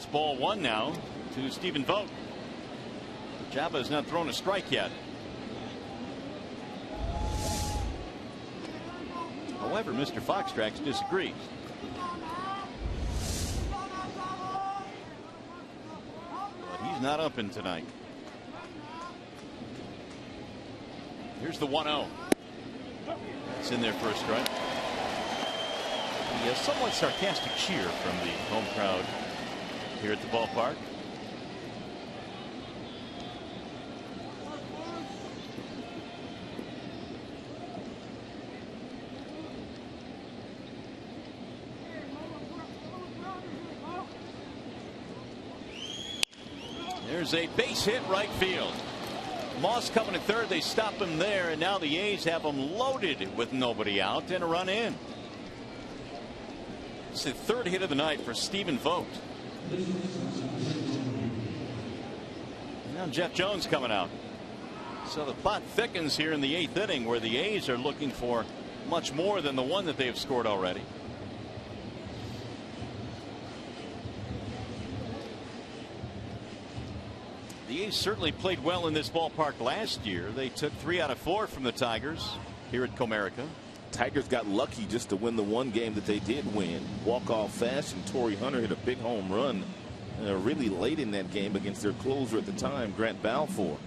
Ball 1 now to Stephen Vogt. Jabba has not thrown a strike yet. However, Mr. Foxtrax disagrees. But he's not up in tonight. Here's the 1-0. It's in there for a strike. The somewhat sarcastic cheer from the home crowd here at the ballpark. There's a base hit right field. Moss coming at third. They stop him there, and now the A's have him loaded with nobody out and a run in. It's the 3rd hit of the night for Stephen Vogt. Now Jeff Jones coming out. So the plot thickens here in the 8th inning, where the A's are looking for much more than the one that they have scored already. The A's certainly played well in this ballpark last year. They took 3 out of 4 from the Tigers here at Comerica. Tigers got lucky just to win the one game that they did win. Walk-off fashion. Torrey Hunter hit a big home run really late in that game against their closer at the time, Grant Balfour.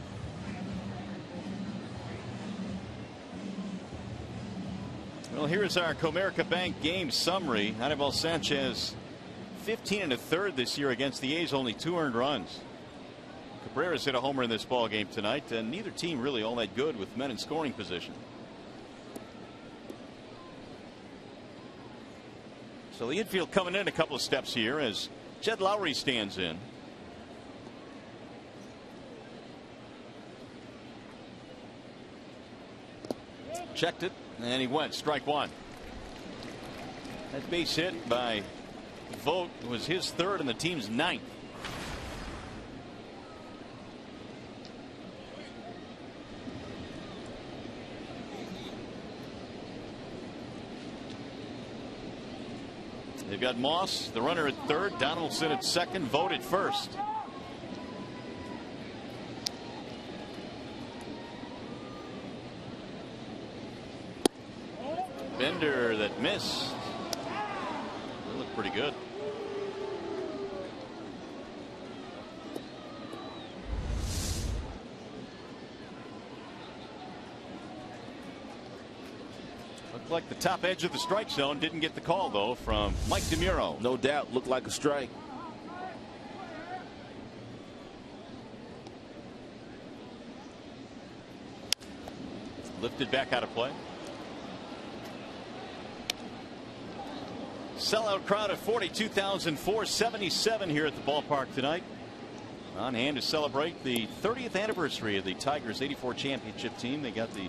Well, here's our Comerica Bank game summary. Anibal Sanchez 15 1/3 this year against the A's, only 2 earned runs. Cabrera's hit a homer in this ball game tonight, and neither team really all that good with men in scoring position. So the infield coming in a couple of steps here as Jed Lowry stands in. Checked it, and he went. Strike 1. That base hit by Vogt was his 3rd and the team's 9th. They've got Moss, the runner, at 3rd, Donaldson at 2nd, Vogt at 1st. Bender that missed. They look pretty good. Looked like the top edge of the strike zone. Didn't get the call, though, from Mike DeMuro. No doubt. Looked like a strike. Lifted back out of play. Sellout crowd of 42,477 here at the ballpark tonight on hand to celebrate the 30th anniversary of the Tigers '84 championship team. They got the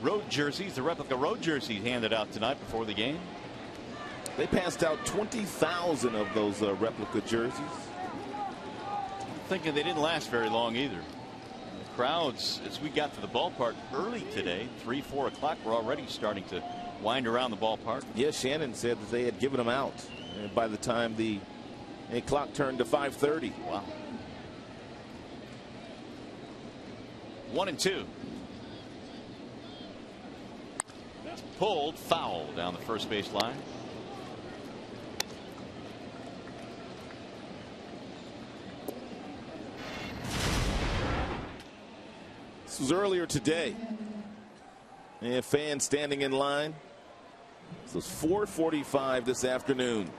road jerseys, the replica road jerseys, handed out tonight before the game. They passed out 20,000 of those replica jerseys. I'm thinking they didn't last very long either. The crowds, as we got to the ballpark early today, 3, 4 o'clock, were already starting to wind around the ballpark. Yes, Shannon said that they had given them out by the time the clock turned to 5:30. Wow. 1-2. Pulled, foul down the first base line. This was earlier today. And fans standing in line. This was 4:45 this afternoon.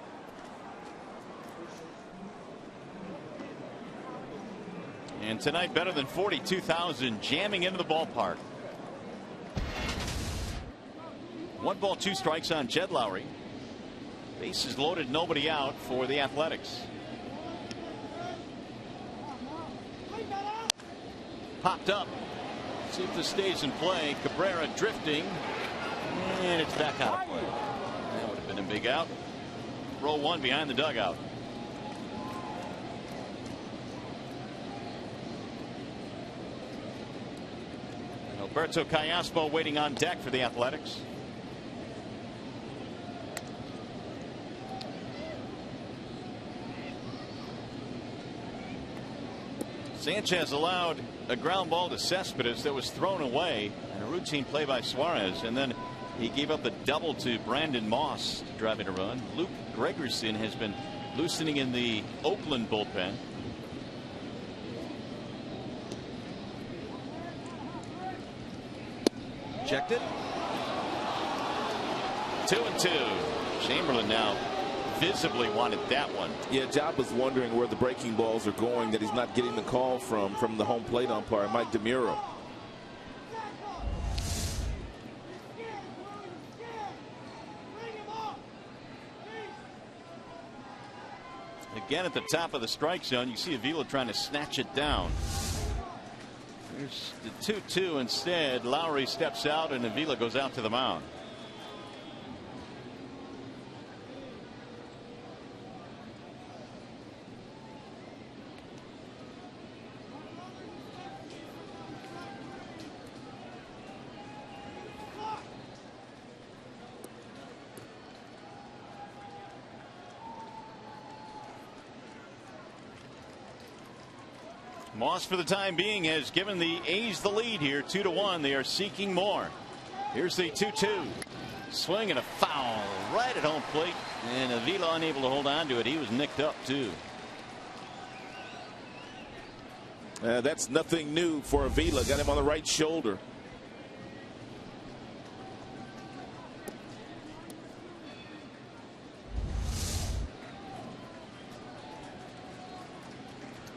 And tonight, better than 42,000 jamming into the ballpark. 1 ball, 2 strikes on Jed Lowry. Bases loaded, nobody out for the Athletics. Popped up. See if this stays in play. Cabrera drifting. And it's back out of play. That would have been a big out. Roll 1 behind the dugout. And Alberto Callaspo waiting on deck for the Athletics. Sanchez allowed a ground ball to Cespedes that was thrown away, and a routine play by Suarez, and then he gave up the double to Brandon Moss to drive in a run. Luke Gregerson has been loosening in the Oakland bullpen. Checked it. 2-2. Chamberlain now visibly wanted that one. Yeah, Job was wondering where the breaking balls are going that he's not getting the call from the home plate umpire, Mike DeMuro. Again at the top of the strike zone, you see Avila trying to snatch it down. There's the 2-2 instead. Lowry steps out and Avila goes out to the mound. Moss, for the time being, has given the A's the lead here, 2-1. They are seeking more. Here's the 2-2. Swing and a foul right at home plate, and Avila unable to hold on to it. He was nicked up too. That's nothing new for Avila. Got him on the right shoulder.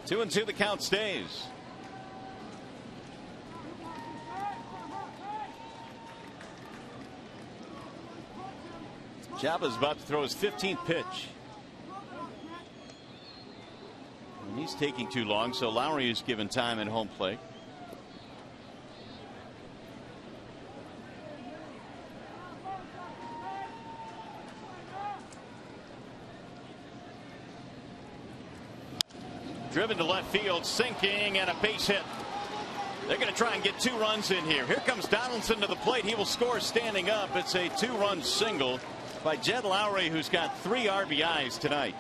Two and two, the count stays. Jaba's about to throw his 15th pitch. And he's taking too long, so Lowry is given time at home plate. Driven to left field, sinking, and a base hit. They're going to try and get 2 runs in here. Here comes Donaldson to the plate. He will score standing up. It's a 2-run single by Jed Lowry, who's got 3 RBIs tonight.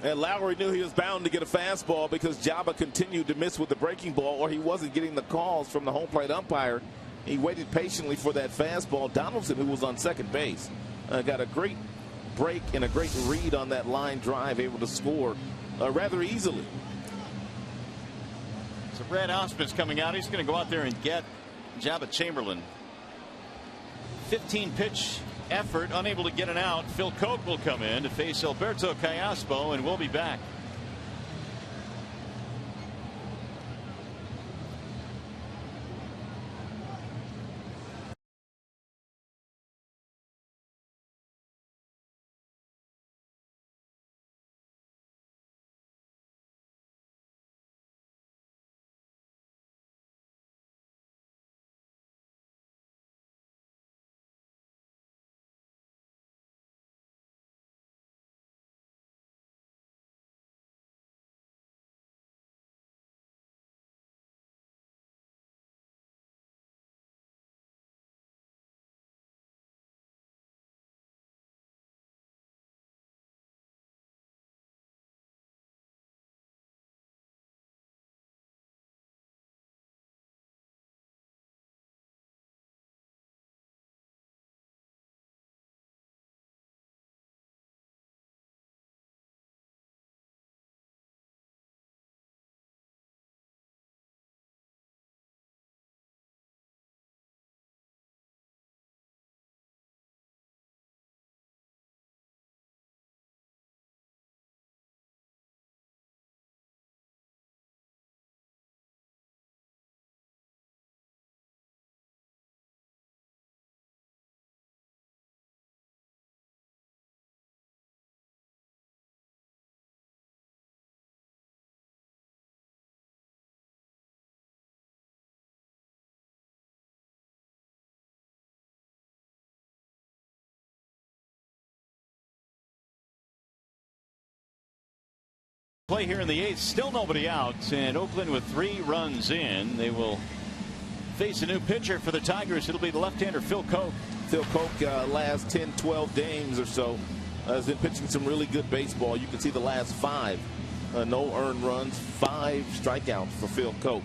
And Lowry knew he was bound to get a fastball because Jaba continued to miss with the breaking ball, or he wasn't getting the calls from the home plate umpire. He waited patiently for that fastball. Donaldson, who was on second base, got a great break and a great read on that line drive, able to score rather easily. So Brad Ausmus coming out. He's going to go out there and get Jaba Chamberlain. 15-pitch effort, unable to get an out. Phil Koch will come in to face Alberto Callaspo, and we'll be back. Play here in the 8th, still nobody out, and Oakland with 3 runs in. They will face a new pitcher for the Tigers. It'll be the left-hander Phil Koch. Phil Koch, last 10, 12 games or so, has been pitching some really good baseball. You can see the last 5, no earned runs, 5 strikeouts for Phil Koch.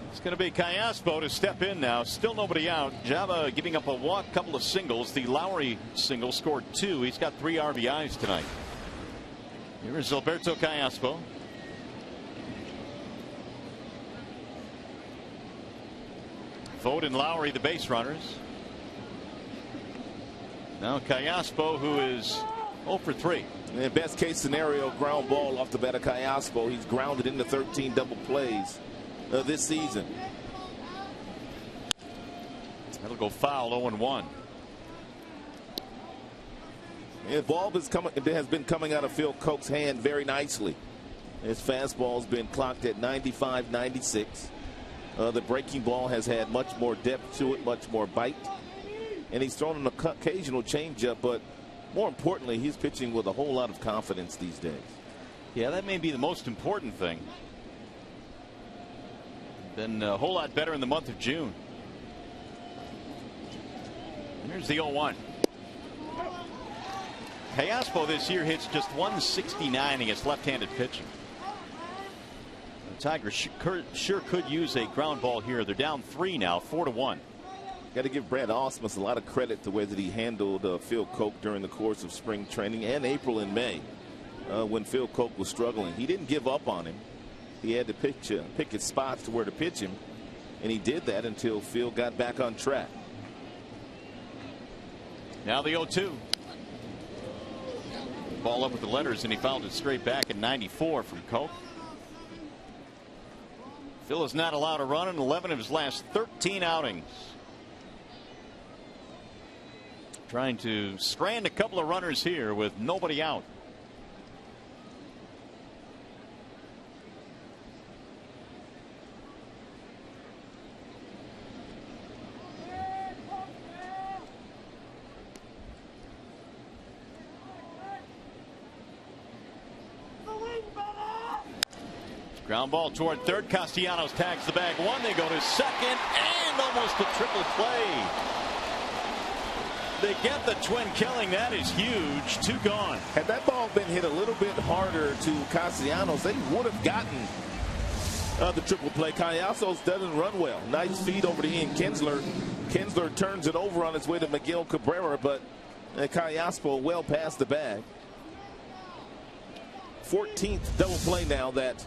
It's going to be Callaspo to step in now. Still nobody out. Java giving up a walk, couple of singles. The Lowry single scored 2. He's got 3 RBIs tonight. Here is Alberto Callaspo. Vogt and Lowry, the base runners. Now Callaspo, who is 0 for 3. In best case scenario, ground ball off the bat of Callaspo. He's grounded into 13 double plays this season. That'll go foul. 0-1. The ball has been coming out of Phil Koch's hand very nicely. His fastball's been clocked at 95, 96. The breaking ball has had much more depth to it, much more bite. And he's thrown an occasional changeup, but more importantly, he's pitching with a whole lot of confidence these days. Yeah, that may be the most important thing. Been a whole lot better in the month of June. And here's the 0-1. Callaspo this year hits just 169 against left-handed pitching. The Tigers sure could use a ground ball here. They're down 3 now, 4-1. Got to give Brad Ausmus a lot of credit the way that he handled Phil Koch during the course of spring training and April and May when Phil Koch was struggling. He didn't give up on him. He had to pick his spots to where to pitch him, and he did that until Phil got back on track. Now the 0-2. Ball up with the letters, and he fouled it straight back at 94 from Koch. Phil is not allowed to run in 11 of his last 13 outings. Trying to strand a couple of runners here with nobody out. Ground ball toward third. Castellanos tags the bag 1. They go to second and almost a triple play. They get the twin killing. That is huge. 2 gone. Had that ball been hit a little bit harder to Castellanos, they would have gotten the triple play. Castellanos doesn't run well. Nice feed over to Ian Kinsler. Kinsler turns it over on his way to Miguel Cabrera, but Callaspo well past the bag. 14th double play now that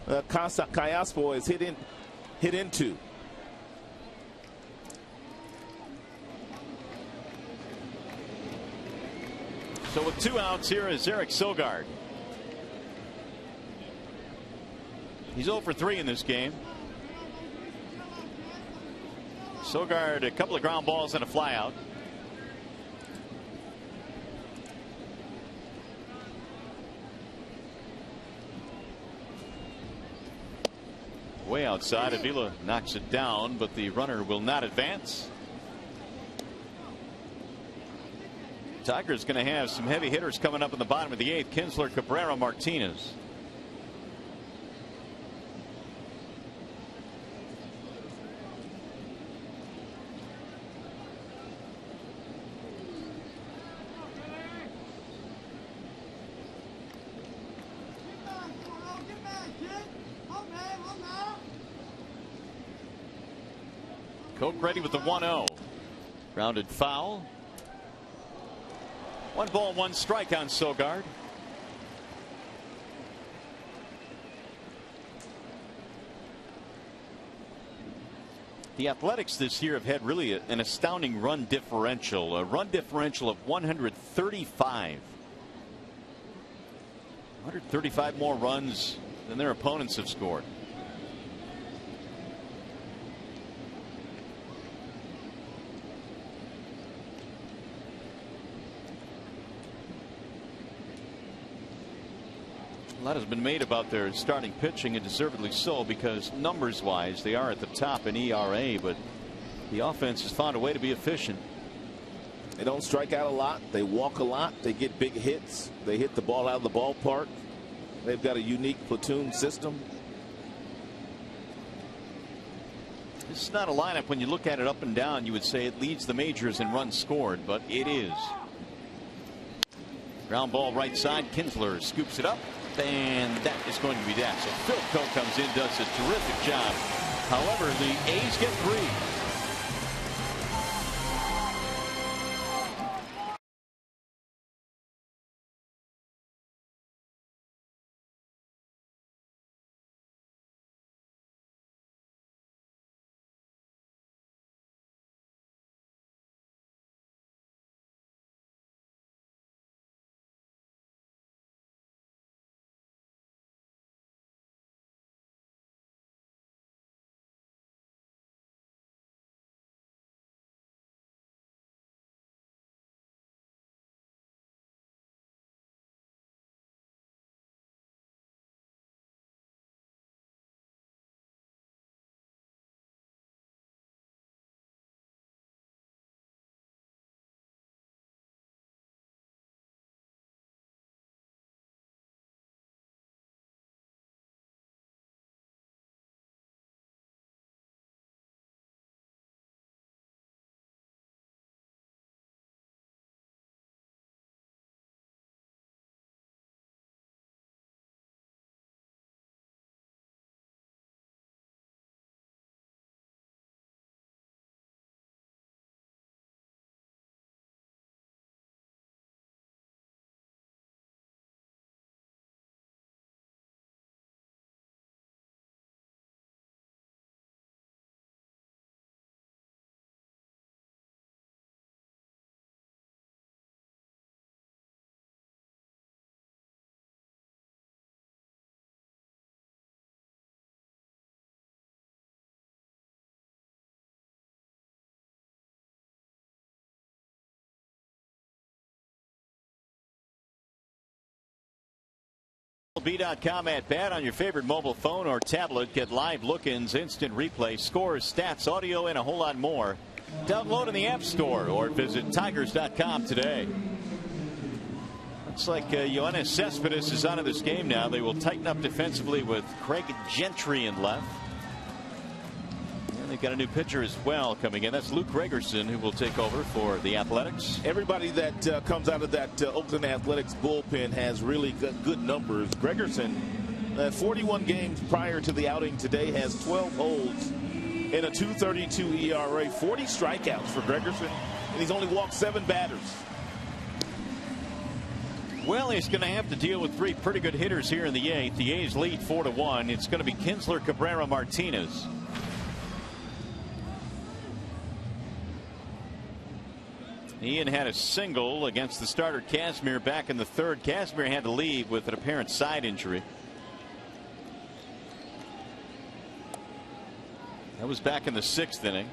Callaspo is hit into. So with 2 outs, here is Eric Sogard. He's 0 for 3 in this game. Sogard, a couple of ground balls and a flyout. Way outside. Avila knocks it down, but the runner will not advance. Tigers going to have some heavy hitters coming up in the bottom of the 8th. Kinsler, Cabrera, Martinez. Koch ready with the 1-0. Grounded foul. 1 ball, 1 strike on Sogard. The Athletics this year have had really an astounding run differential. A run differential of 135. 135 more runs than their opponents have scored. A lot has been made about their starting pitching, and deservedly so, because numbers wise they are at the top in ERA, but the offense has found a way to be efficient. They don't strike out a lot. They walk a lot. They get big hits. They hit the ball out of the ballpark. They've got a unique platoon system. This is not a lineup, when you look at it up and down, you would say it leads the majors in runs scored, but it is. Ground ball right side. Kinsler scoops it up, and that is going to be that. So Phil Coe comes in, does a terrific job. However, the A's get 3. MLB.com at bat on your favorite mobile phone or tablet. Get live look-ins, instant replay, scores, stats, audio, and a whole lot more. Download in the App Store or visit Tigers.com today. Looks like Yoenis Cespedes is out of this game now. They will tighten up defensively with Craig Gentry in left. And they've got a new pitcher as well coming in. That's Luke Gregerson, who will take over for the Athletics. Everybody that comes out of that Oakland Athletics bullpen has really good numbers. Gregerson, 41 games prior to the outing today, has 12 holds in a 2.32 ERA, 40 strikeouts for Gregerson, and he's only walked 7 batters. Well, he's going to have to deal with 3 pretty good hitters here in the 8th. The A's lead 4-1. It's going to be Kinsler, Cabrera, Martinez. Ian had a single against the starter Kazmir back in the 3rd. Kazmir had to leave with an apparent side injury. That was back in the 6th inning.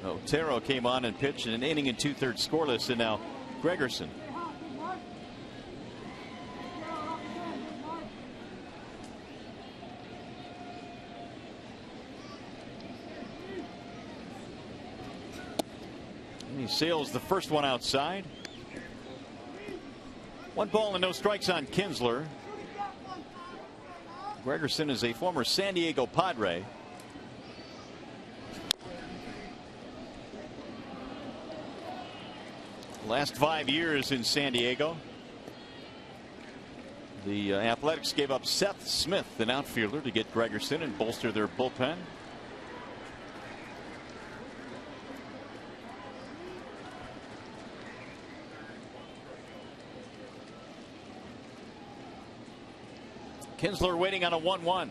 Otero came on and pitched an inning and 2/3 scoreless, and now Gregerson. He sails the first one outside. 1 ball and no strikes on Kinsler. Gregerson is a former San Diego Padre. Last 5 years in San Diego. The Athletics gave up Seth Smith, an outfielder, to get Gregerson and bolster their bullpen. Kinsler waiting on a 1-1,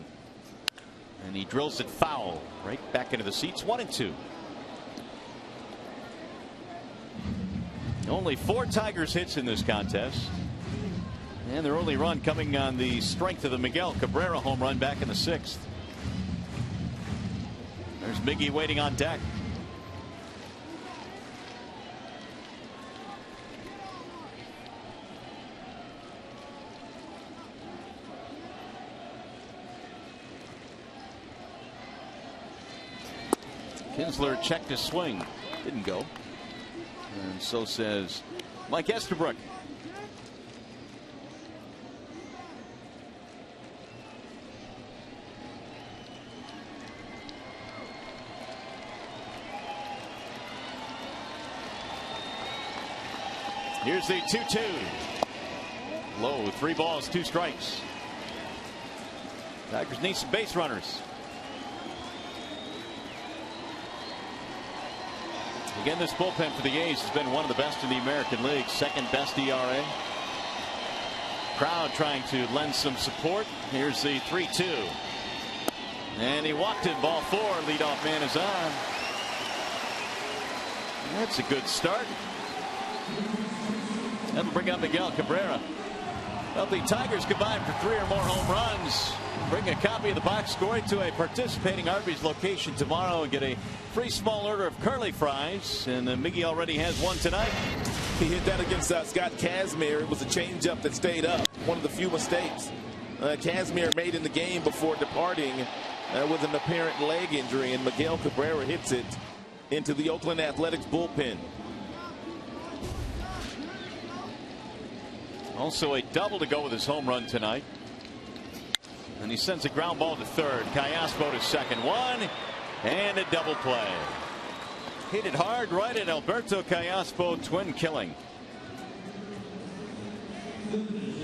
and he drills it foul right back into the seats. 1-2. Only 4 Tigers hits in this contest, and their only run coming on the strength of the Miguel Cabrera home run back in the 6th. There's Miggy waiting on deck. Kinsler checked his swing. Didn't go. And so says Mike Estabrook. Here's the 2-2. Low, 3 balls, 2 strikes. Tigers need some base runners. Again, this bullpen for the A's has been one of the best in the American League. 2nd best ERA. Crowd trying to lend some support. Here's the 3-2. And he walked in, ball 4. Leadoff man is on. That's a good start. That'll bring up Miguel Cabrera. Well, the Tigers combined for 3 or more home runs. Bring a copy of the box score to a participating Arby's location tomorrow and get a free small order of curly fries. And Miggy already has one tonight. He hit that against Scott Kazmir. It was a changeup that stayed up. One of the few mistakes Kazmir made in the game before departing with an apparent leg injury. And Miguel Cabrera hits it into the Oakland Athletics bullpen. Also a double to go with his home run tonight. And he sends a ground ball to third. Callaspo to second. 1 and a double play. Hit it hard right at Alberto Callaspo, twin killing.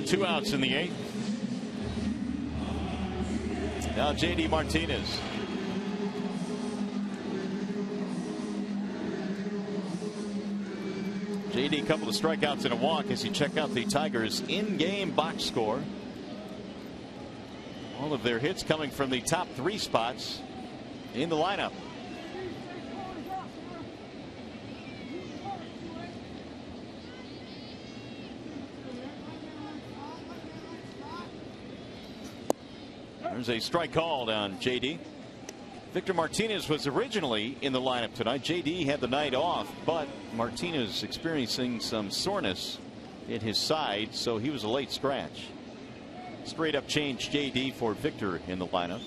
2 outs in the 8th. Now JD Martinez. JD, a couple of strikeouts and a walk as you check out the Tigers in-game box score. All of their hits coming from the top 3 spots in the lineup. There's a strike called on JD. Victor Martinez was originally in the lineup tonight. JD had the night off, but Martinez experiencing some soreness in his side, so he was a late scratch. Straight up change JD for Victor in the lineup.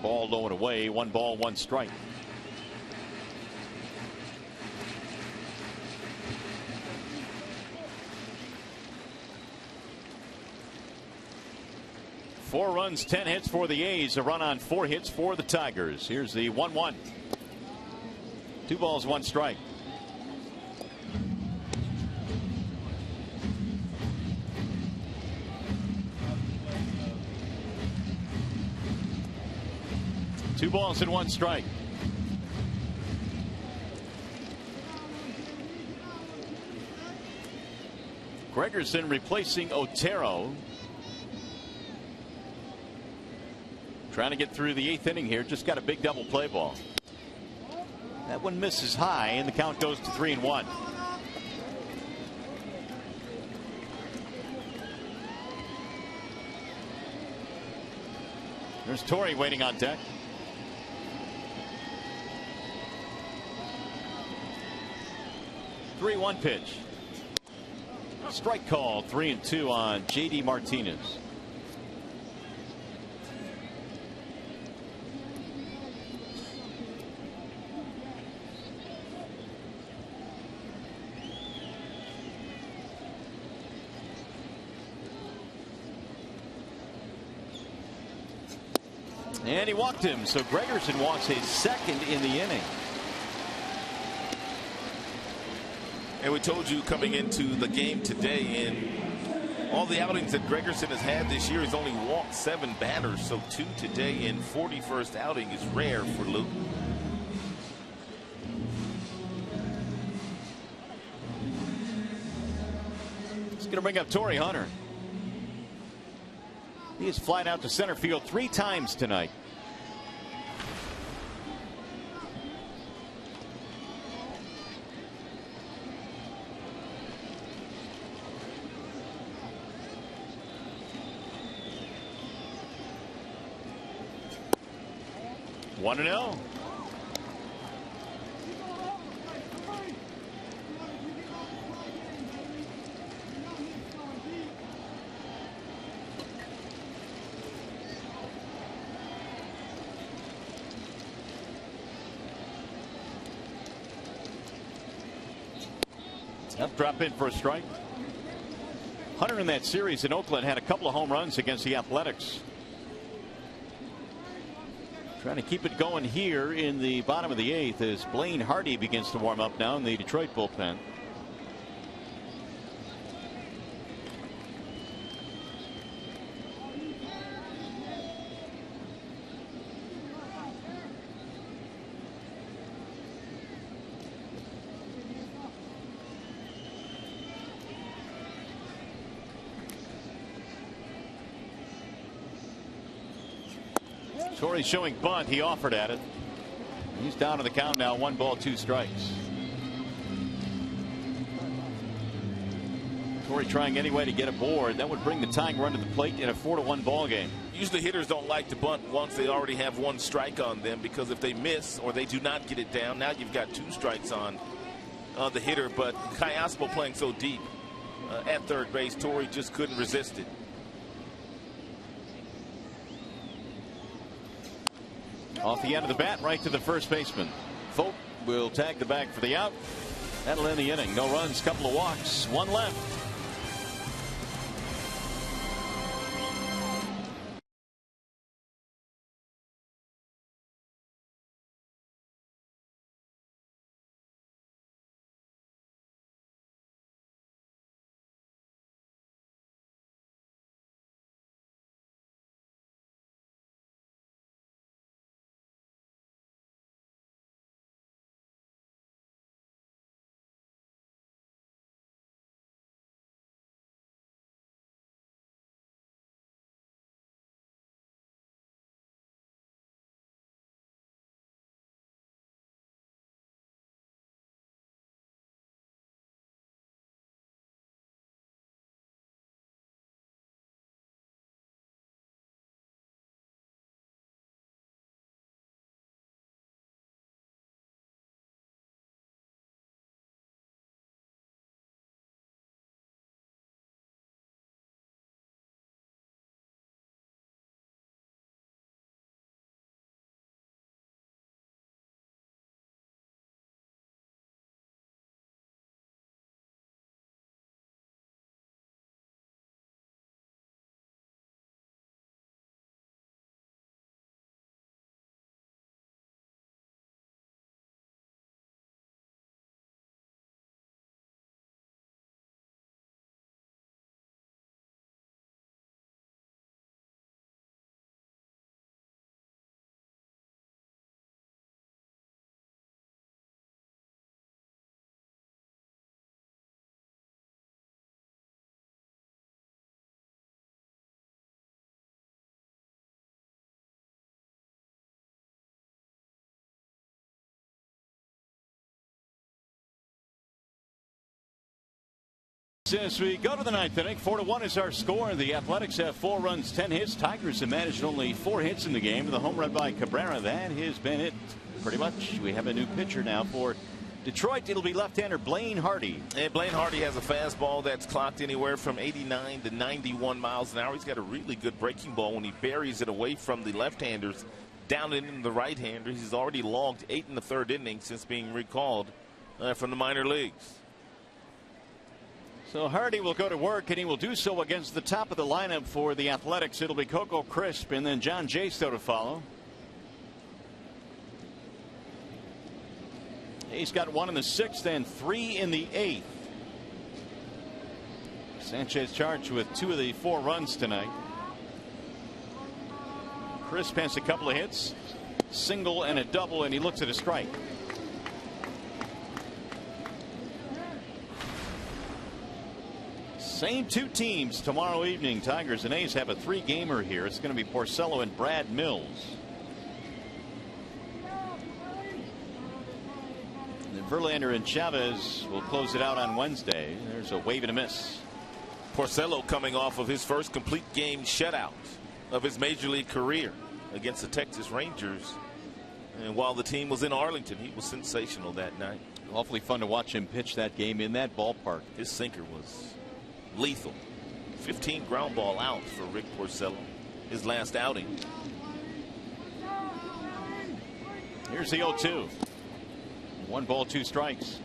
Ball low and away. 1 ball, 1 strike. Four runs, 10 hits for the A's. A run on 4 hits for the Tigers. Here's the 1-1. 2 balls, 1 strike. Two balls and 1 strike. Gregerson replacing Otero. Trying to get through the 8th inning here. Just got a big double play ball. That one misses high, and the count goes to 3-1. There's Torrey waiting on deck. The 3-1 pitch. Strike call. 3-2 on JD Martinez. And he walked him, so Gregerson walks his 2nd in the inning. And we told you coming into the game today, in all the outings that Gregerson has had this year, he's only walked 7 batters, so 2 today in 41st outing is rare for Luke. He's going to bring up Torrey Hunter. He has flied out to center field 3 times tonight. One and 0. Tough drop in for a strike. Hunter in that series in Oakland had a couple of home runs against the Athletics. Trying to keep it going here in the bottom of the 8th as Blaine Hardy begins to warm up now in the Detroit bullpen. Torrey showing bunt. He offered at it. He's down to the count now. 1 ball, 2 strikes. Torrey trying anyway to get aboard. That would bring the tying run to the plate in a 4-1 ball game. Usually hitters don't like to bunt once they already have 1 strike on them, because if they miss or they do not get it down, now you've got 2 strikes on the hitter. But Cayaspo playing so deep at third base, Torrey just couldn't resist it. Off the end of the bat, right to the first baseman. Vogt will tag the bag for the out. That'll end the inning. No runs, couple of walks, 1 left. As we go to the 9th inning, 4-1 is our score. The Athletics have 4 runs, 10 hits. Tigers have managed only 4 hits in the game. The home run by Cabrera, that has been it pretty much. We have a new pitcher now for Detroit. It'll be left-hander Blaine Hardy. And Blaine Hardy has a fastball that's clocked anywhere from 89 to 91 miles an hour. He's got a really good breaking ball when he buries it away from the left-handers down into the right-handers. He's already logged 8 in the 3rd inning since being recalled from the minor leagues. So Hardy will go to work, and he will do so against the top of the lineup for the Athletics. It'll be Coco Crisp and then John Jaystow to follow. He's got 1 in the 6th and 3 in the 8th. Sanchez charged with 2 of the 4 runs tonight. Crisp has a couple of hits, single and a double, and he looks at a strike. Same 2 teams tomorrow evening. Tigers and A's have a 3-gamer here. It's going to be Porcello and Brad Mills. And Verlander and Chavez will close it out on Wednesday. There's a wave and a miss. Porcello coming off of his first complete game shutout of his major league career against the Texas Rangers. And while the team was in Arlington, he was sensational that night. Awfully fun to watch him pitch that game in that ballpark. His sinker was lethal. 15 ground ball outs for Rick Porcello, his last outing. Here's the 0-2. 1 ball, 2 strikes.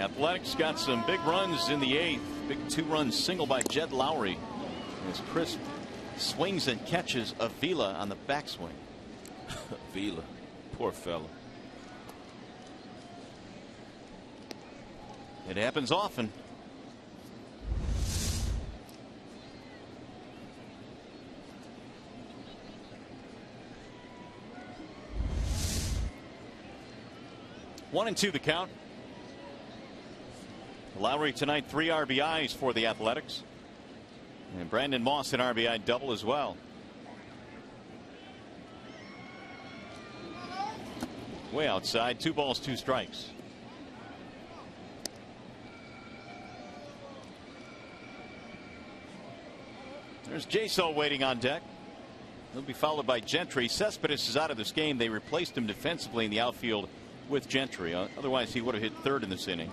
Athletics got some big runs in the 8th. Big 2-run single by Jed Lowry as Crisp swings and catches Avila on the backswing. Avila, poor fella. It happens often. One and two the count. Lowry tonight 3 RBIs for the Athletics. And Brandon Moss an RBI double as well. Way outside, 2 balls, 2 strikes. There's Jaso waiting on deck. He'll be followed by Gentry. Cespedes is out of this game. They replaced him defensively in the outfield with Gentry. Otherwise, he would have hit 3rd in this inning.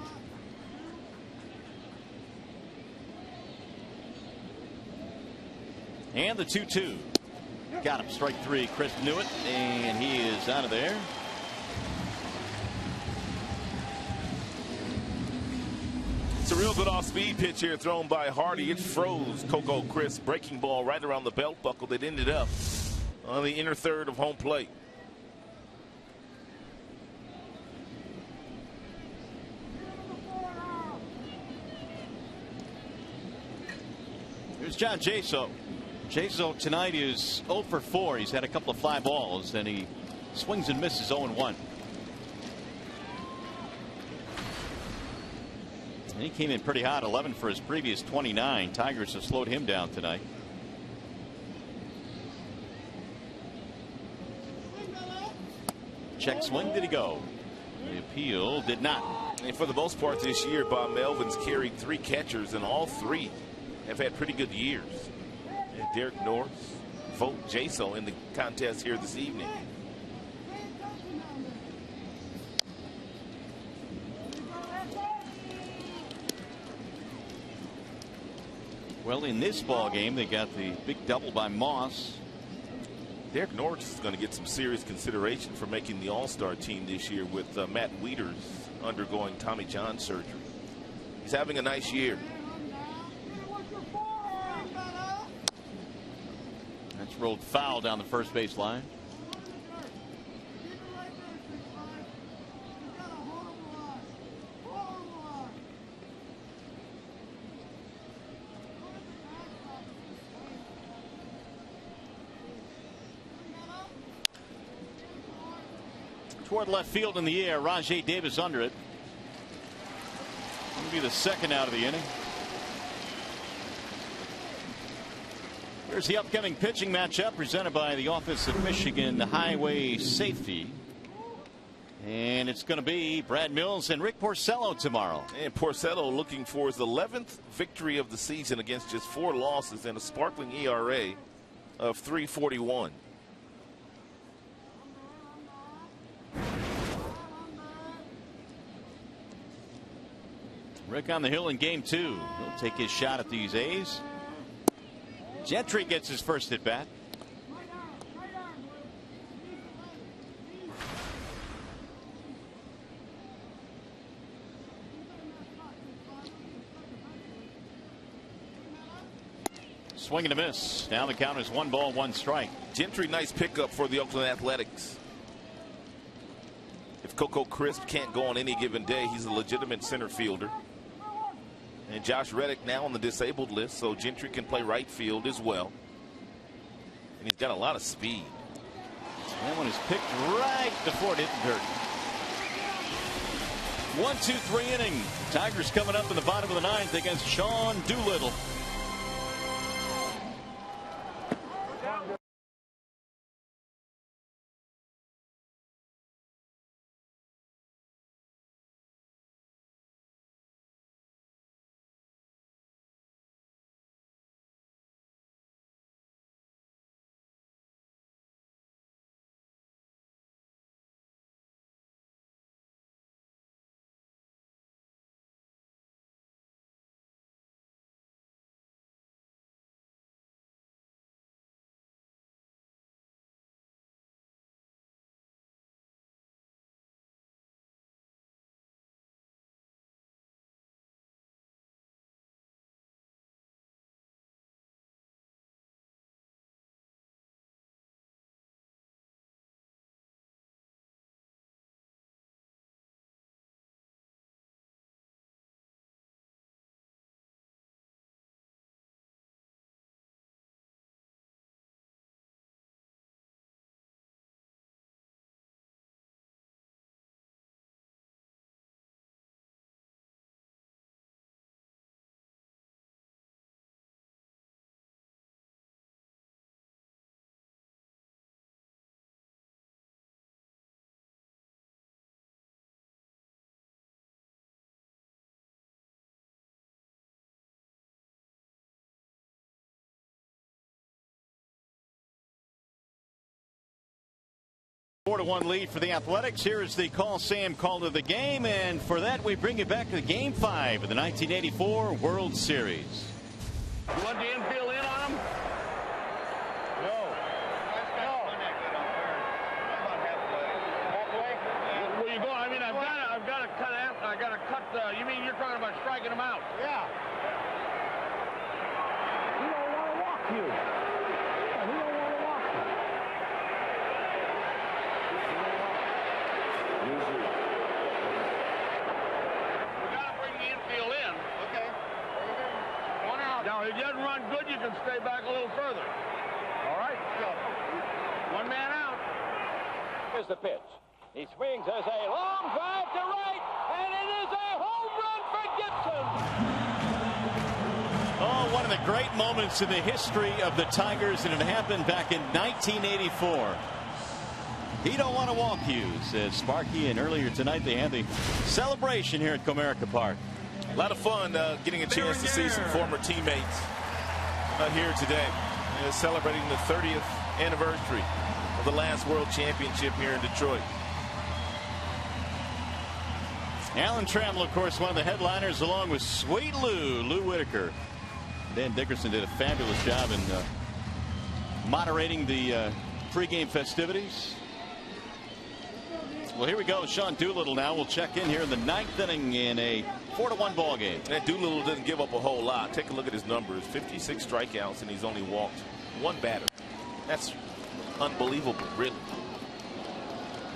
And the 2-2. Got him. Strike 3. Chris knew it, and he is out of there. It's a real good off-speed pitch here thrown by Hardy. It froze Coco Crisp. Breaking ball right around the belt buckle that ended up on the inner third of home plate. Here's John Jaso. Jaso tonight is 0 for 4. He's had a couple of fly balls, and he swings and misses 0-1. And he came in pretty hot, 11 for his previous 29. Tigers have slowed him down tonight. Check swing. Did he go? The appeal did not. And for the most part this year, Bob Melvin's carried 3 catchers, and all 3 have had pretty good years. And Derek Norris, Vogt, Jaso in the contest here this evening. Well, in this ball game, they got the big double by Moss. Derek Norris is going to get some serious consideration for making the All-Star team this year with Matt Wieters undergoing Tommy John surgery. He's having a nice year. That's rolled foul down the first base line. Toward left field in the air. Rajay Davis under it. It'll be the second out of the inning. Here's the upcoming pitching matchup presented by the Office of Michigan Highway Safety. And it's going to be Brad Mills and Rick Porcello tomorrow. And Porcello looking for his 11th victory of the season against just 4 losses and a sparkling ERA of 3.41. Rick on the hill in game 2. He'll take his shot at these A's. Gentry gets his first at bat. Swing and a miss. Now the count is 1 ball, 1 strike. Gentry, nice pickup for the Oakland Athletics. If Coco Crisp can't go on any given day, he's a legitimate center fielder. And Josh Reddick now on the disabled list, so Gentry can play right field as well. And he's got a lot of speed. That one is picked right before it hit the dirt. 1-2-3 inning. Tigers coming up in the bottom of the 9th against Sean Doolittle. 4-1 lead for the Athletics. Here is the Call Sam call to the game, and for that we bring you back to Game 5 of the 1984 World Series. You want the infield in on him? No. Where you going? I mean, I've got to cut out. I got to cut. You mean you're talking about striking him out? Yeah. He don't want to walk you. Yeah, he don't want to walk you. We got to bring the infield in. Okay. One out. Now, if he doesn't run good, you can stay back a little further. All right. One man out. Here's the pitch. He swings as a long drive to right, and it is a home run for Gibson. Oh, one of the great moments in the history of the Tigers, and it happened back in 1984. He don't want to walk you, says Sparky, and earlier tonight they had the celebration here at Comerica Park. A lot of fun getting a chance to see some former teammates here today. Celebrating the 30th anniversary of the last World Championship here in Detroit. Alan Trammell, of course, one of the headliners, along with Sweet Lou Whitaker. Dan Dickerson did a fabulous job in moderating the pregame festivities. Well, here we go. Sean Doolittle now will check in here in the 9th inning in a 4-1 ball game. And Doolittle didn't give up a whole lot. Take a look at his numbers. 56 strikeouts, and he's only walked one batter. That's unbelievable, really.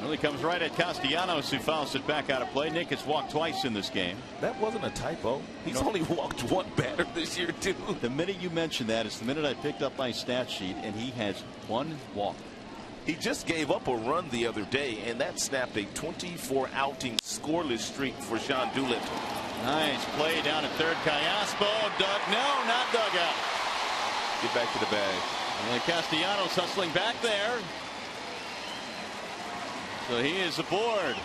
Well, he comes right at Castellanos, who fouls it back out of play. Nick has walked twice in this game. That wasn't a typo. He's only walked one batter this year, too. The minute you mentioned that is the minute I picked up my stat sheet, and he has one walk. He just gave up a run the other day, and that snapped a 24 outing scoreless streak for Sean Doolittle. Nice play down at third. Callaspo not dug out. Get back to the bag. And Castellanos hustling back there. So he is aboard.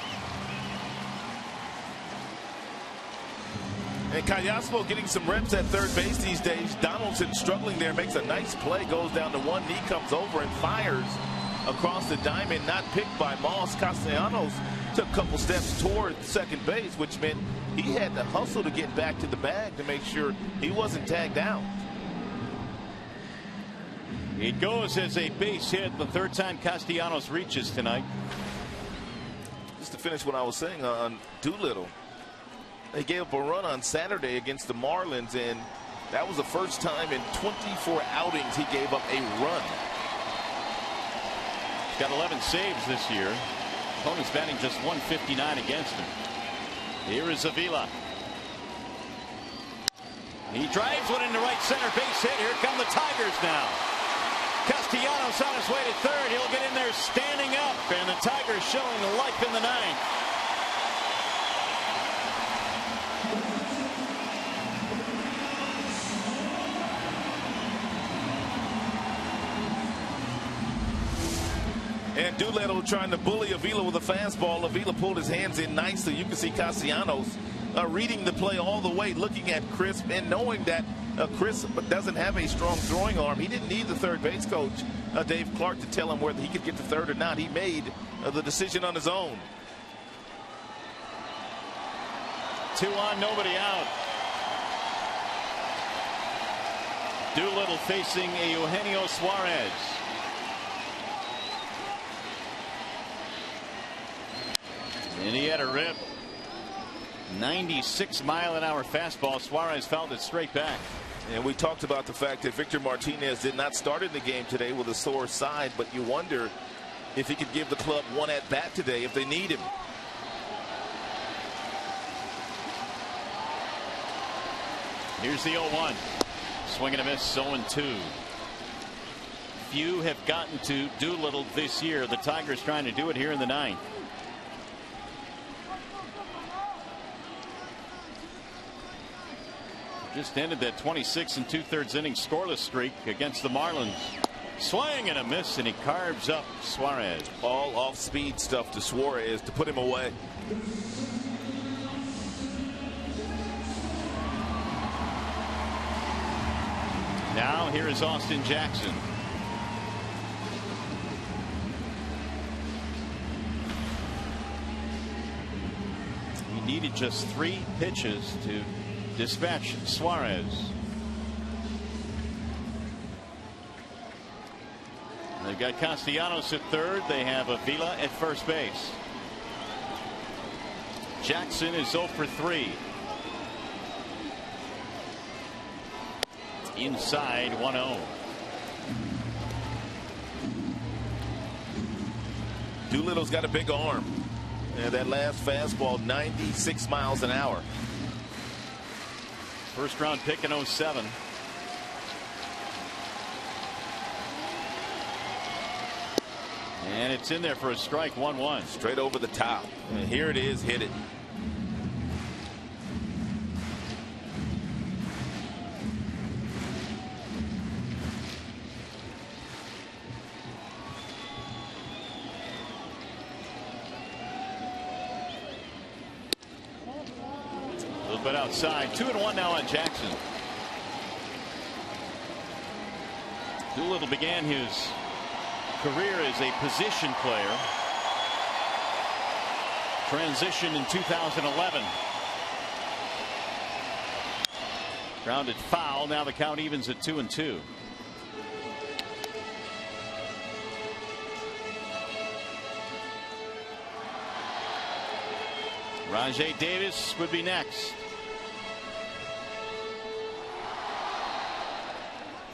And Callaspo getting some reps at third base these days. Donaldson struggling there, makes a nice play, goes down to one knee, comes over and fires across the diamond, not picked by Moss. Castellanos took a couple steps toward second base, which meant he had to hustle to get back to the bag to make sure he wasn't tagged out. It goes as a base hit, the third time Castellanos reaches tonight. Just to finish what I was saying on Doolittle, they gave up a run on Saturday against the Marlins, and that was the first time in 24 outings he gave up a run. He's got 11 saves this year. Opponents batting just 159 against him. Here is Avila. He drives one into right center base hit. Here come the Tigers now. Castellanos on his way to third. He'll get in there standing up, and the Tigers showing the life in the ninth. And Doolittle trying to bully Avila with a fastball. Avila pulled his hands in nicely. You can see Castellanos reading the play all the way, looking at Chris, and knowing that Chris doesn't have a strong throwing arm. He didn't need the third base coach, Dave Clark, to tell him whether he could get to third or not. He made the decision on his own. 2 on, nobody out. Doolittle facing Eugenio Suarez. And he had a rip. 96-mile-an-hour fastball. Suarez fouled it straight back. And we talked about the fact that Victor Martinez did not start in the game today with a sore side, but you wonder if he could give the club one at bat today if they need him. Here's the 0-1. Swing and a miss, 0-2. Few have gotten to Doolittle this year. The Tigers trying to do it here in the ninth. Just ended that 26 2/3 inning scoreless streak against the Marlins. Swing and a miss, and he carves up Suarez. All off-speed stuff to Suarez to put him away. Now here is Austin Jackson. needed just 3 pitches to dispatch Suarez. They've got Castellanos at third. They have Avila at first base. Jackson is 0 for 3. Inside 1-0. Doolittle's got a big arm. And that last fastball, 96 miles an hour. First round pick in 07. And it's in there for a strike. 1-1. Straight over the top. And here it is. Hit it. A little bit outside. 2-1 now on Jackson. Doolittle began his career as a position player. Transition in 2011. Grounded foul. Now the count evens at 2-2. Rajai Davis would be next.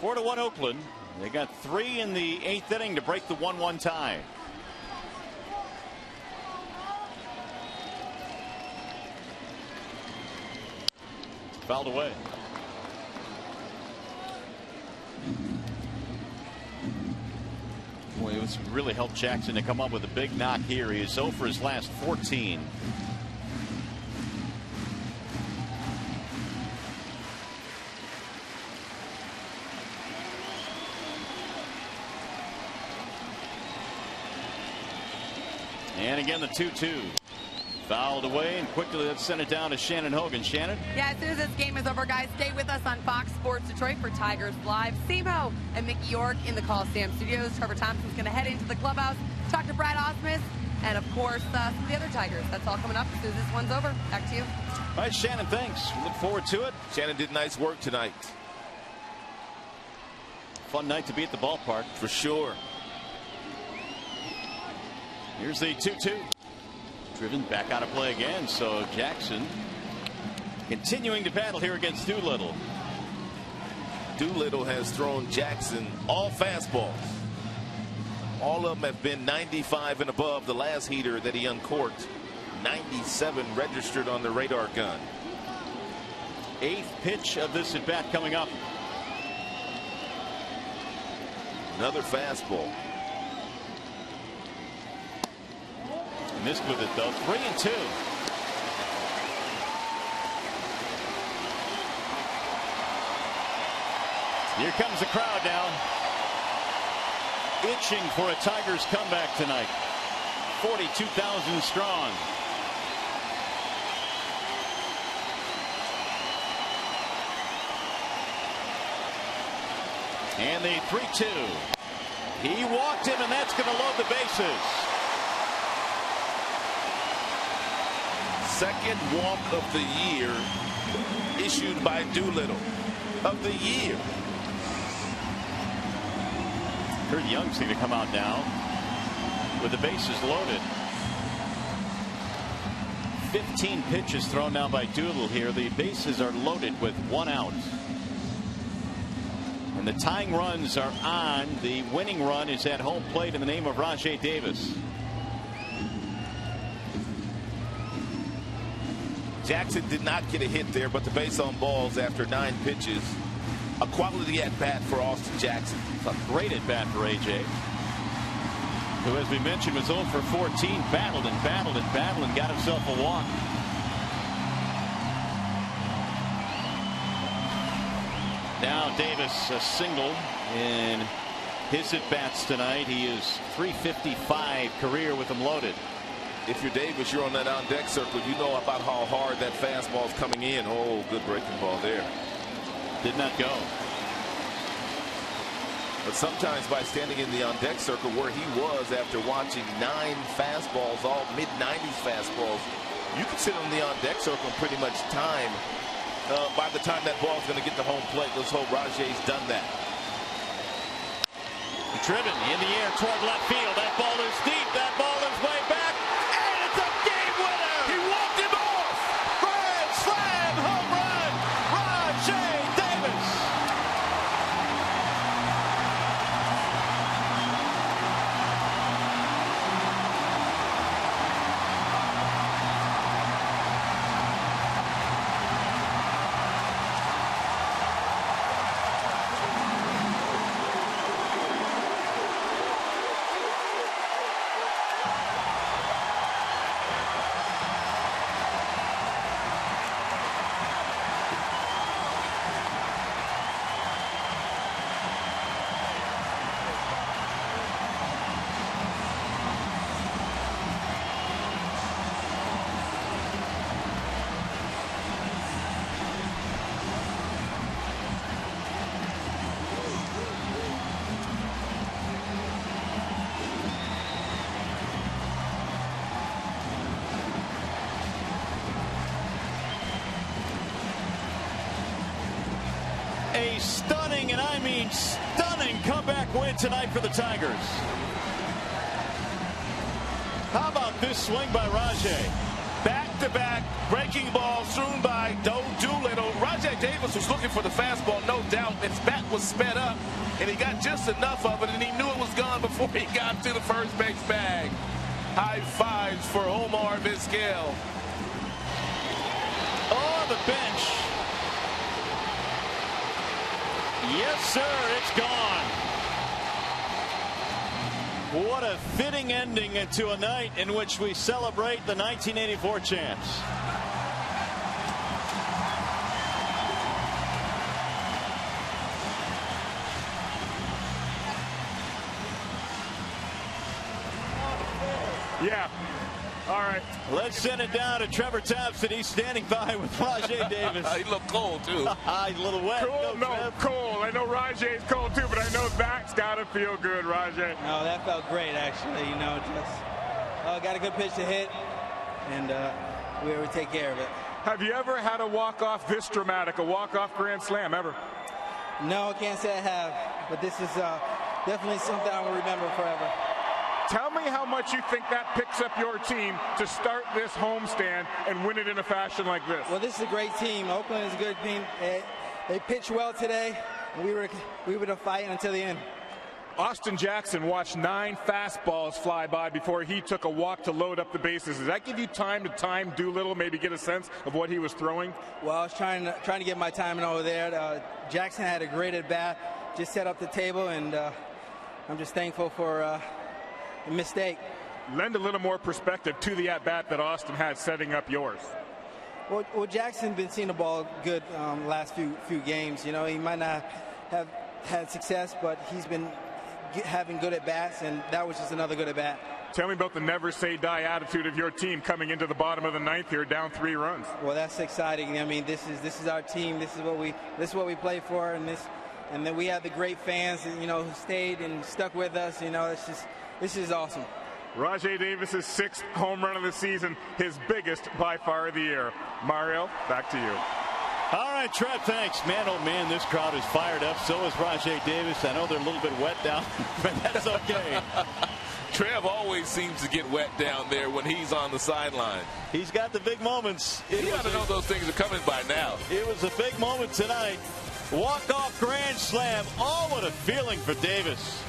4-1 Oakland. They got 3 in the 8th inning to break the 1-1 tie. Fouled away. Boy, it's really helped Jackson to come up with a big knock here. He is 0 for his last 14. And again the 2-2. Fouled away, and quickly let's send it down to Shannon Hogan. Shannon? Yeah, as soon as this game is over, guys, stay with us on Fox Sports Detroit for Tigers Live. Simo and Mickey York in the Coliseum Studios. Trevor Thompson's going to head into the clubhouse, talk to Brad Osmus, and of course some of the other Tigers. That's all coming up as soon as this one's over. Back to you. All right, Shannon, thanks. We look forward to it. Shannon did nice work tonight. Fun night to be at the ballpark. For sure. Here's the 2-2. Driven back out of play again. So Jackson continuing to battle here against Doolittle. Doolittle has thrown Jackson all fastballs. All of them have been 95 and above. The last heater that he uncorked, 97 registered on the radar gun. 8th pitch of this at bat coming up. Another fastball. Missed with it though. 3-2. Here comes the crowd now. Itching for a Tigers comeback tonight. 42,000 strong. And the 3-2. He walked him, and that's going to load the bases. Second walk of the year issued by Doolittle. Of the year. Kurt Young's going to come out now with the bases loaded. 15 pitches thrown now by Doolittle here. The bases are loaded with 1 out. And the tying runs are on. The winning run is at home plate in the name of Rajai Davis. Jackson did not get a hit there, but the base on balls after 9 pitches. A quality at bat for Austin Jackson. A great at bat for AJ, who, as we mentioned, was 0 for 14. Battled and battled and battled and got himself a walk. Now Davis a single in his at bats tonight. He is .355 career with them loaded. If you're Davis, you're on that on deck circle. You know about how hard that fastball's coming in. Oh, good breaking ball there. Did not go. But sometimes by standing in the on deck circle where he was after watching 9 fastballs, all mid-90s fastballs, you can sit on the on-deck circle and pretty much time by the time that ball's going to get to home plate. Let's hope Rajay's done that. Driven in the air toward left field. That ball is deep. That ball is way back. And it's a game winner. He walked him off. Grand slam home run. Rajay Davis. A stunning, and I mean stunning, comeback win tonight for the Tigers. How about this swing by Rajay? Back-to-back breaking balls thrown by Doolittle. Rajay Davis was looking for the fastball, no doubt. His bat was sped up, and he got just enough of it, and he knew it was gone before he got to the first base bag. High fives for Omar Vizquel. On the bench. Yes, sir, it's gone. What a fitting ending to a night in which we celebrate the 1984 champs. Yeah. All right. Let's send it down to Trevor Thompson. He's standing by with Rajay Davis. He looked cold, too. He's a little wet. Cool? No, cold. I know Rajay's cold, too, but I know that's got to feel good, Rajay. No, that felt great, actually. You know, just got a good pitch to hit, and we were able to take care of it. Have you ever had a walk-off this dramatic, a walk-off grand slam, ever? No, I can't say I have, but this is definitely something I will remember forever. Tell me how much you think that picks up your team to start this homestand and win it in a fashion like this. Well, this is a great team. Oakland is a good team. They pitched well today. We were fighting until the end. Austin Jackson watched 9 fastballs fly by before he took a walk to load up the bases. Does that give you time to time Doolittle, maybe get a sense of what he was throwing? Well, I was trying to get my timing over there. Jackson had a great at bat, just set up the table, and I'm just thankful for a mistake. Lend a little more perspective to the at bat that Austin had setting up yours. Well, Jackson's been seeing the ball good last few games. You know, he might not have had success, but he's been having good at bats, and that was just another good at bat. Tell me about the never say die attitude of your team coming into the bottom of the 9th here, down 3 runs. Well, that's exciting. I mean, this is our team. This is what we play for, and then we have the great fans, you know, who stayed and stuck with us. You know, this is awesome. Rajay Davis's 6th home run of the season, his biggest by far of the year. Mario, back to you. All right, Trev, thanks. Man, oh man, this crowd is fired up. So is Rajay Davis. I know they're a little bit wet down, but that's okay. Trev always seems to get wet down there when he's on the sideline. He's got the big moments. You got to know those things are coming by now. It was a big moment tonight. Walk-off grand slam. Oh, what a feeling for Davis.